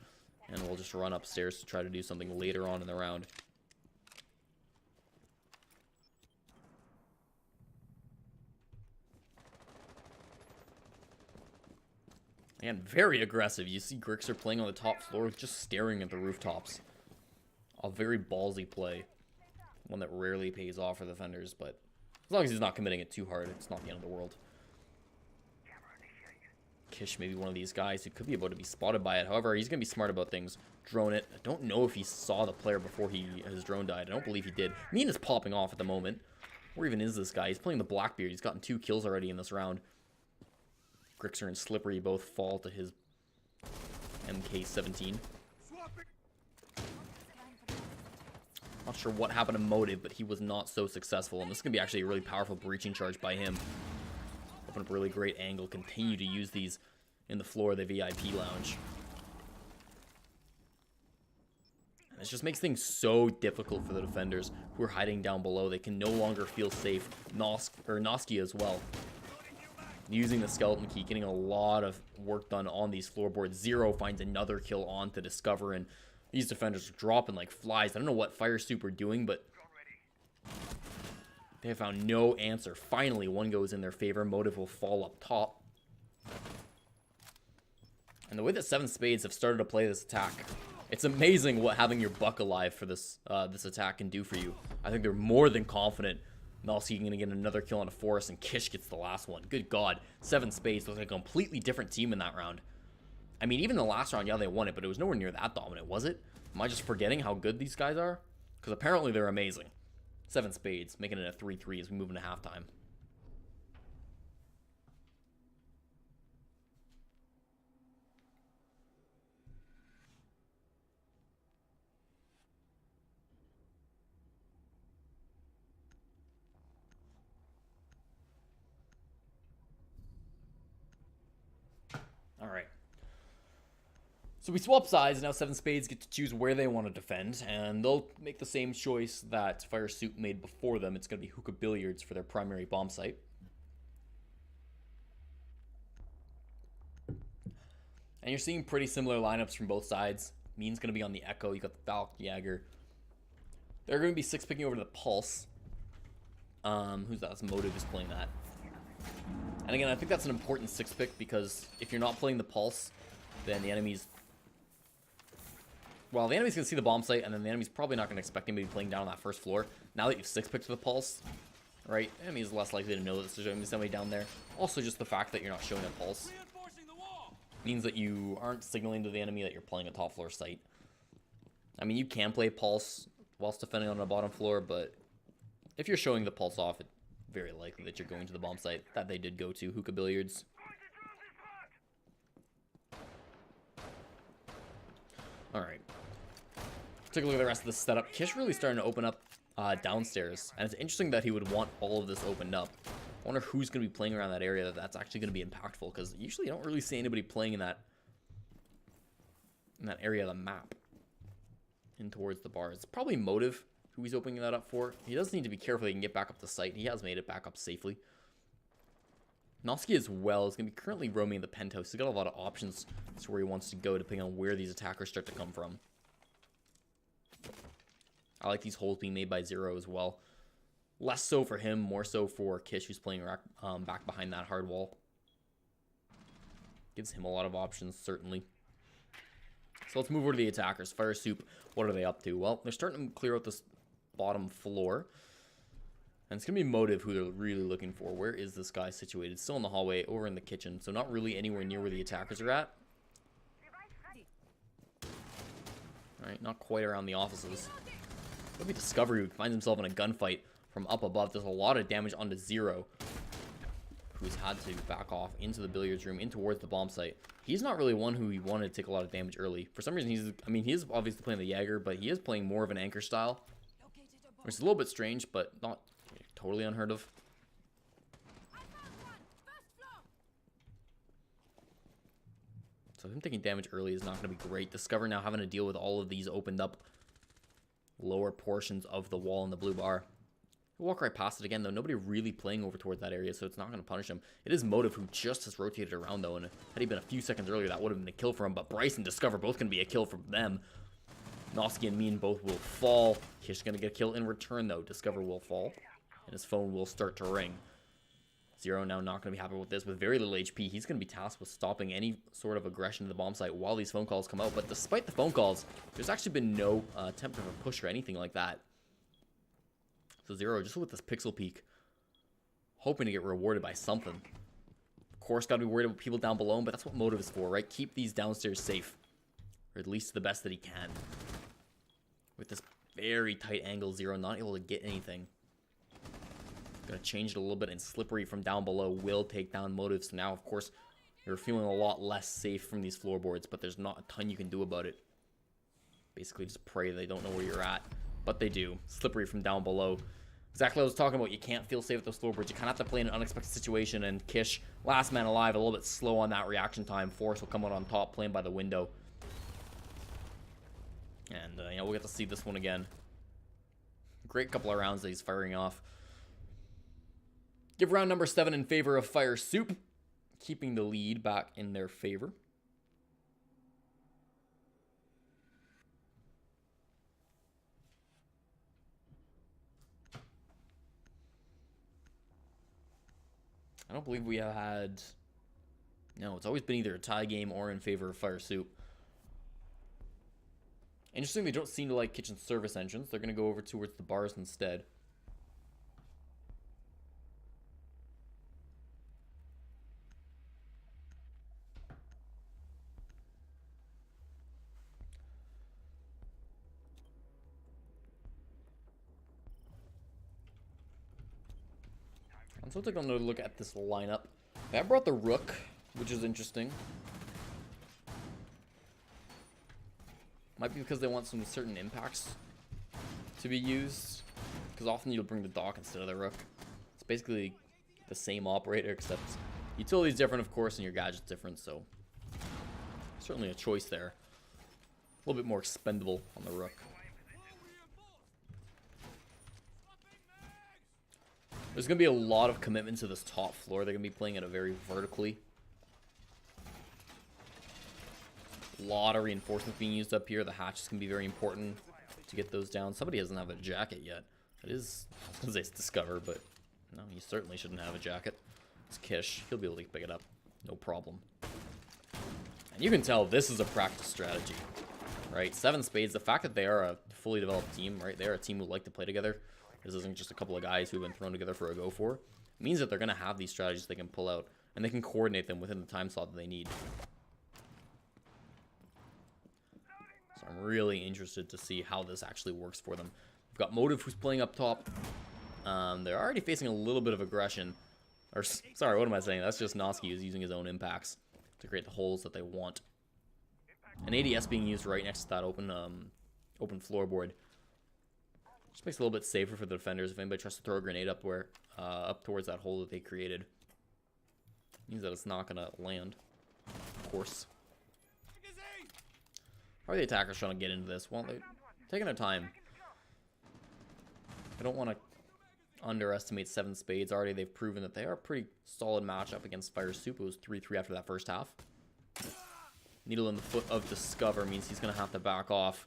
And we'll just run upstairs to try to do something later on in the round. And very aggressive. You see Grixer playing on the top floor, just staring at the rooftops. A very ballsy play. One that rarely pays off for the defenders, but as long as he's not committing it too hard, it's not the end of the world. Kish may be one of these guys who could be about to be spotted by it. However, he's going to be smart about things. Drone it. I don't know if he saw the player before his drone died. I don't believe he did. Mean is popping off at the moment. Where even is this guy? He's playing the Blackbeard. He's gotten 2 kills already in this round. Grixer and Slippery both fall to his MK17. Not sure what happened to Motive, but he was not so successful. And this is going to be actually a really powerful breaching charge by him. Open up a really great angle. Continue to use these in the floor of the VIP lounge. And this just makes things so difficult for the defenders who are hiding down below. They can no longer feel safe. Noski as well. Using the skeleton key, getting a lot of work done on these floorboards. Zero finds another kill on to Discover, and these defenders are dropping like flies. I don't know what Fire Soup are doing, but they have found no answer. Finally, one goes in their favor. Motive will fall up top. And the way that 7 Spades have started to play this attack, it's amazing what having your buck alive for this this attack can do for you. I think they're more than confident Melski going to get another kill on a Forest, and Kish gets the last one. Good God. 7 Spades looks like a completely different team in that round. I mean, even the last round, yeah, they won it, but it was nowhere near that dominant, was it? Am I just forgetting how good these guys are? Because apparently they're amazing. 7 Spades, making it a 3-3 as we move into halftime. All right. So we swap sides. Now 7 Spades get to choose where they want to defend, and they'll make the same choice that Fire Soup made before them. It's going to be Hookah Billiards for their primary bomb site. And you're seeing pretty similar lineups from both sides. Mean's going to be on the Echo. You got the Falk Jagger. They're going to be 6-picking over to the Pulse. Who's that? That's Motive is playing that. And again, I think that's an important 6-pick, because if you're not playing the Pulse, then the enemy's... Well, the enemy's going to see the bomb site, and then the enemy's probably not going to expect him to be playing down on that first floor. Now that you've 6-picked the Pulse, right, the enemy is less likely to know that there's going to be somebody down there. Also, just the fact that you're not showing a Pulse means that you aren't signaling to the enemy that you're playing a top floor site. I mean, you can play Pulse whilst defending on the bottom floor, but if you're showing the Pulse off, it's very likely that you're going to the bomb site that they did go to, Hookah Billiards. Alright. Take a look at the rest of the setup. Kish really starting to open up downstairs, and it's interesting that he would want all of this opened up. I wonder who's going to be playing around that area that's actually going to be impactful, because usually you don't really see anybody playing in that area of the map in towards the bars. It's probably Motive who he's opening that up for. He does need to be careful he can get back up the site. He has made it back up safely. Noski as well is going to be currently roaming the penthouse. He's got a lot of options as to where he wants to go depending on where these attackers start to come from. I like these holes being made by Zero as well. Less so for him, more so for Kish, who's playing back behind that hard wall. Gives him a lot of options, certainly. So let's move over to the attackers. Fire Soup, what are they up to? Well, they're starting to clear out this bottom floor. And it's going to be Motive who they're really looking for. Where is this guy situated? Still in the hallway, over in the kitchen. So not really anywhere near where the attackers are at. Alright, not quite around the offices. Maybe Discovery who finds himself in a gunfight from up above. Does a lot of damage onto Zero, who's had to back off into the billiards room, in towards the bomb site. He's not really one who he wanted to take a lot of damage early. For some reason, he is obviously playing the Jaeger, but he is playing more of an anchor style, which is a little bit strange, but not totally unheard of. So him taking damage early is not going to be great. Discover now having to deal with all of these opened up lower portions of the wall in the blue bar. He'll walk right past it again, though. Nobody really playing over towards that area, so it's not going to punish him. It is Motive who just has rotated around, though, and had he been a few seconds earlier, that would have been a kill for him. But Bryce and Discover both going to be a kill for them. Noski and Mean both will fall. Kish going to get a kill in return, though. Discover will fall, and his phone will start to ring. Zero now not going to be happy with this. With very little HP, he's going to be tasked with stopping any sort of aggression to the bomb site while these phone calls come out. But despite the phone calls, there's actually been no attempt of a push or anything like that. So Zero, just with this pixel peek, hoping to get rewarded by something. Of course, got to be worried about people down below him, but that's what Motive is for, right? Keep these downstairs safe, or at least the best that he can. With this very tight angle, Zero not able to get anything. Gonna change it a little bit, and Slippery from down below will take down Motive. So now, of course, you're feeling a lot less safe from these floorboards, but there's not a ton you can do about it. Basically, just pray they don't know where you're at. But they do. Slippery from down below. Exactly what I was talking about. You can't feel safe with those floorboards. You kind of have to play in an unexpected situation. And Kish, last man alive, a little bit slow on that reaction time. Force will come out on top, playing by the window. And, you know, we'll get to see this one again. Great couple of rounds that he's firing off. Give round number 7 in favor of Fire Soup, keeping the lead back in their favor. I don't believe we have had... No, it's always been either a tie game or in favor of Fire Soup. Interesting, they don't seem to like kitchen service entrance. They're going to go over towards the bars instead. I'm still taking another look at this lineup. They have brought the Rook, which is interesting. Might be because they want some certain impacts to be used. Because often you'll bring the Dock instead of the Rook. It's basically the same operator, except utility's different, of course, and your gadget's different, so certainly a choice there. A little bit more expendable on the Rook. There's going to be a lot of commitment to this top floor. They're going to be playing it very vertically. A lot of reinforcements being used up here. The hatch is going to be very important to get those down. Somebody doesn't have a jacket yet. It is, I was going to say it's Discover, but no, he certainly shouldn't have a jacket. It's Kish. He'll be able to pick it up. No problem. And you can tell this is a practice strategy, right? 7 Spades, the fact that they are a fully developed team, right? They're a team who like to play together. This isn't just a couple of guys who've been thrown together for a Go4. It means that they're going to have these strategies they can pull out, and they can coordinate them within the time slot that they need. So I'm really interested to see how this actually works for them. We've got Motive who's playing up top. They're already facing a little bit of aggression. Or, sorry, what am I saying? That's just Noski who's using his own impacts to create the holes that they want. An ADS being used right next to that open floorboard. Just makes it a little bit safer for the defenders if anybody tries to throw a grenade up towards that hole that they created. Means that it's not gonna land, of course. How are the attackers trying to get into this? Well, they're taking their time. I don't want to underestimate 7 Spades. Already they've proven that they are a pretty solid matchup against Fire Soup. It was 3-3 after that first half. Needle in the foot of Discover means he's gonna have to back off.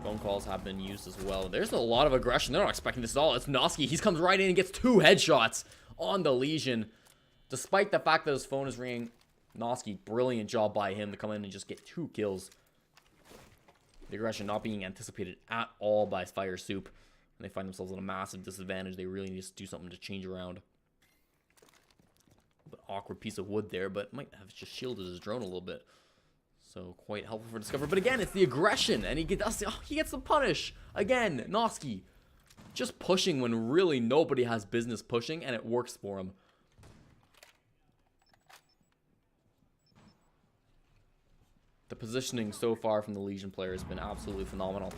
Phone calls have been used as well. There's a lot of aggression. They're not expecting this at all. It's Noski. He comes right in and gets 2 headshots on the Legion. Despite the fact that his phone is ringing, Noski, brilliant job by him to come in and just get 2 kills. The aggression not being anticipated at all by Fire Soup. And they find themselves at a massive disadvantage. They really need to do something to change around. But awkward piece of wood there, but might have just shielded his drone a little bit. So quite helpful for Discover. But again, it's the aggression. And he gets the punish. Again, Noski just pushing when really nobody has business pushing. And it works for him. The positioning so far from the Legion player has been absolutely phenomenal.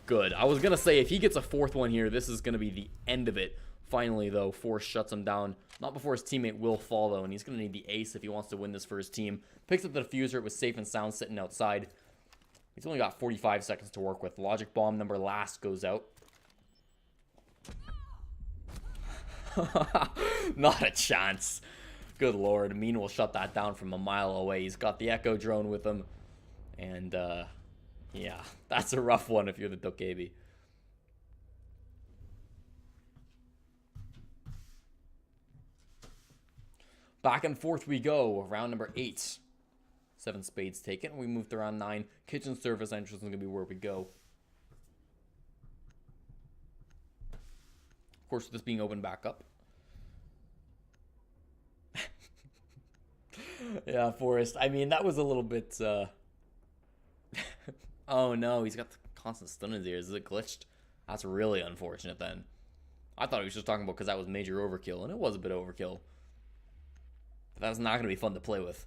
Good. I was going to say, if he gets a fourth one here, this is going to be the end of it. Finally, though, Force shuts him down. Not before his teammate will fall, though, and he's going to need the ace if he wants to win this for his team. Picks up the diffuser. It was safe and sound sitting outside. He's only got 45 seconds to work with. Logic bomb number last goes out. Not a chance. Good lord. Mean will shut that down from a mile away. He's got the Echo drone with him. And, yeah, that's a rough one if you're the Dokebi. Back and forth we go. Round number 8. 7 spades taken. We moved to round 9. Kitchen service entrance is going to be where we go. Of course, with this being opened back up. Yeah, Forrest. I mean, that was a little bit, Oh, no. He's got the constant stun in his ears. Is it glitched? That's really unfortunate, then. I thought he was just talking about because that was major overkill, and it was a bit overkill. But that's not going to be fun to play with.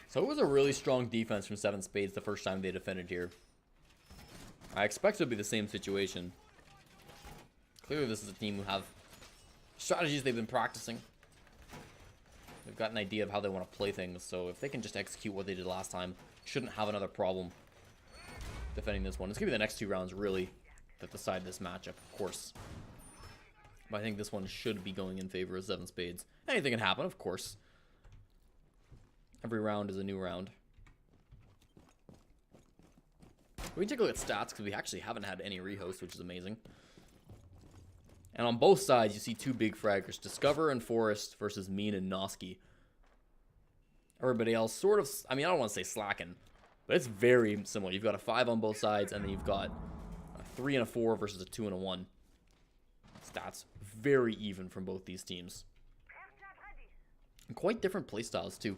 So it was a really strong defense from 7 spades the first time they defended here. I expect it to be the same situation. Clearly this is a team who have strategies they've been practicing. They've got an idea of how they want to play things, so if they can just execute what they did last time, shouldn't have another problem defending this one. It's going to be the next 2 rounds, really, that decide this matchup, of course. But I think this one should be going in favor of 7 spades. Anything can happen, of course. Every round is a new round. We can take a look at stats, because we actually haven't had any rehosts, which is amazing. And on both sides, you see 2 big fraggers. Discover and Forest versus Mean and Noski. Everybody else sort of, I mean, I don't want to say slacking, but it's very similar. You've got a 5 on both sides, and then you've got a 3 and a 4 versus a 2 and a 1. Stats very even from both these teams. And quite different playstyles, too.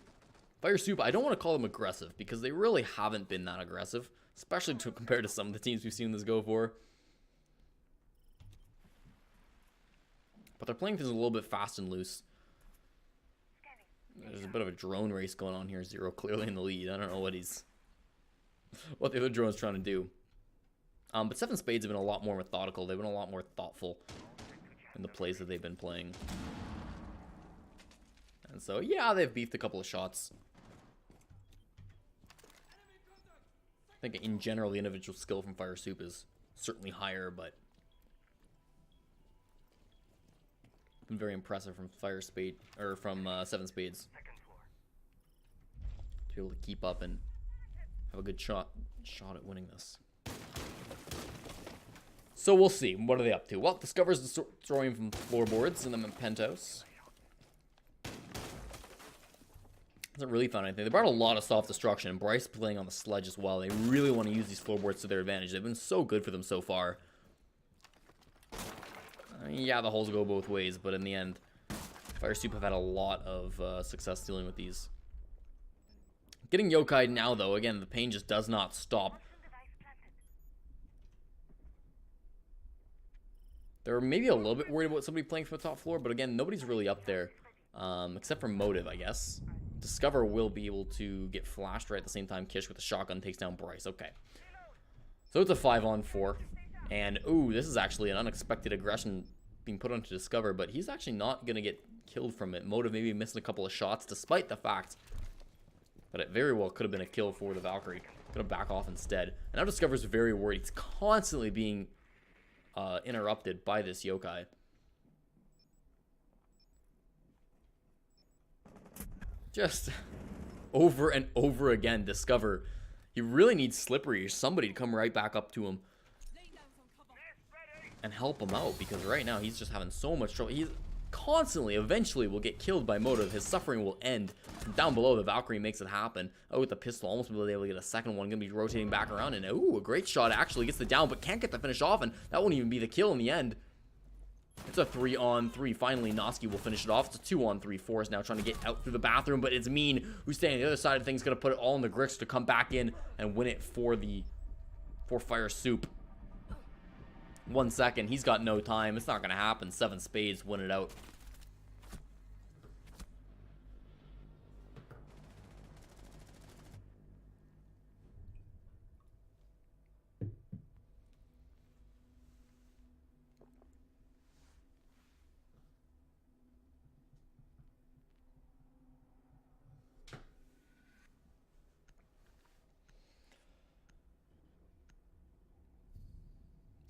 Fire Soup, I don't want to call them aggressive, because they really haven't been that aggressive, especially compared to some of the teams we've seen this go for. But they're playing things a little bit fast and loose. There's a bit of a drone race going on here. Zero clearly in the lead. I don't know what the other drone's trying to do. But 7 spades have been a lot more methodical. They've been a lot more thoughtful in the plays that they've been playing. And so, yeah, they've beefed a couple of shots. I think in general, the individual skill from Fire Soup is certainly higher, but been very impressive from Fire Spade, or from 7 spades. To be able to keep up and have a good shot at winning this. So we'll see. What are they up to? Well, Discovers destroying from floorboards and then penthouse. Hasn't really found anything. They brought a lot of soft destruction, and Bryce playing on the sledge as well. They really want to use these floorboards to their advantage. They've been so good for them so far. Yeah, the holes go both ways, but in the end, Fire Soup have had a lot of success dealing with these. Getting yokai now, though, again, the pain just does not stop. They're maybe a little bit worried about somebody playing from the top floor, but again, nobody's really up there, except for Motive, I guess. Discover will be able to get flashed right at the same time. Kish with the shotgun takes down Bryce. Okay. So it's a 5-on-4. And, ooh, this is actually an unexpected aggression being put onto Discover, but he's actually not going to get killed from it. Motive maybe missing a couple of shots, despite the fact that it very well could have been a kill for the Valkyrie. Going to back off instead. And now Discover's very worried. He's constantly being interrupted by this yokai. Just over and over again, Discover. He really needs Slippery or somebody to come right back up to him and help him out, because right now he's just having so much trouble. constantly, eventually will get killed by Motive. His suffering will end. From down below, the Valkyrie makes it happen. Oh, with the pistol, almost will be able to get a second one. Gonna be rotating back around, and ooh, a great shot. Actually gets the down, but can't get the finish off, and that won't even be the kill in the end. It's a 3-on-3. Finally, Noski will finish it off. It's a 2-on-3. Forrest now trying to get out through the bathroom, but it's Mean who's staying on the other side of things. Going to put it all in the Grix to come back in and win it for Fire Soup. 1 second. He's got no time. It's not going to happen. 7 spades. Win it out.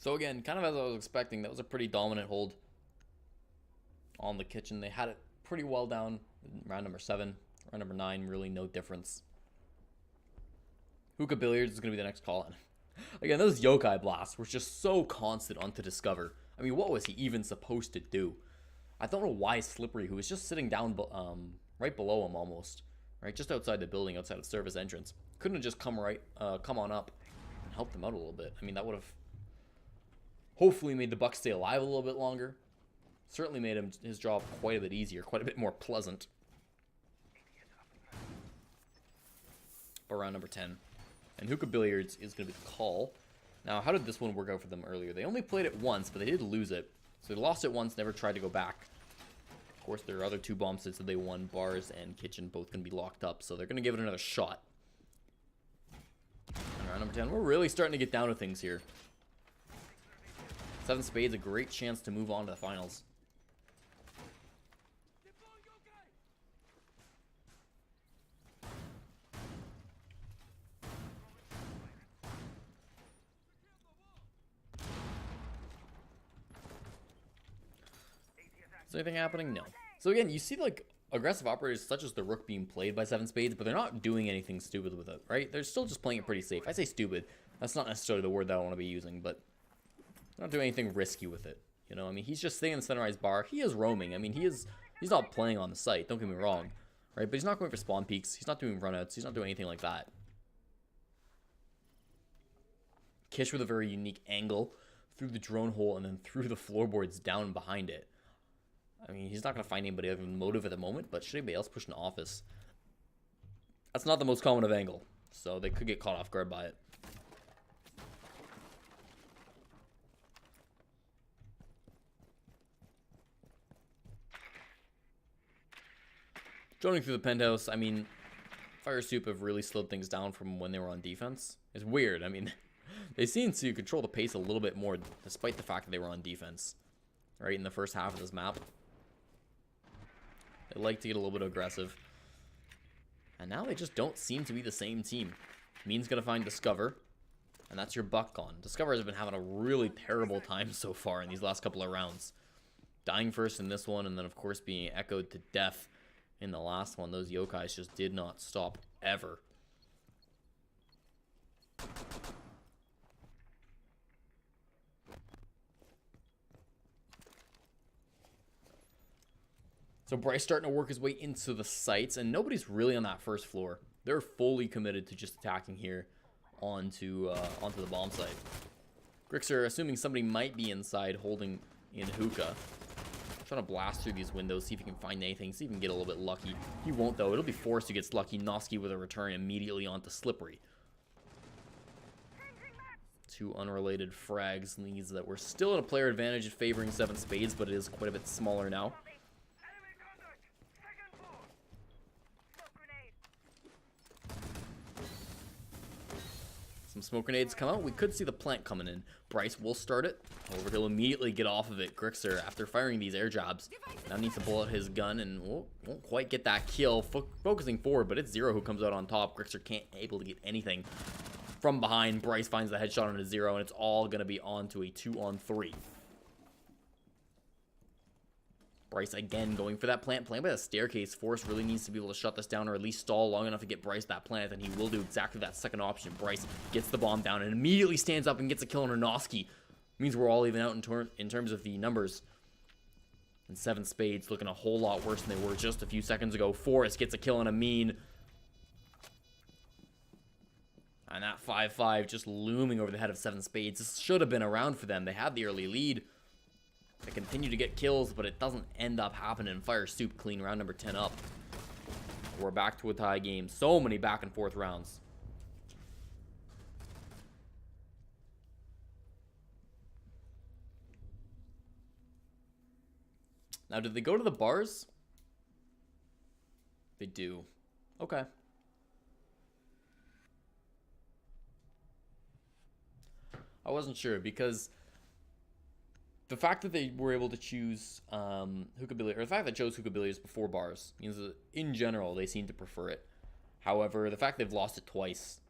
So again, kind of as I was expecting, that was a pretty dominant hold on the kitchen. They had it pretty well down in round number 7. Round number 9, really no difference. Hookah Billiards is going to be the next call. Again, those Yokai blasts were just so constant onto Discover. I mean, what was he even supposed to do? I don't know why Slippery, who was just sitting down right below him almost, right, just outside the building, outside of service entrance, couldn't have just come on up and helped him out a little bit. I mean, that would have hopefully made the Bucks stay alive a little bit longer. Certainly made his job quite a bit easier, quite a bit more pleasant. But round number 10. And Hookah Billiards is going to be the call. Now, how did this one work out for them earlier? They only played it once, but they did lose it. So they lost it once, never tried to go back. Of course, there are other 2 bomb sets that they won. Bars and Kitchen both going to be locked up, so they're going to give it another shot. And round number 10, we're really starting to get down to things here. 7 spades, a great chance to move on to the finals. Is anything happening? No. So again, you see like aggressive operators such as the Rook being played by 7 spades, but they're not doing anything stupid with it, right? They're still just playing it pretty safe. I say stupid. That's not necessarily the word that I want to be using, but not doing anything risky with it. You know, I mean, he's just staying in the centerized bar. He is roaming. I mean, he's not playing on the site. Don't get me wrong, right? But he's not going for spawn peaks. He's not doing runouts. He's not doing anything like that. Kish with a very unique angle through the drone hole and then through the floorboards down behind it. I mean, he's not going to find anybody other than Motive at the moment, but should anybody else push an office? That's not the most common of angle, so they could get caught off guard by it. Droning through the penthouse, I mean, Fire Soup have really slowed things down from when they were on defense. It's weird. I mean, they seem to control the pace a little bit more, despite the fact that they were on defense, right, in the first half of this map. They like to get a little bit aggressive. And now they just don't seem to be the same team. Mean's going to find Discover, and that's your buck gone. Discover has been having a really terrible time so far in these last couple of rounds. Dying first in this one, and then, of course, being echoed to death in the last one. Those Yokais just did not stop ever. So Bryce starting to work his way into the sites, and nobody's really on that first floor. They're fully committed to just attacking here onto the bomb site. Grixer, assuming somebody might be inside holding in Hookah, trying to blast through these windows, see if he can find anything, see if he can get a little bit lucky. He won't, though. It'll be Forrest who gets lucky. Noski with a return immediately onto Slippery. 2 unrelated frags leads that we're still in a player advantage favoring 7 spades, but it is quite a bit smaller now. Some smoke grenades come out. We could see the plant coming in. Bryce will start it. However, he'll immediately get off of it. Grixer, after firing these air jabs, now needs to pull out his gun and won't quite get that kill. Focusing forward, but it's Zero who comes out on top. Grixer can't able to get anything from behind. Bryce finds the headshot on a Zero, and it's all going to be on to a 2-on-3. Bryce again going for that plant. Plant by the staircase. Forrest really needs to be able to shut this down or at least stall long enough to get Bryce that plant, and he will do exactly that second option. Bryce gets the bomb down and immediately stands up and gets a kill on Arnoski. Means we're all even out in terms of the numbers. And 7 Spades looking a whole lot worse than they were just a few seconds ago. Forrest gets a kill on Amin. And that 5-5 just looming over the head of 7 Spades. This should have been around for them. They had the early lead. They continue to get kills, but it doesn't end up happening. Fire Soup clean round number 10 up. We're back to a tie game. So many back and forth rounds. Now, did they go to the bars? They do. Okay. I wasn't sure because the fact that they were able to choose hookah billiards, or the fact that chose hookah billiards before bars means that in general they seem to prefer it. However, the fact they've lost it twice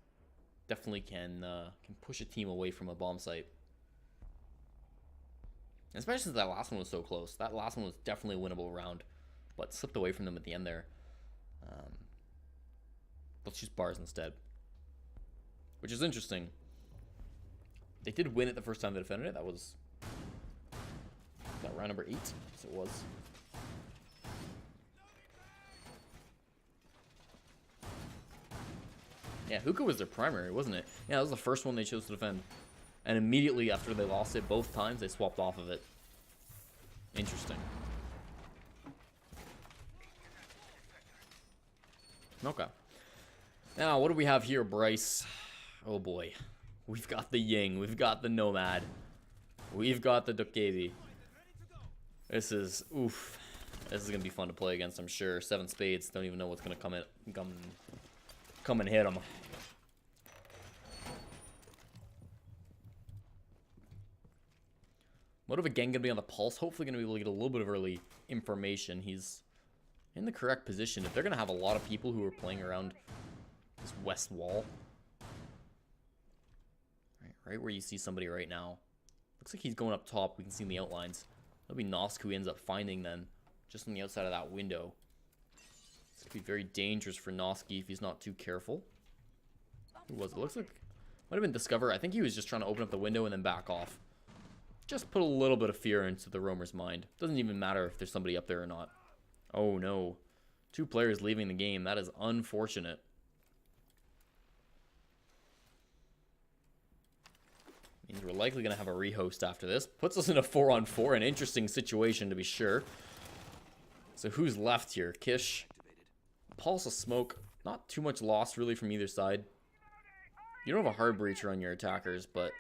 definitely can push a team away from a bomb site. Especially since that last one was so close. That last one was definitely a winnable round, but slipped away from them at the end there. Let's choose bars instead, which is interesting. They did win it the first time they defended it. That was round number 8. Yes, it was. Yeah, hookah was their primary, wasn't it? Yeah, that was the first one they chose to defend. And immediately after they lost it both times, they swapped off of it. Interesting. Okay. Now, what do we have here, Bryce? Oh boy. We've got the Ying. We've got the Nomad. We've got the Dokkaebi. This is, oof. This is going to be fun to play against, I'm sure. 7 Spades. Don't even know what's going to come and hit them. Motive again going to be on the pulse. Hopefully going to be able to get a little bit of early information. He's in the correct position. If they're going to have a lot of people who are playing around this west wall. Right where you see somebody right now. Looks like he's going up top. We can see in the outlines. That'll be Nosk who he ends up finding then. Just on the outside of that window. This could be very dangerous for Noski if he's not too careful. Who was it? Looks like might have been Discover. I think he was just trying to open up the window and then back off. Just put a little bit of fear into the roamer's mind. Doesn't even matter if there's somebody up there or not. Oh no. 2 players leaving the game. That is unfortunate. Means we're likely going to have a rehost after this. Puts us in a 4-on-4. An interesting situation to be sure. So who's left here? Kish. Pulse of Smoke. Not too much loss really from either side. You don't have a hard breacher on your attackers, but...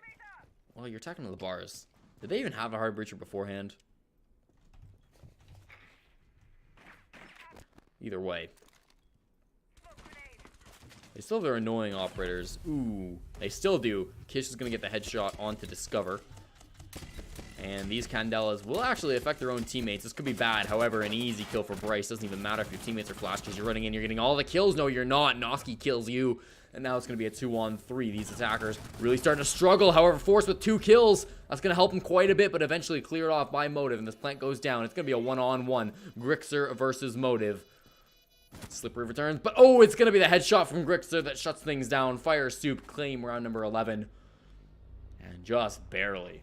well, you're attacking to the bars. Did they even have a hard breacher beforehand? Either way. They still have their annoying operators. Ooh, they still do. Kish is going to get the headshot onto Discover. And these Candelas will actually affect their own teammates. This could be bad. However, an easy kill for Bryce. Doesn't even matter if your teammates are flash because you're running in. You're getting all the kills. No, you're not. Noski kills you. And now it's going to be a 2-on-3. These attackers really starting to struggle. However, Force with 2 kills. That's going to help him quite a bit, but eventually cleared off by Motive. And this plant goes down. It's going to be a 1-on-1. Grixer versus Motive. Slippery returns, but oh, it's going to be the headshot from Grixer that shuts things down. Fire Soup claim round number 11. And just barely.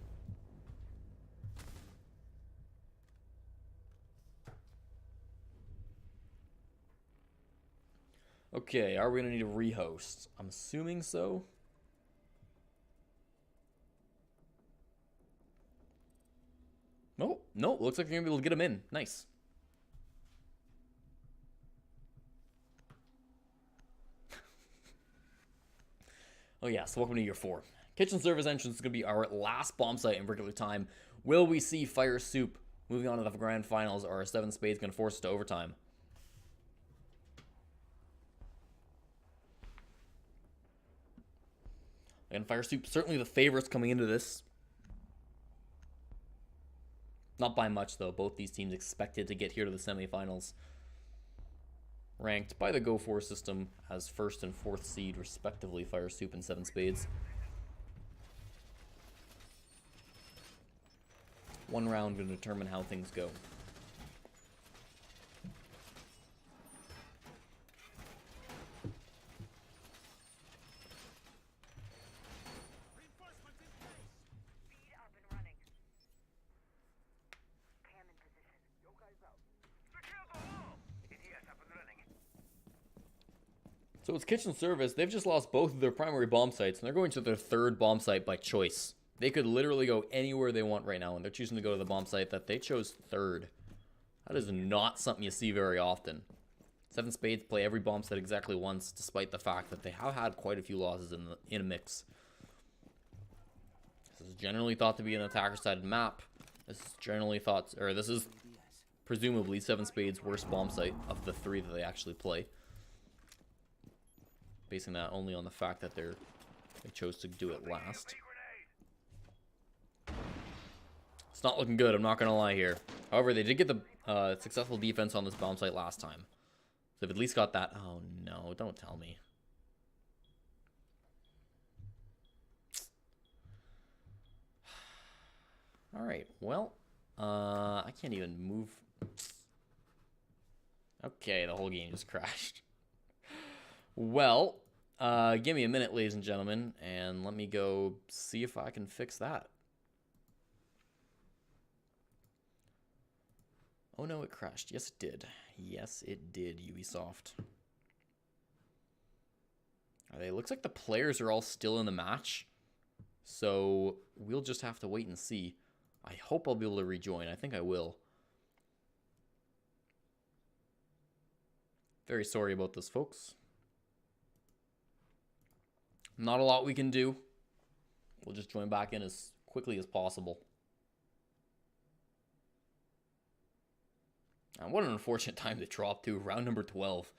Okay, are we going to need a rehost? I'm assuming so. No, looks like you're going to be able to get him in. Nice. Oh yeah, so welcome to year 4. Kitchen service entrance is going to be our last bomb site in regular time. Will we see Fire Soup moving on to the grand finals, or are 7 Spades going to force us to overtime? And Fire Soup, certainly the favorites coming into this. Not by much, though. Both these teams expected to get here to the semifinals. Ranked by the Go4R system as 1st and 4th seed, respectively, Fire Soup and 7 Spades. One round to determine how things go. So it's Kitchen Service. They've just lost both of their primary bomb sites, and they're going to their third bomb site by choice. They could literally go anywhere they want right now, and they're choosing to go to the bomb site that they chose third. That is not something you see very often. Seven Spades play every bomb site exactly once, despite the fact that they have had quite a few losses in a mix. This is generally thought to be an attacker-sided map. This is generally thought, or this is presumably Seven Spades' worst bomb site of the three that they actually play. Basing that only on the fact that they chose to do it last. It's not looking good, I'm not going to lie here. However, they did get the successful defense on this bomb site last time. So they've at least got that. Oh no, don't tell me. Alright, well, I can't even move. Okay, the whole game just crashed. Well, give me a minute, ladies and gentlemen, and let me go see if I can fix that. Oh no, it crashed. Yes, it did. Yes, it did, Ubisoft. It looks like the players are all still in the match, so we'll just have to wait and see. I hope I'll be able to rejoin. I think I will. Very sorry about this, folks. Not a lot we can do. We'll just join back in as quickly as possible. And what an unfortunate time to drop to. Round number 12.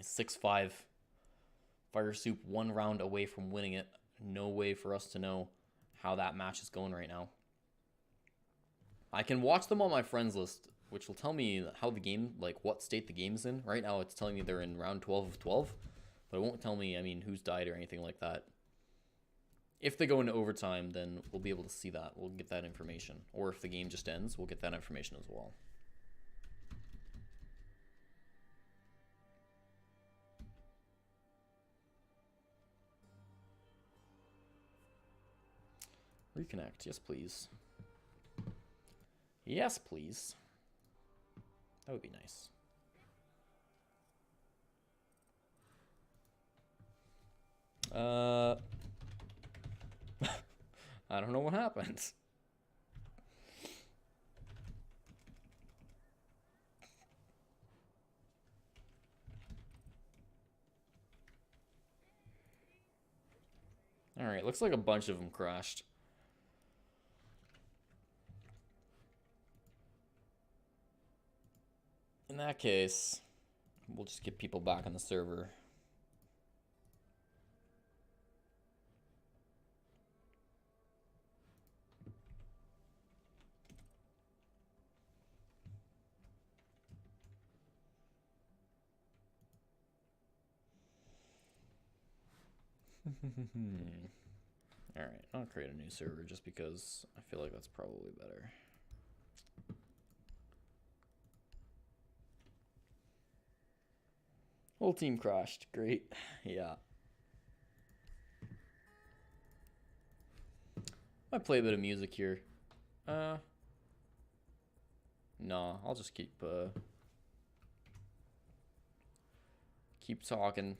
6-5. Fire Soup 1 round away from winning it. No way for us to know how that match is going right now. I can watch them on my friends list, which will tell me how the game, like what state the game's in. Right now it's telling me they're in round 12 of 12. But it won't tell me, I mean, who's died or anything like that. If they go into overtime, then we'll be able to see that. We'll get that information. Or if the game just ends, we'll get that information as well. Reconnect. Yes, please. Yes, please. That would be nice. I don't know what happened. Alright, looks like a bunch of them crashed. In that case, we'll just get people back on the server. Alright, I'll create a new server just because I feel like that's probably better. Whole team crashed. Great. Yeah. I play a bit of music here. No, I'll just keep talking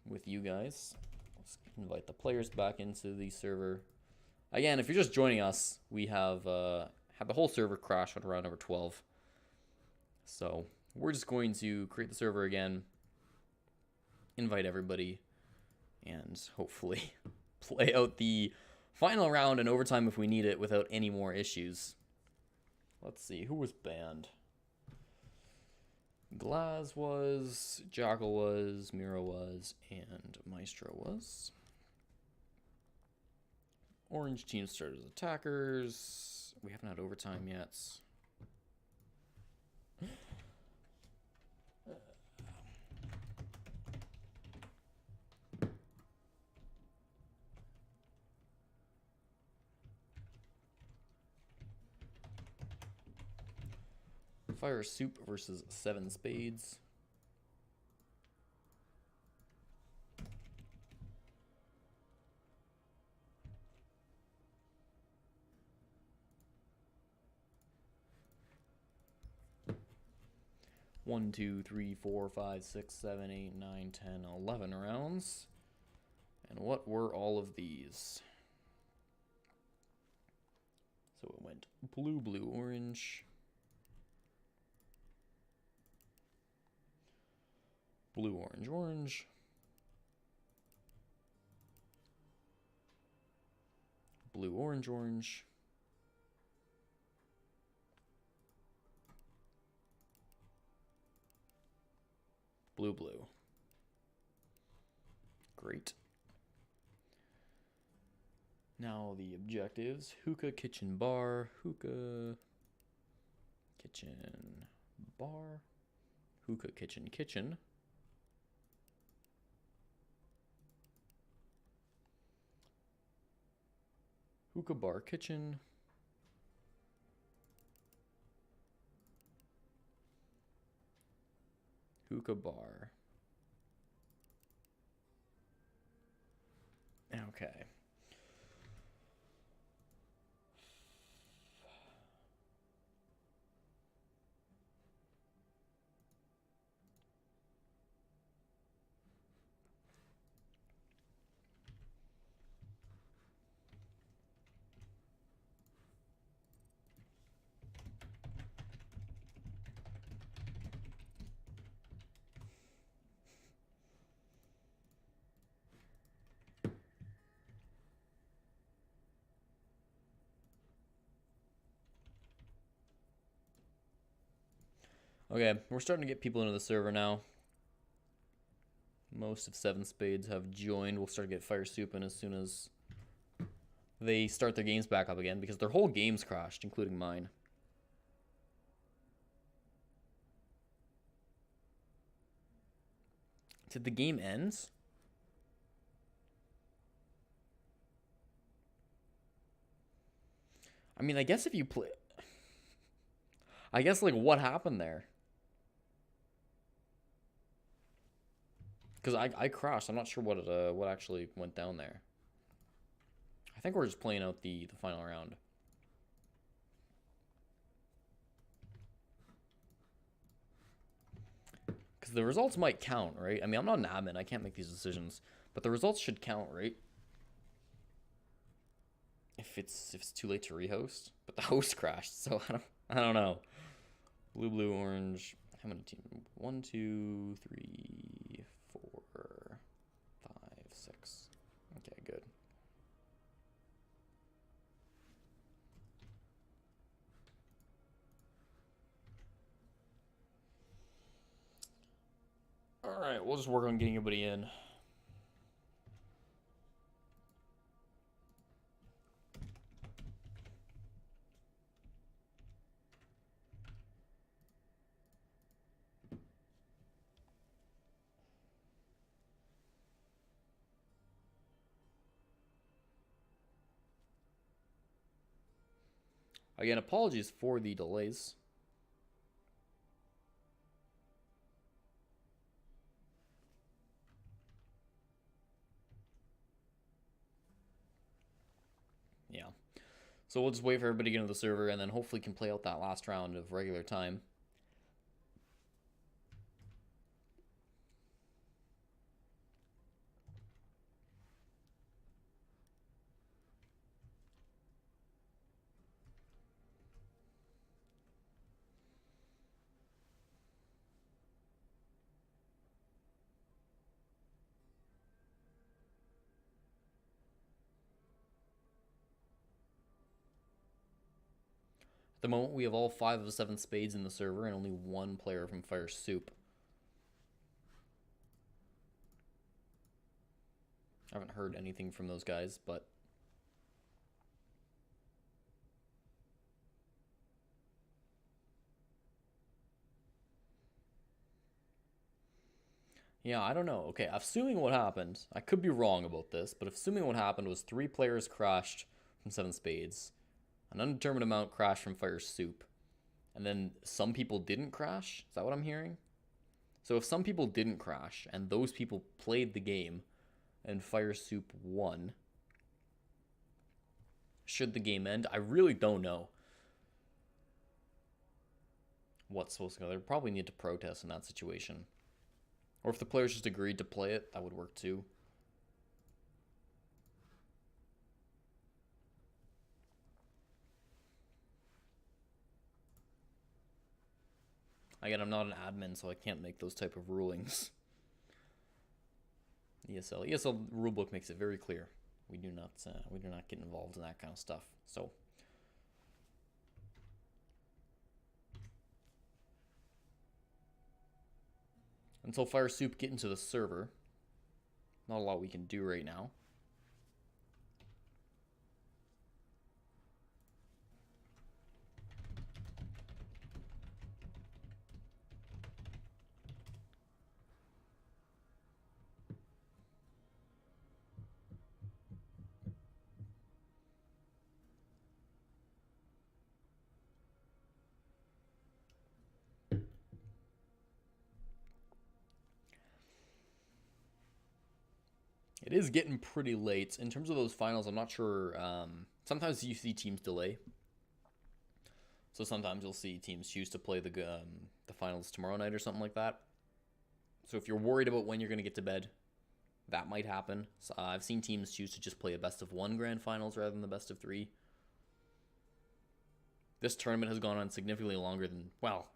with you guys. Let's invite the players back into the server. Again, if you're just joining us, we have had the whole server crash at round number 12. So we're just going to create the server again, invite everybody, and hopefully play out the final round in overtime if we need it without any more issues. Let's see, who was banned? Glaz was, Jackal was, Miro was, and Maestro was. Orange team started as attackers. We haven't had overtime yet. Fire Soup versus Seven Spades. 1, 2, 3, 4, 5, 6, 7, 8, 9, 10, 11 rounds. And what were all of these? So it went blue, blue, orange. Blue, orange, orange. Blue, orange, orange. Blue, blue. Great. Now the objectives. Hookah, kitchen, bar. Hookah, kitchen, bar. Hookah, kitchen, kitchen. Hookah, bar, kitchen. Hookah, bar. Okay. Okay, we're starting to get people into the server now. Most of Seven Spades have joined. We'll start to get Fire Soup in as soon as they start their games back up again, because their whole game's crashed, including mine. Did the game end? I mean, I guess if you play... I guess, like, what happened there? Because I crashed. I'm not sure what actually went down there. I think we're just playing out the final round. Because the results might count, right? I mean, I'm not an admin. I can't make these decisions. But the results should count, right? If it's too late to rehost. But the host crashed, so I don't know. Blue, blue, orange. How many teams? 1, 2, 3, 4, 5, 6. Okay, good. All right, we'll just work on getting everybody in. Again, apologies for the delays. Yeah. So we'll just wait for everybody to get into the server, and then hopefully can play out that last round of regular time. At the moment, we have all 5 of the 7 spades in the server and only 1 player from Fire Soup. I haven't heard anything from those guys, but... yeah, I don't know. Okay, assuming what happened, I could be wrong about this, but assuming what happened was 3 players crashed from 7 spades, an undetermined amount crashed from Fire Soup, and then some people didn't crash? Is that what I'm hearing? So if some people didn't crash, and those people played the game, and Fire Soup won, should the game end? I really don't know. what's supposed to go. They probably need to protest in that situation. Or if the players just agreed to play it, that would work too. Again, I'm not an admin, so I can't make those type of rulings. ESL rulebook makes it very clear. We do not get involved in that kind of stuff. So until Fire Soup get into the server, not a lot we can do right now. It is getting pretty late. In terms of those finals, I'm not sure. Sometimes you see teams delay. So sometimes you'll see teams choose to play the finals tomorrow night or something like that. So if you're worried about when you're going to get to bed, that might happen. So, I've seen teams choose to just play a best-of-1 grand finals rather than the best-of-3. This tournament has gone on significantly longer than... Well,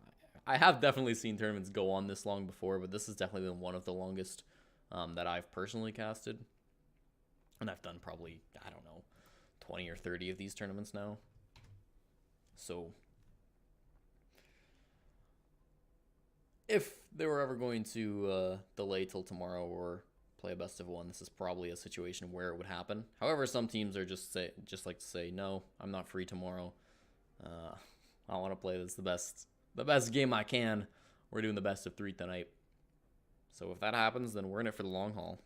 I have definitely seen tournaments go on this long before, but this has definitely been one of the longest that I've personally casted. And I've done probably, I don't know, 20 or 30 of these tournaments now. So if they were ever going to delay till tomorrow or play a best of one, this is probably a situation where it would happen. However, some teams are just like to say, no, I'm not free tomorrow. I want to play this the best game I can. We're doing the best of 3 tonight. So if that happens, then we're in it for the long haul.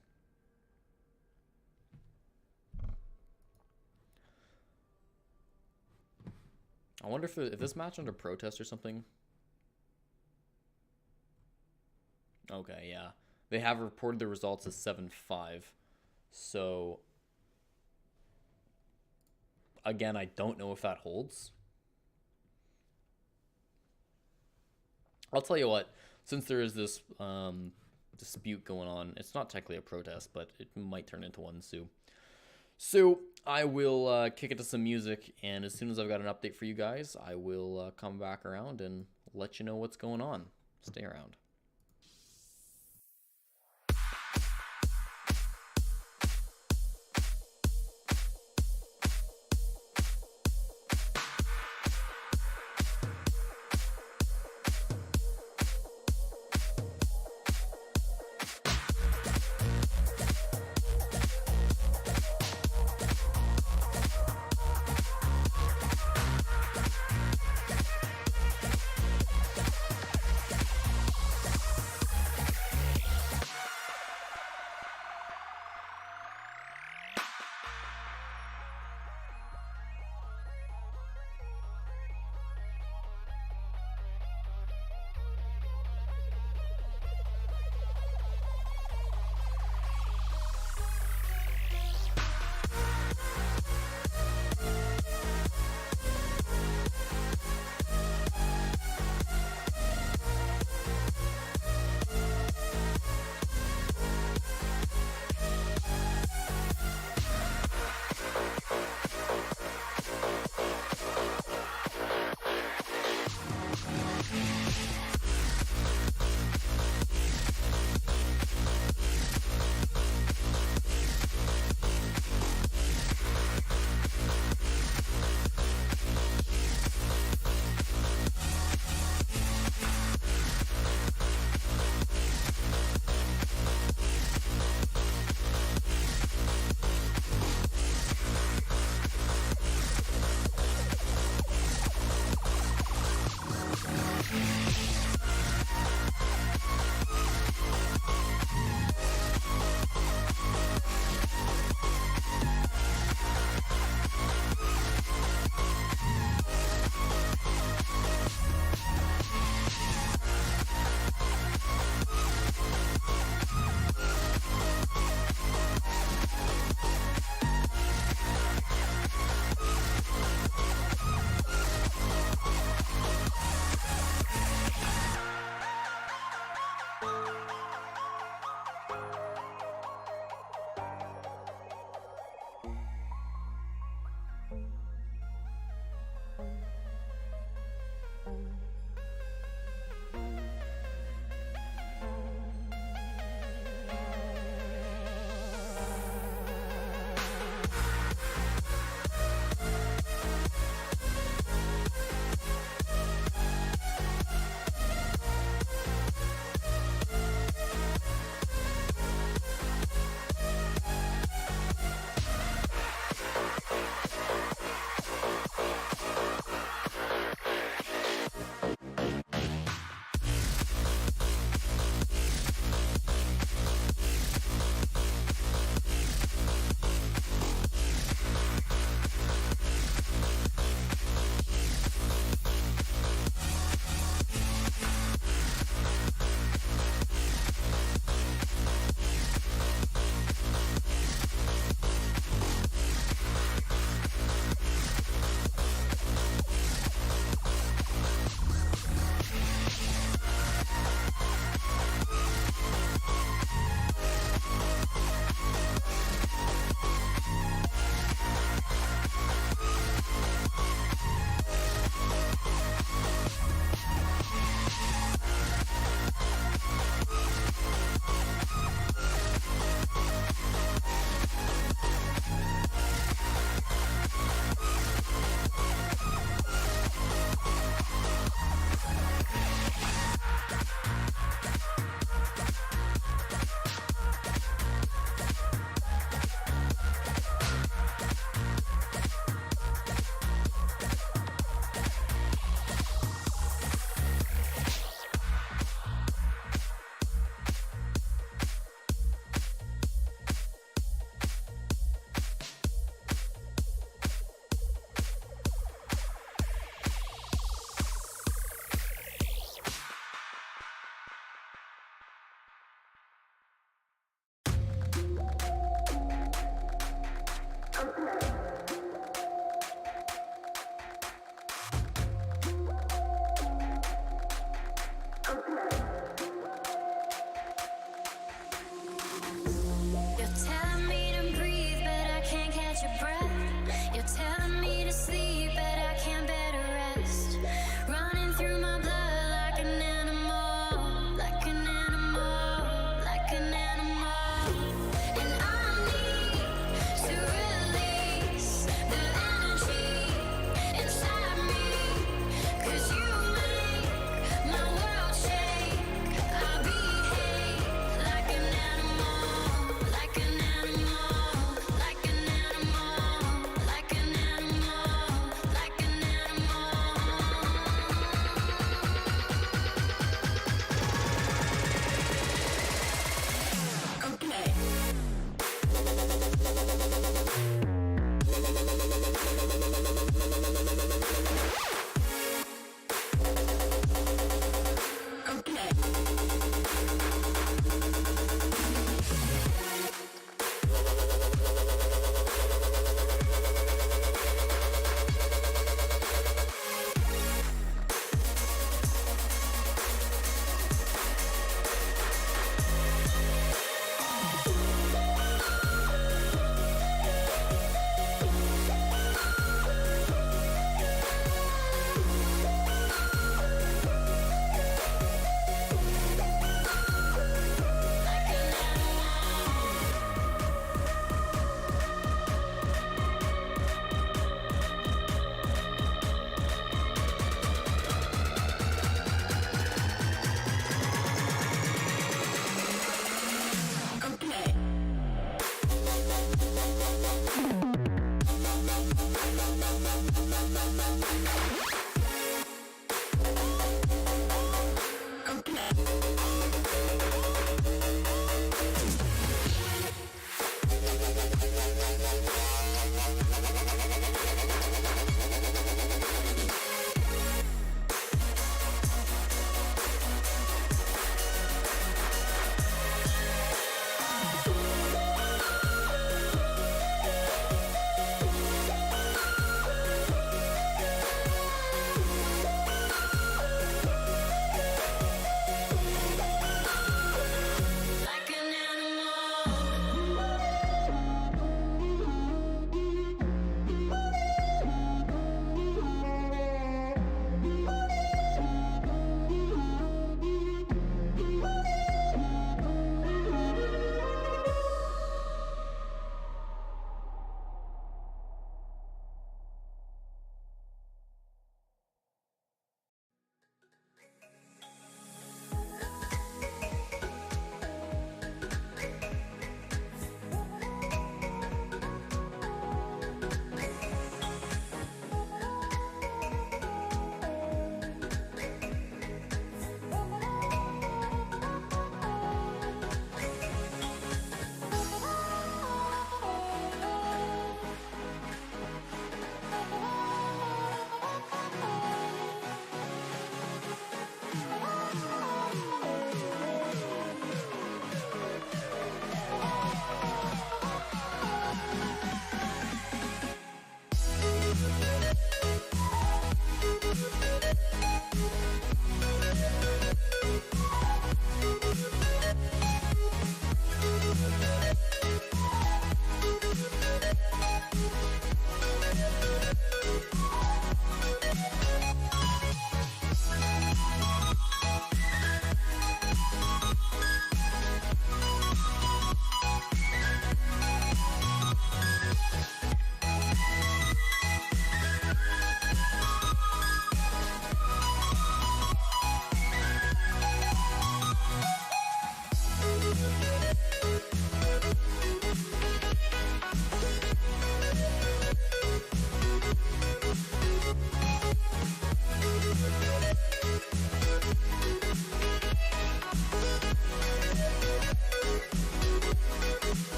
I wonder if this match under protest or something. Okay, yeah. They have reported the results as 7-5. So again, I don't know if that holds. I'll tell you what, since there is this dispute going on, it's not technically a protest, but it might turn into one soon. So I will kick it to some music, and as soon as I've got an update for you guys, I will come back around and let you know what's going on. Stay around.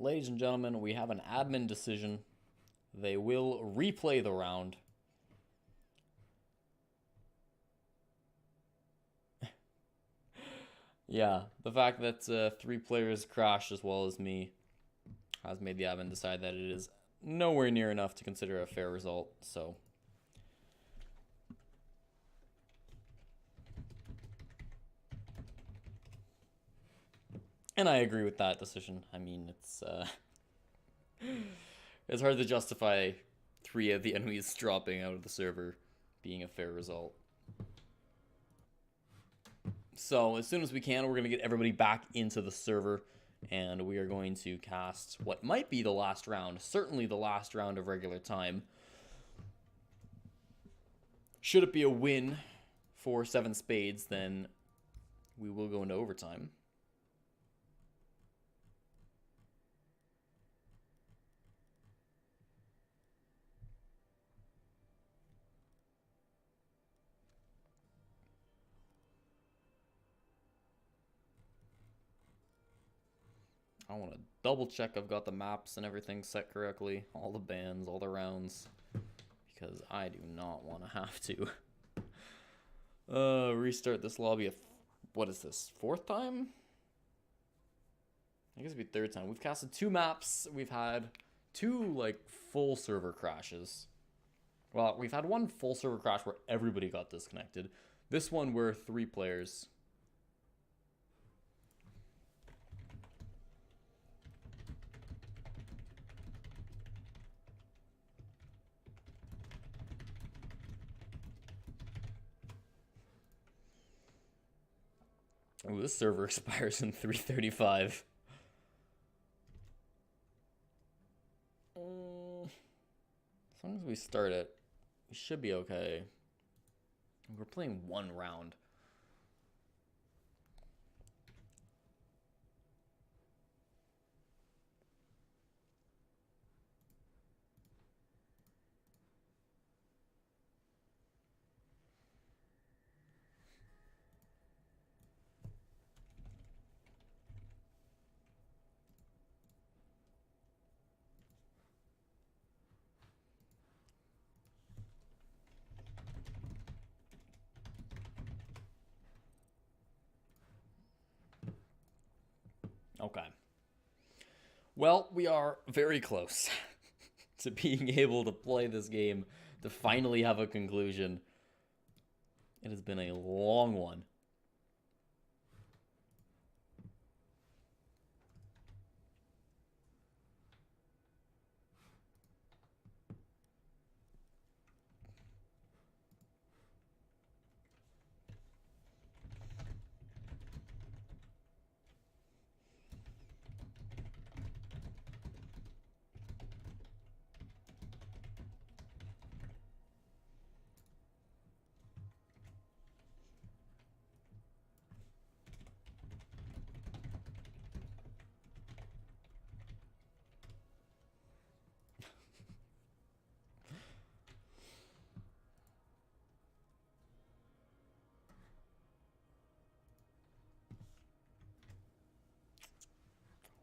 Ladies and gentlemen, we have an admin decision. They will replay the round. Yeah, the fact that 3 players crashed as well as me has made the admin decide that it is nowhere near enough to consider a fair result, so... And I agree with that decision. I mean, it's hard to justify 3 of the enemies dropping out of the server being a fair result. So, as soon as we can, we're going to get everybody back into the server, and we are going to cast what might be the last round, certainly the last round of regular time. Should it be a win for 7 Spades, then we will go into overtime. I want to double check I've got the maps and everything set correctly. All the bands, all the rounds. Because I do not want to have to. Restart this lobby. What is this? 4th time? I guess it'd be 3rd time. We've casted 2 maps. We've had 2, like, full server crashes. Well, we've had 1 full server crash where everybody got disconnected. This one were 3 players. Oh, this server expires in 3:35. As long as we start it, we should be okay. We're playing 1 round. Okay. Well, we are very close to being able to play this game, to finally have a conclusion. It has been a long one.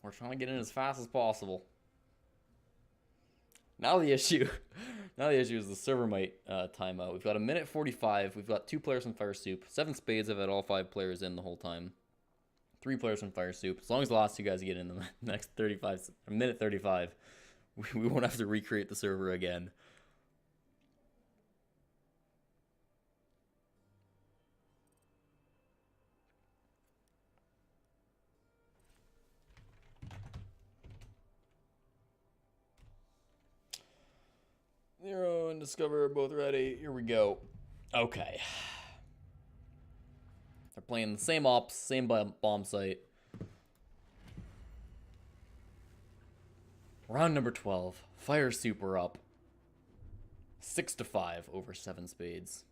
We're trying to get in as fast as possible. Now the issue is the server might time out. We've got 1:45. We've got 2 players from Fire Soup. 7 Spades have had all 5 players in the whole time. 3 players from Fire Soup. As long as the last 2 guys get in the next 35, minute 35, we won't have to recreate the server again. Nero and Discover are both ready. Here we go. Okay. They're playing the same ops, same bomb site. Round number 12. Fire Soup are up. 6-5 over 7 Spades.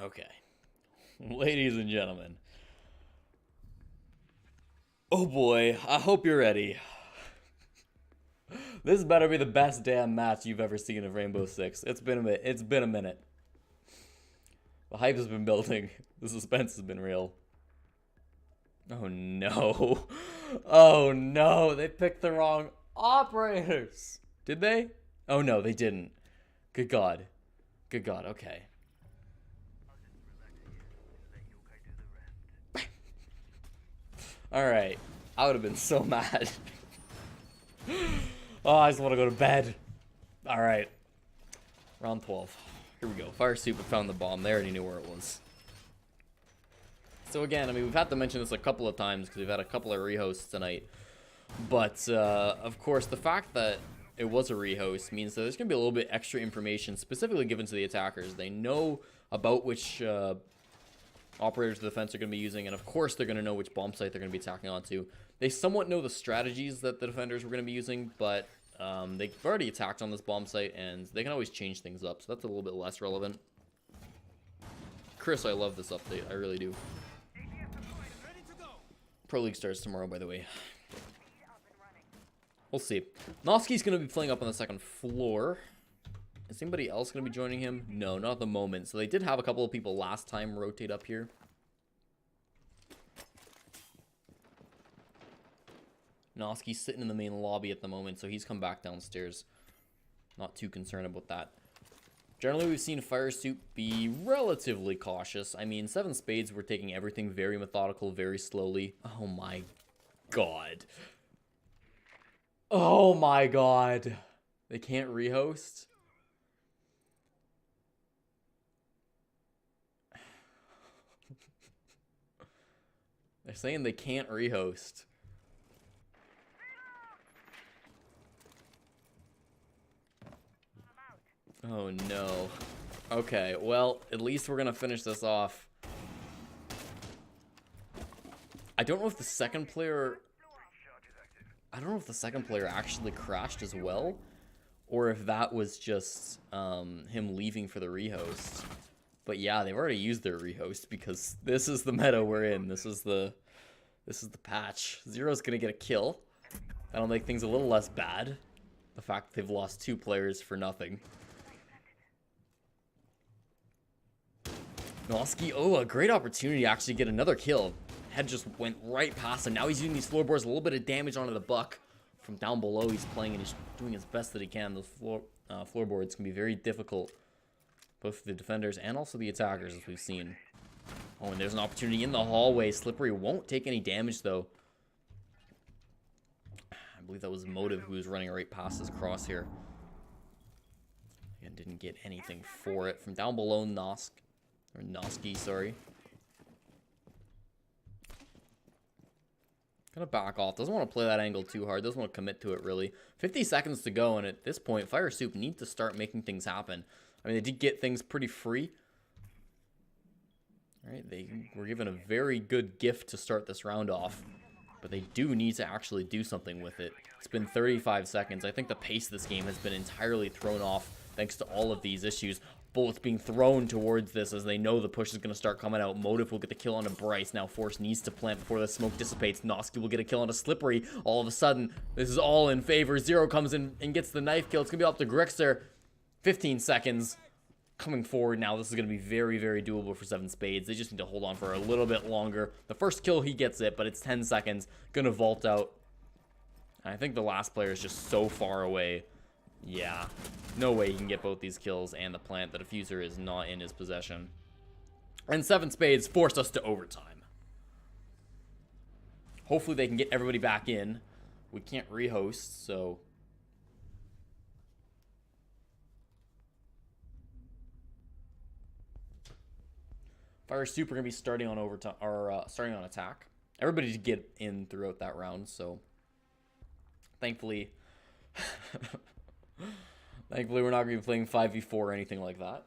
Okay. Ladies and gentlemen. Oh boy, I hope you're ready. This better be the best damn match you've ever seen of Rainbow Six. It's been a minute. It's been a minute. The hype has been building. The suspense has been real. Oh no. Oh no. They picked the wrong operators. Did they? Oh no, they didn't. Good God. Good God. Okay. Alright. I would have been so mad. Oh, I just want to go to bed. Alright. Round 12. Here we go. Fire Super found the bomb. They already knew where it was. So again, I mean, we've had to mention this a couple of times because we've had a couple of rehosts tonight. But, of course, the fact that it was a rehost means that there's going to be a little bit extra information specifically given to the attackers. They know about which operators the defense are going to be using, and of course they're going to know which bomb site they're going to be attacking onto. They somewhat know the strategies that the defenders were going to be using, but they've already attacked on this bomb site, and they can always change things up, so that's a little bit less relevant. Chris, I love this update. I really do. Pro League starts tomorrow, by the way. We'll see. Noski's going to be playing up on the second floor. Is anybody else going to be joining him? No, not at the moment. So they did have a couple of people last time rotate up here. Noski's sitting in the main lobby at the moment, so he's come back downstairs. Not too concerned about that. Generally, we've seen Fire Soup be relatively cautious. I mean, Seven Spades were taking everything very methodical, very slowly. Oh my God. Oh my God. They can't rehost? They're saying they can't rehost. Oh no. Okay, well, at least we're gonna finish this off. I don't know if the second player... I don't know if the second player actually crashed as well, or if that was just him leaving for the rehost. But yeah, they've already used their rehost because this is the meta we're in. This is the patch. Zero's gonna get a kill. That'll make things a little less bad. The fact that they've lost 2 players for nothing. Noski, oh, a great opportunity to actually get another kill. Head just went right past him. Now he's using these floorboards, a little bit of damage onto the buck. From down below, he's playing and he's doing his best that he can. Those floorboards can be very difficult, both for the defenders and also the attackers, as we've seen. Oh, and there's an opportunity in the hallway. Slippery won't take any damage, though. I believe that was Motive who was running right past his crosshair. And didn't get anything for it. From down below, Noski, sorry. Gonna back off. Doesn't want to play that angle too hard. Doesn't want to commit to it, really. 50 seconds to go, and at this point, Fire Soup need to start making things happen. I mean, they did get things pretty free. All right, they were given a very good gift to start this round off, but they do need to actually do something with it. It's been 35 seconds. I think the pace of this game has been entirely thrown off thanks to all of these issues. Bullets being thrown towards this as they know the push is going to start coming out. Motive will get the kill onto Bryce. Now Force needs to plant before the smoke dissipates. Noski will get a kill onto Slippery. All of a sudden, this is all in favor. Zero comes in and gets the knife kill. It's going to be up to Grixter. 15 seconds. Coming forward now. This is going to be very, very doable for Seven Spades. They just need to hold on for a little bit longer. The first kill, he gets it, but it's 10 seconds. Going to vault out. I think the last player is just so far away. Yeah, no way he can get both these kills and the plant. The diffuser is not in his possession. And Seven Spades forced us to overtime. Hopefully they can get everybody back in. We can't rehost, so... Fire Super gonna be starting on overtime, or starting on attack. Everybody did get in throughout that round, so... Thankfully... Thankfully, we're not going to be playing 5v4 or anything like that.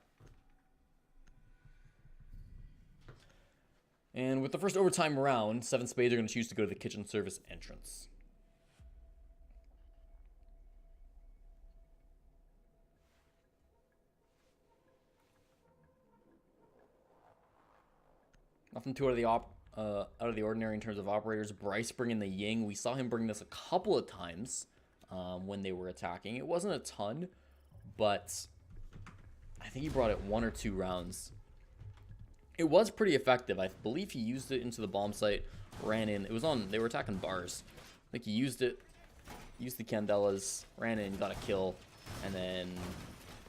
And with the first overtime round, Seven Spades are going to choose to go to the kitchen service entrance. Nothing too out of the ordinary in terms of operators. Bryce bringing the Ying. We saw him bring this a couple of times. when they were attacking. It wasn't a ton, but I think he brought it 1 or 2 rounds. It was pretty effective. I believe he used it into the bomb site, ran in. It was on, they were attacking bars. I think he used it, used the Candelas, ran in, got a kill, and then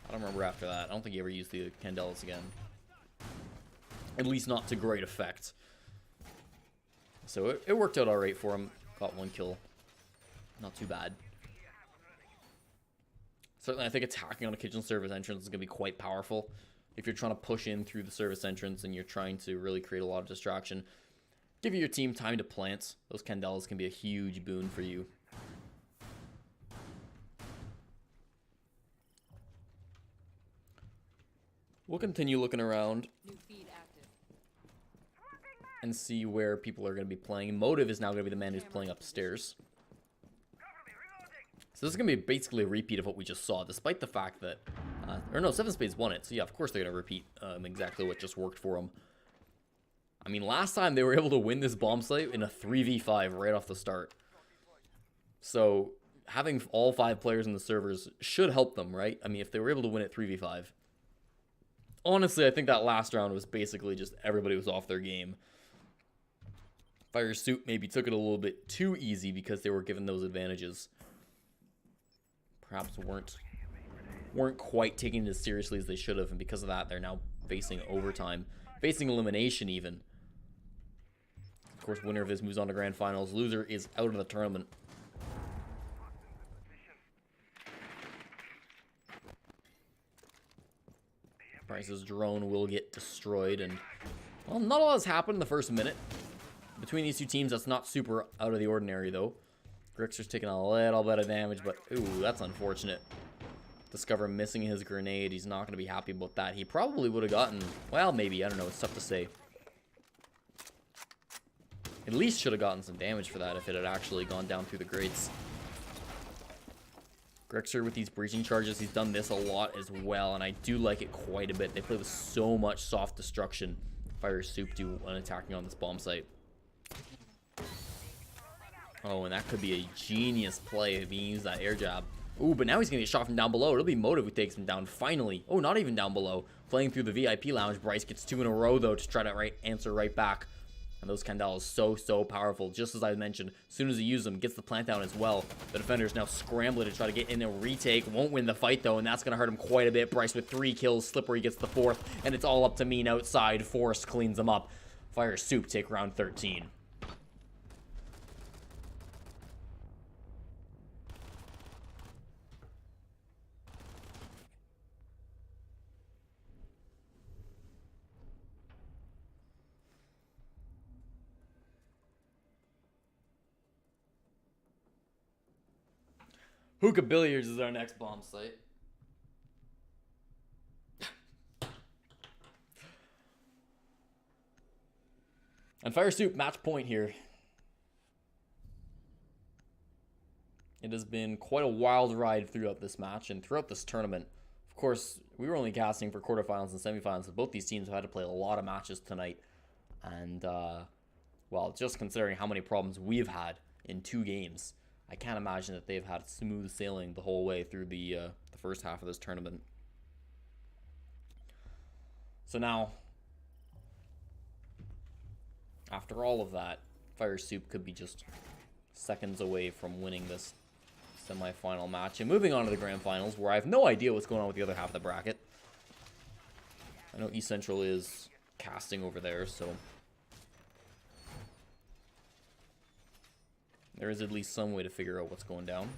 I don't remember after that. I don't think he ever used the Candelas again. At least not to great effect. So it worked out alright for him. Got 1 kill. Not too bad. Certainly, I think attacking on a kitchen service entrance is going to be quite powerful. If you're trying to push in through the service entrance and you're trying to really create a lot of distraction, give your team time to plant. Those Candelas can be a huge boon for you. We'll continue looking around and see where people are going to be playing. Motive is now going to be the man who's playing upstairs. So this is going to be basically a repeat of what we just saw, despite the fact that... or no, Seven Spades won it, so yeah, of course they're going to repeat exactly what just worked for them. I mean, last time they were able to win this bomb site in a 3v5 right off the start. So having all 5 players in the servers should help them, right? I mean, if they were able to win it 3v5. Honestly, I think that last round was basically just everybody was off their game. Fire Soup maybe took it a little bit too easy because they were given those advantages. Perhaps weren't quite taking it as seriously as they should have, and because of that, they're now facing overtime, facing elimination even. Of course, winner of this moves on to grand finals. Loser is out of the tournament. Bryce's drone will get destroyed, and well, not a lot has happened in the first minute. Between these two teams, that's not super out of the ordinary, though. Grixer's taking a little bit of damage, but ooh, that's unfortunate. Discover missing his grenade. He's not going to be happy about that. He probably would have gotten, well, maybe. I don't know. It's tough to say. At least should have gotten some damage for that if it had actually gone down through the grates. Grixer with these breaching charges, he's done this a lot as well, and I do like it quite a bit. They play with so much soft destruction. Fire Soup do when attacking on this bomb site. Oh, and that could be a genius play if he used that air jab. Ooh, but now he's going to get shot from down below. It'll be Motive who takes him down, finally. Oh, not even down below. Playing through the VIP lounge. Bryce gets 2 in a row, though, to try to answer right back. And those Candelas so powerful. Just as I mentioned, as soon as he uses them, gets the plant down as well. The defender's now scrambling to try to get in a retake. Won't win the fight, though, and that's going to hurt him quite a bit. Bryce with 3 kills. Slippery gets the 4th, and it's all up to Mean outside. Forrest cleans them up. Fire Soup take round 13. Hookah Billiards is our next bomb site. And Fire Soup, match point here. It has been quite a wild ride throughout this match and throughout this tournament. Of course, we were only casting for quarterfinals and semifinals, but both these teams have had to play a lot of matches tonight. And, well, just considering how many problems we've had in 2 games, I can't imagine that they've had smooth sailing the whole way through the first half of this tournament. So now, after all of that, Fire Soup could be just seconds away from winning this semi-final match and moving on to the grand finals, where I have no idea what's going on with the other half of the bracket. I know East Central is casting over there, so there is at least some way to figure out what's going down.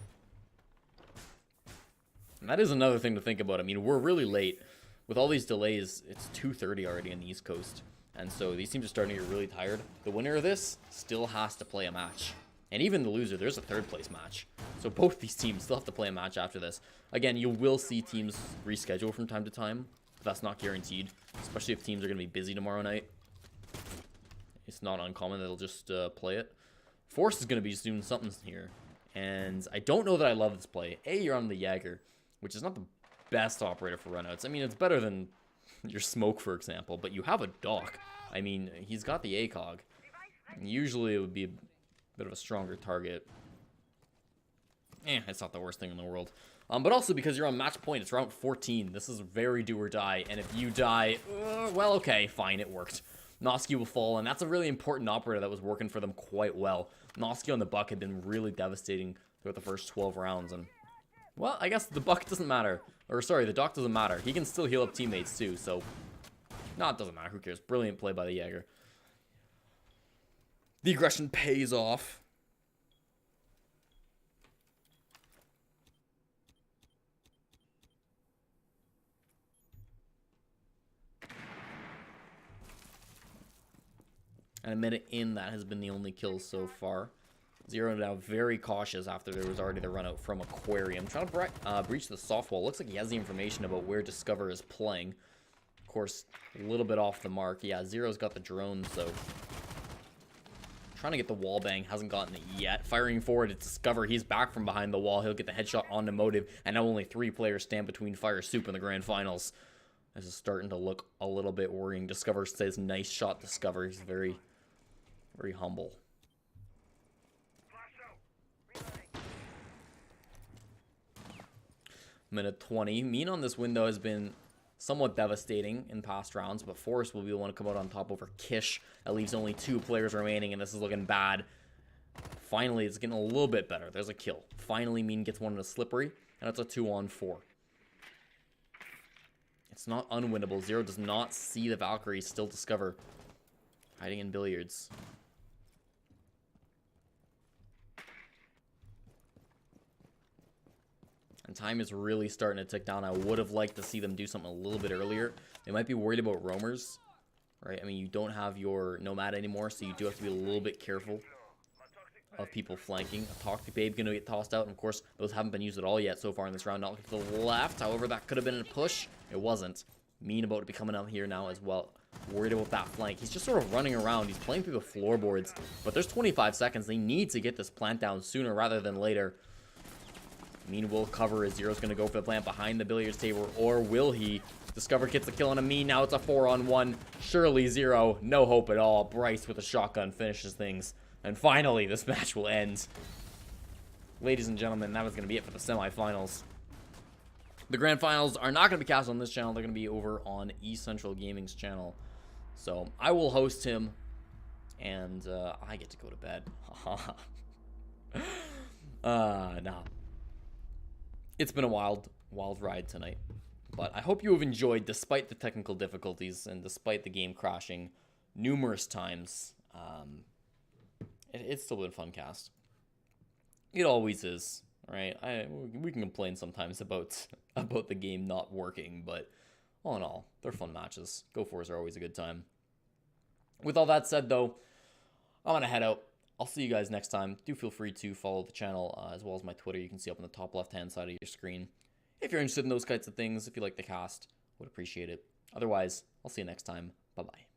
And that is another thing to think about. I mean, we're really late. With all these delays, it's 2:30 already on the East Coast. And so these teams are starting to get really tired. The winner of this still has to play a match. And even the loser, there's a 3rd place match. So both these teams still have to play a match after this. Again, you will see teams reschedule from time to time. But that's not guaranteed. Especially if teams are going to be busy tomorrow night. It's not uncommon that they'll just play it. Force is going to be just doing something here. And I don't know that I love this play. A, you're on the Jaeger, which is not the best operator for runouts. I mean, it's better than your Smoke, for example, but you have a Doc. I mean, he's got the ACOG. Usually it would be a bit of a stronger target. it's not the worst thing in the world. But also because you're on match point, it's round 14. This is very do or die, and if you die, well, okay, fine, it worked. Noski will fall, and that's a really important operator that was working for them quite well. Noski on the Buck had been really devastating throughout the first 12 rounds, and, well, I guess the Buck doesn't matter. Or, sorry, the Doc doesn't matter. He can still heal up teammates, too, so, no, it doesn't matter. Who cares? Brilliant play by the Jaeger. The aggression pays off. And a minute in, that has been the only kill so far. Zero now very cautious after there was already the run out from Aquarium. Trying to breach the soft wall. Looks like he has the information about where Discover is playing. Of course, a little bit off the mark. Yeah, Zero's got the drone, so... Trying to get the wall bang. Hasn't gotten it yet. Firing forward, it's Discover. He's back from behind the wall. He'll get the headshot on the Motive. And now only 3 players stand between Fire Soup in the grand finals. This is starting to look a little bit worrying. Discover says, nice shot, Discover. He's very humble. Minute 20. Mean on this window has been somewhat devastating in past rounds, but Forrest will be the one to come out on top over Kish. That leaves only 2 players remaining, and this is looking bad. Finally, it's getting a little bit better. There's a kill. Finally, Mean gets one in a slippery, and it's a 2-on-4. It's not unwinnable. Zero does not see the Valkyrie. Still Discover. Hiding in billiards. And time is really starting to tick down. I would have liked to see them do something a little bit earlier. They might be worried about roamers, right? I mean, you don't have your Nomad anymore, so you do have to be a little bit careful of people flanking. A Toxic Babe going to get tossed out, and of course, those haven't been used at all yet so far in this round. Not looking to the left. However, that could have been a push. It wasn't. Mean about to be coming out here now as well. Worried about that flank. He's just sort of running around. He's playing through the floorboards, but there's 25 seconds. They need to get this plant down sooner rather than later. Mean will cover as Zero's going to go for the plant behind the billiards table, or will he? Discover gets the kill on a Mean. Now it's a 4-on-1. Surely Zero, no hope at all. Bryce with a shotgun finishes things. And finally, this match will end. Ladies and gentlemen, that was going to be it for the semifinals. The grand finals are not going to be cast on this channel. They're going to be over on East Central Gaming's channel. So I will host him, and I get to go to bed. Nah. It's been a wild ride tonight, but I hope you have enjoyed despite the technical difficulties and despite the game crashing numerous times. It's still been a fun cast. It always is, right? We can complain sometimes about the game not working, but all in all, they're fun matches. Go4s are always a good time. With all that said, though, I'm gonna head out. I'll see you guys next time. Do feel free to follow the channel as well as my Twitter. You can see up on the top left-hand side of your screen. If you're interested in those kinds of things, if you like the cast, would appreciate it. Otherwise, I'll see you next time. Bye-bye.